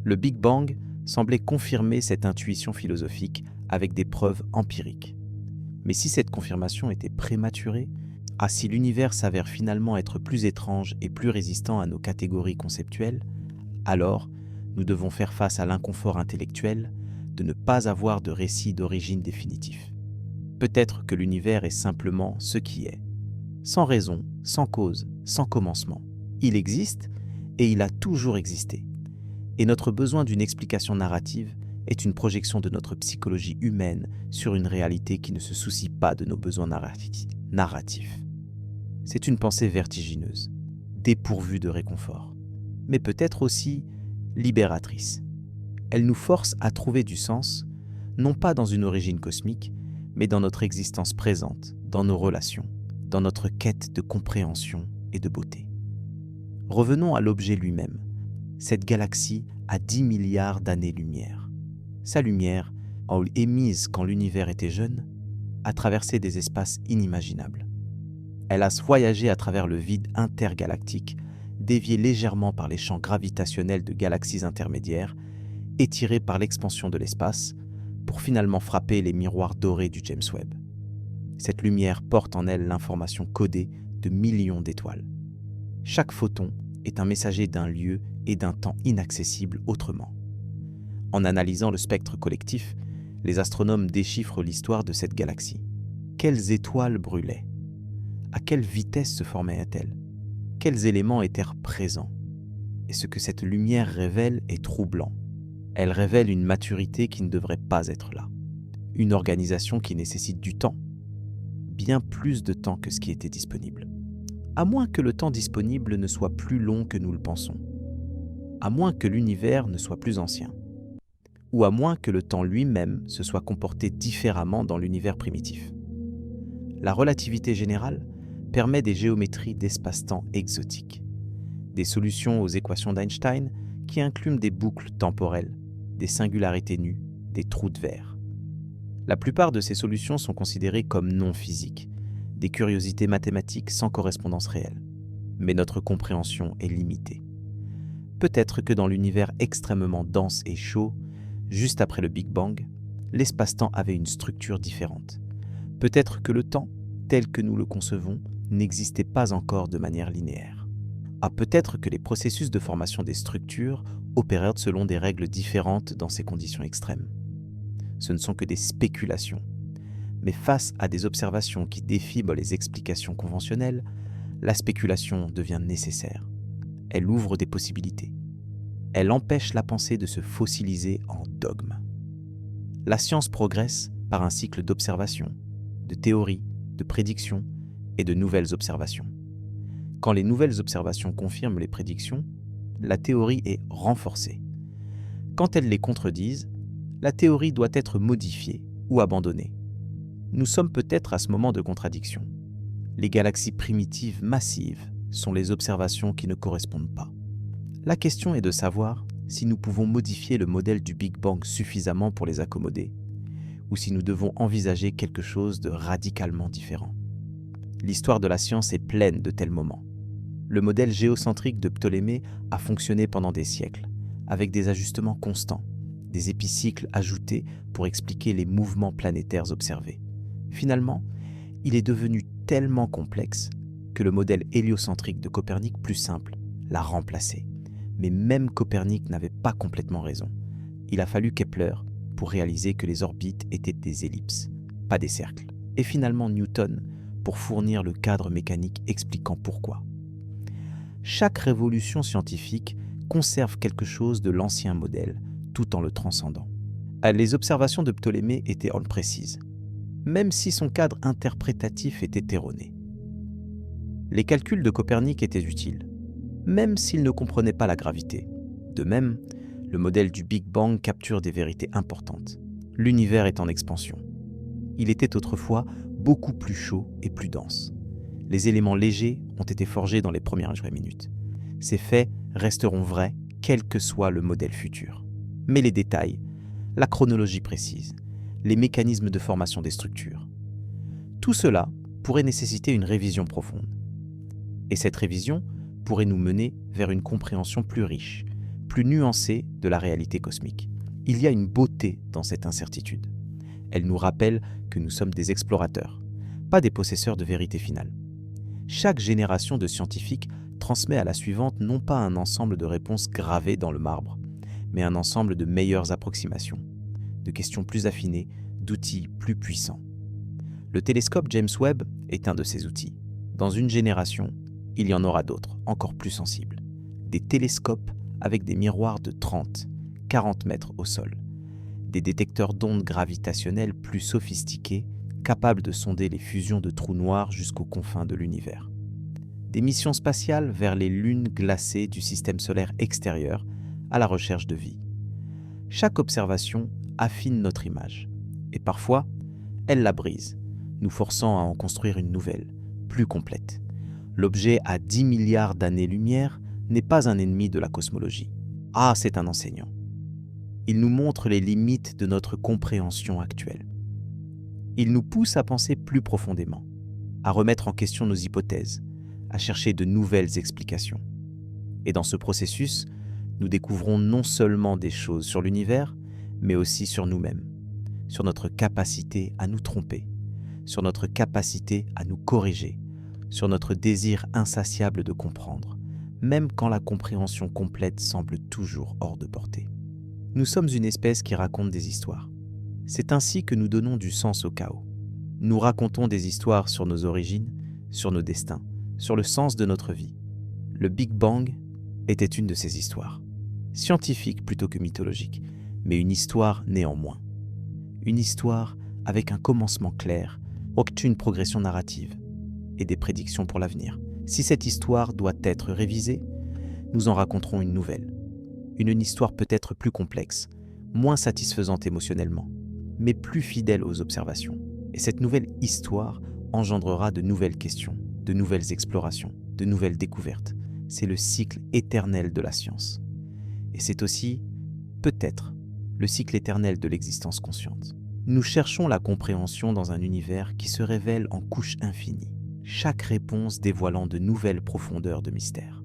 Le Big Bang semblait confirmer cette intuition philosophique avec des preuves empiriques. Mais si cette confirmation était prématurée, si l'univers s'avère finalement être plus étrange et plus résistant à nos catégories conceptuelles, alors nous devons faire face à l'inconfort intellectuel de ne pas avoir de récit d'origine définitif. Peut-être que l'univers est simplement ce qui est, sans raison, sans cause, sans commencement. Il existe et il a toujours existé. Et notre besoin d'une explication narrative est une projection de notre psychologie humaine sur une réalité qui ne se soucie pas de nos besoins narratifs. C'est une pensée vertigineuse, dépourvue de réconfort, mais peut-être aussi libératrice. Elle nous force à trouver du sens, non pas dans une origine cosmique, mais dans notre existence présente, dans nos relations, dans notre quête de compréhension et de beauté. Revenons à l'objet lui-même. Cette galaxie a 10 milliards d'années-lumière. Sa lumière, émise quand l'univers était jeune, a traversé des espaces inimaginables. Elle a voyagé à travers le vide intergalactique, déviée légèrement par les champs gravitationnels de galaxies intermédiaires, étirée par l'expansion de l'espace, pour finalement frapper les miroirs dorés du James Webb. Cette lumière porte en elle l'information codée de millions d'étoiles. Chaque photon est un messager d'un lieu et d'un temps inaccessible autrement. En analysant le spectre collectif, les astronomes déchiffrent l'histoire de cette galaxie. Quelles étoiles brûlaient ? À quelle vitesse se formaient-elles ? Quels éléments étaient présents ? Et ce que cette lumière révèle est troublant. Elle révèle une maturité qui ne devrait pas être là. Une organisation qui nécessite du temps. Bien plus de temps que ce qui était disponible. À moins que le temps disponible ne soit plus long que nous le pensons. À moins que l'univers ne soit plus ancien. Ou à moins que le temps lui-même se soit comporté différemment dans l'univers primitif. La relativité générale permet des géométries d'espace-temps exotiques, des solutions aux équations d'Einstein qui incluent des boucles temporelles, des singularités nues, des trous de verre. La plupart de ces solutions sont considérées comme non physiques, des curiosités mathématiques sans correspondance réelle. Mais notre compréhension est limitée. Peut-être que dans l'univers extrêmement dense et chaud, juste après le Big Bang, l'espace-temps avait une structure différente. Peut-être que le temps, tel que nous le concevons, n'existait pas encore de manière linéaire. Ah, peut-être que les processus de formation des structures opérèrent selon des règles différentes dans ces conditions extrêmes. Ce ne sont que des spéculations. Mais face à des observations qui défient les explications conventionnelles, la spéculation devient nécessaire. Elle ouvre des possibilités. Elle empêche la pensée de se fossiliser en dogme. La science progresse par un cycle d'observations, de théories, de prédictions et de nouvelles observations. Quand les nouvelles observations confirment les prédictions, la théorie est renforcée. Quand elles les contredisent, la théorie doit être modifiée ou abandonnée. Nous sommes peut-être à ce moment de contradiction. Les galaxies primitives massives sont les observations qui ne correspondent pas. La question est de savoir si nous pouvons modifier le modèle du Big Bang suffisamment pour les accommoder, ou si nous devons envisager quelque chose de radicalement différent. L'histoire de la science est pleine de tels moments. Le modèle géocentrique de Ptolémée a fonctionné pendant des siècles, avec des ajustements constants, des épicycles ajoutés pour expliquer les mouvements planétaires observés. Finalement, il est devenu tellement complexe que le modèle héliocentrique de Copernic, plus simple, l'a remplacé. Mais même Copernic n'avait pas complètement raison. Il a fallu Kepler pour réaliser que les orbites étaient des ellipses, pas des cercles. Et finalement Newton pour fournir le cadre mécanique expliquant pourquoi. Chaque révolution scientifique conserve quelque chose de l'ancien modèle, tout en le transcendant. Les observations de Ptolémée étaient précises, même si son cadre interprétatif était erroné. Les calculs de Copernic étaient utiles, même s'il ne comprenait pas la gravité. De même, le modèle du Big Bang capture des vérités importantes. L'univers est en expansion. Il était autrefois beaucoup plus chaud et plus dense. Les éléments légers ont été forgés dans les premières minutes. Ces faits resteront vrais, quel que soit le modèle futur. Mais les détails, la chronologie précise, les mécanismes de formation des structures, tout cela pourrait nécessiter une révision profonde. Et cette révision pourrait nous mener vers une compréhension plus riche, plus nuancée de la réalité cosmique. Il y a une beauté dans cette incertitude. Elle nous rappelle que nous sommes des explorateurs, pas des possesseurs de vérité finale. Chaque génération de scientifiques transmet à la suivante non pas un ensemble de réponses gravées dans le marbre, mais un ensemble de meilleures approximations, de questions plus affinées, d'outils plus puissants. Le télescope James Webb est un de ces outils. Dans une génération, il y en aura d'autres, encore plus sensibles. Des télescopes avec des miroirs de 30, 40 mètres au sol. Des détecteurs d'ondes gravitationnelles plus sophistiqués, capables de sonder les fusions de trous noirs jusqu'aux confins de l'univers. Des missions spatiales vers les lunes glacées du système solaire extérieur à la recherche de vie. Chaque observation affine notre image, et parfois, elle la brise, nous forçant à en construire une nouvelle, plus complète. L'objet à 10 milliards d'années-lumière n'est pas un ennemi de la cosmologie. Ah, c'est un enseignant. Il nous montre les limites de notre compréhension actuelle. Il nous pousse à penser plus profondément, à remettre en question nos hypothèses, à chercher de nouvelles explications. Et dans ce processus, nous découvrons non seulement des choses sur l'univers, mais aussi sur nous-mêmes, sur notre capacité à nous tromper, sur notre capacité à nous corriger, sur notre désir insatiable de comprendre, même quand la compréhension complète semble toujours hors de portée. Nous sommes une espèce qui raconte des histoires. C'est ainsi que nous donnons du sens au chaos. Nous racontons des histoires sur nos origines, sur nos destins, sur le sens de notre vie. Le Big Bang était une de ces histoires. Scientifique plutôt que mythologique, mais une histoire néanmoins. Une histoire avec un commencement clair, aucune progression narrative et des prédictions pour l'avenir. Si cette histoire doit être révisée, nous en raconterons une nouvelle. Une histoire peut-être plus complexe, moins satisfaisante émotionnellement, mais plus fidèle aux observations. Et cette nouvelle histoire engendrera de nouvelles questions, de nouvelles explorations, de nouvelles découvertes. C'est le cycle éternel de la science. Et c'est aussi, peut-être, le cycle éternel de l'existence consciente. Nous cherchons la compréhension dans un univers qui se révèle en couches infinies, chaque réponse dévoilant de nouvelles profondeurs de mystère.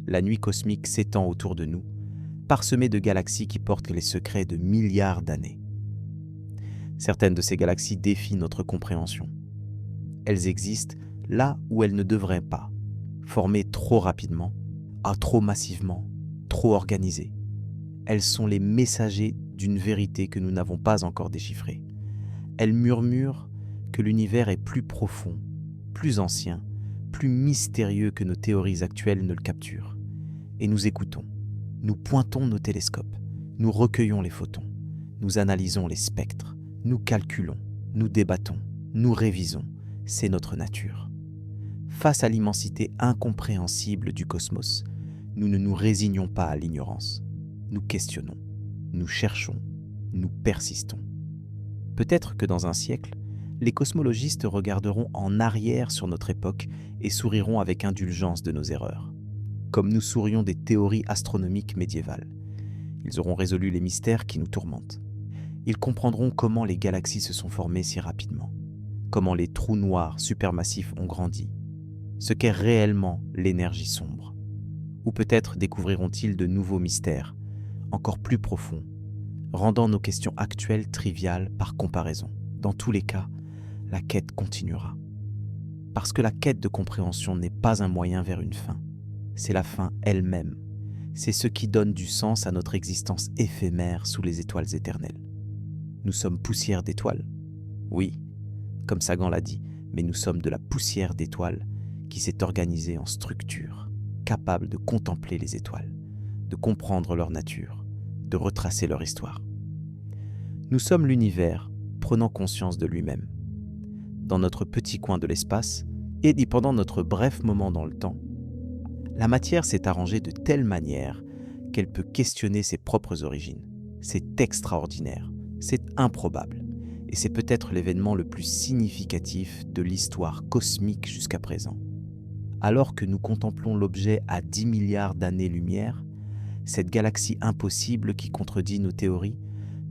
La nuit cosmique s'étend autour de nous, parsemée de galaxies qui portent les secrets de milliards d'années. Certaines de ces galaxies défient notre compréhension. Elles existent là où elles ne devraient pas, formées trop rapidement, trop massivement, trop organisées. Elles sont les messagers d'une vérité que nous n'avons pas encore déchiffrée. Elles murmurent que l'univers est plus profond, plus ancien, plus mystérieux que nos théories actuelles ne le capturent. Et nous écoutons, nous pointons nos télescopes, nous recueillons les photons, nous analysons les spectres, nous calculons, nous débattons, nous révisons. C'est notre nature. Face à l'immensité incompréhensible du cosmos, nous ne nous résignons pas à l'ignorance. Nous questionnons, nous cherchons, nous persistons. Peut-être que dans un siècle, les cosmologistes regarderont en arrière sur notre époque et souriront avec indulgence de nos erreurs, comme nous sourions des théories astronomiques médiévales. Ils auront résolu les mystères qui nous tourmentent. Ils comprendront comment les galaxies se sont formées si rapidement, comment les trous noirs supermassifs ont grandi, ce qu'est réellement l'énergie sombre. Ou peut-être découvriront-ils de nouveaux mystères, encore plus profonds, rendant nos questions actuelles triviales par comparaison. Dans tous les cas, la quête continuera. Parce que la quête de compréhension n'est pas un moyen vers une fin, c'est la fin elle-même. C'est ce qui donne du sens à notre existence éphémère sous les étoiles éternelles. Nous sommes poussière d'étoiles. Oui, comme Sagan l'a dit, mais nous sommes de la poussière d'étoiles qui s'est organisée en structure, capable de contempler les étoiles, de comprendre leur nature, de retracer leur histoire. Nous sommes l'univers prenant conscience de lui-même. Dans notre petit coin de l'espace, et pendant notre bref moment dans le temps, la matière s'est arrangée de telle manière qu'elle peut questionner ses propres origines. C'est extraordinaire, c'est improbable, et c'est peut-être l'événement le plus significatif de l'histoire cosmique jusqu'à présent. Alors que nous contemplons l'objet à 10 milliards d'années-lumière, cette galaxie impossible qui contredit nos théories,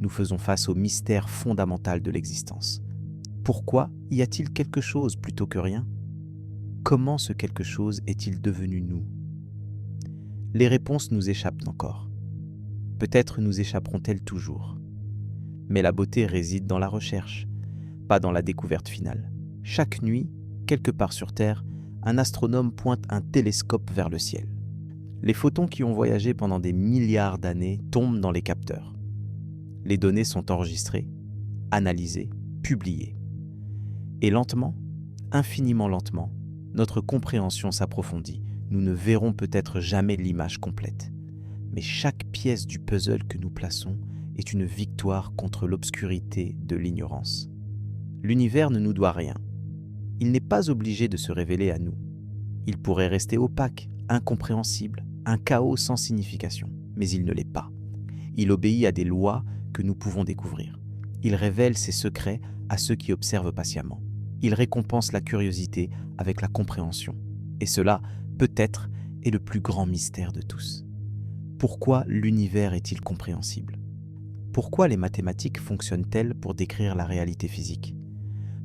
nous faisons face au mystère fondamental de l'existence. Pourquoi y a-t-il quelque chose plutôt que rien ? Comment ce quelque chose est-il devenu nous ? Les réponses nous échappent encore. Peut-être nous échapperont-elles toujours. Mais la beauté réside dans la recherche, pas dans la découverte finale. Chaque nuit, quelque part sur Terre, un astronome pointe un télescope vers le ciel. Les photons qui ont voyagé pendant des milliards d'années tombent dans les capteurs. Les données sont enregistrées, analysées, publiées. Et lentement, infiniment lentement, notre compréhension s'approfondit. Nous ne verrons peut-être jamais l'image complète. Mais chaque pièce du puzzle que nous plaçons est une victoire contre l'obscurité de l'ignorance. L'univers ne nous doit rien. Il n'est pas obligé de se révéler à nous. Il pourrait rester opaque, incompréhensible, un chaos sans signification. Mais il ne l'est pas. Il obéit à des lois que nous pouvons découvrir. Il révèle ses secrets à ceux qui observent patiemment. Il récompense la curiosité avec la compréhension. Et cela, peut-être, est le plus grand mystère de tous. Pourquoi l'univers est-il compréhensible ? Pourquoi les mathématiques fonctionnent-elles pour décrire la réalité physique ?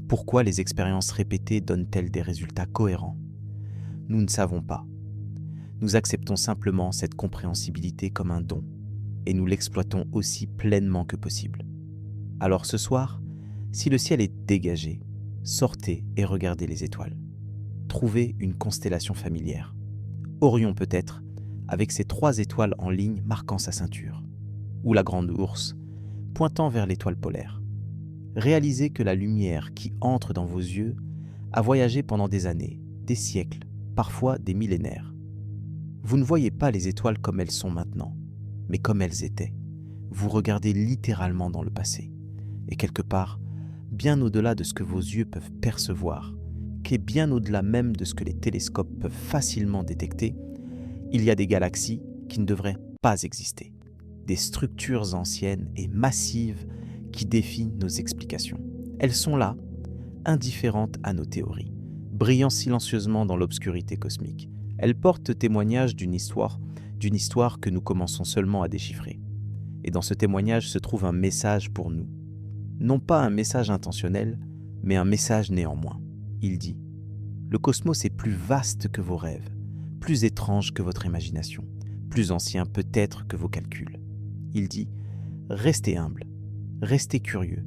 Pourquoi les expériences répétées donnent-elles des résultats cohérents ? Nous ne savons pas. Nous acceptons simplement cette compréhensibilité comme un don, et nous l'exploitons aussi pleinement que possible. Alors ce soir, si le ciel est dégagé, sortez et regardez les étoiles. Trouvez une constellation familière. Orion peut-être, avec ses 3 étoiles en ligne marquant sa ceinture. Ou la grande ourse, pointant vers l'étoile polaire. Réalisez que la lumière qui entre dans vos yeux a voyagé pendant des années, des siècles, parfois des millénaires. Vous ne voyez pas les étoiles comme elles sont maintenant, mais comme elles étaient. Vous regardez littéralement dans le passé. Et quelque part, bien au-delà de ce que vos yeux peuvent percevoir, qui est bien au-delà même de ce que les télescopes peuvent facilement détecter, il y a des galaxies qui ne devraient pas exister. Des structures anciennes et massives qui défient nos explications. Elles sont là, indifférentes à nos théories, brillant silencieusement dans l'obscurité cosmique. Elles portent témoignage d'une histoire que nous commençons seulement à déchiffrer. Et dans ce témoignage se trouve un message pour nous. Non pas un message intentionnel, mais un message néanmoins. Il dit « Le cosmos est plus vaste que vos rêves, plus étrange que votre imagination, plus ancien peut-être que vos calculs. » Il dit « Restez humble, restez curieux,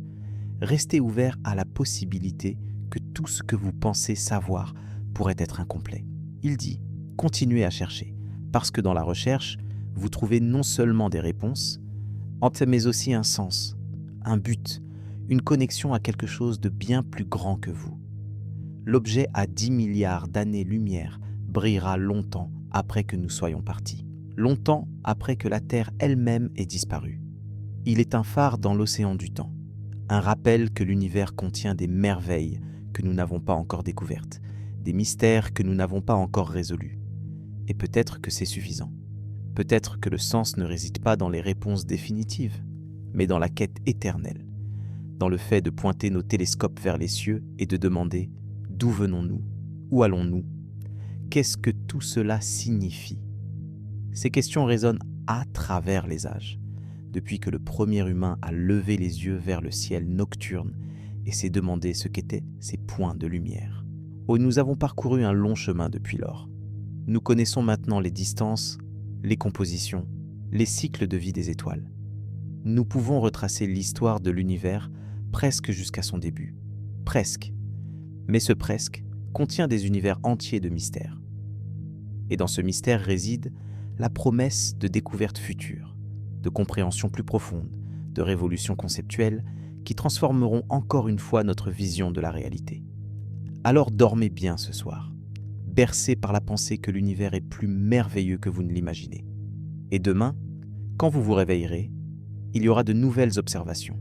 restez ouvert à la possibilité que tout ce que vous pensez savoir pourrait être incomplet. » Il dit « Continuez à chercher, parce que dans la recherche, vous trouvez non seulement des réponses, mais aussi un sens, un but, une connexion à quelque chose de bien plus grand que vous. L'objet à 10 milliards d'années-lumière brillera longtemps après que nous soyons partis, longtemps après que la Terre elle-même ait disparu. Il est un phare dans l'océan du temps, un rappel que l'univers contient des merveilles que nous n'avons pas encore découvertes, des mystères que nous n'avons pas encore résolus. Et peut-être que c'est suffisant. Peut-être que le sens ne réside pas dans les réponses définitives, mais dans la quête éternelle, dans le fait de pointer nos télescopes vers les cieux et de demander « D'où venons-nous ? Où allons-nous ? Qu'est-ce que tout cela signifie ?» Ces questions résonnent à travers les âges, depuis que le premier humain a levé les yeux vers le ciel nocturne et s'est demandé ce qu'étaient ces points de lumière. Oh, nous avons parcouru un long chemin depuis lors. Nous connaissons maintenant les distances, les compositions, les cycles de vie des étoiles. Nous pouvons retracer l'histoire de l'univers presque jusqu'à son début. Presque. Mais ce presque contient des univers entiers de mystères. Et dans ce mystère réside la promesse de découvertes futures, de compréhension plus profonde, de révolutions conceptuelles qui transformeront encore une fois notre vision de la réalité. Alors dormez bien ce soir, bercé par la pensée que l'univers est plus merveilleux que vous ne l'imaginez. Et demain, quand vous vous réveillerez, il y aura de nouvelles observations,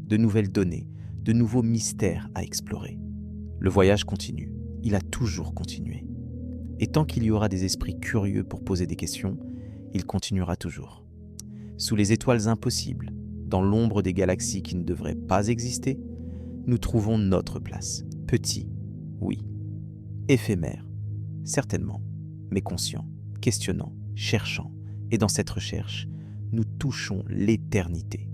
de nouvelles données, de nouveaux mystères à explorer. Le voyage continue, il a toujours continué. Et tant qu'il y aura des esprits curieux pour poser des questions, il continuera toujours. Sous les étoiles impossibles, dans l'ombre des galaxies qui ne devraient pas exister, nous trouvons notre place. Petit, oui. Éphémère, certainement, mais conscient, questionnant, cherchant. Et dans cette recherche, nous touchons l'éternité.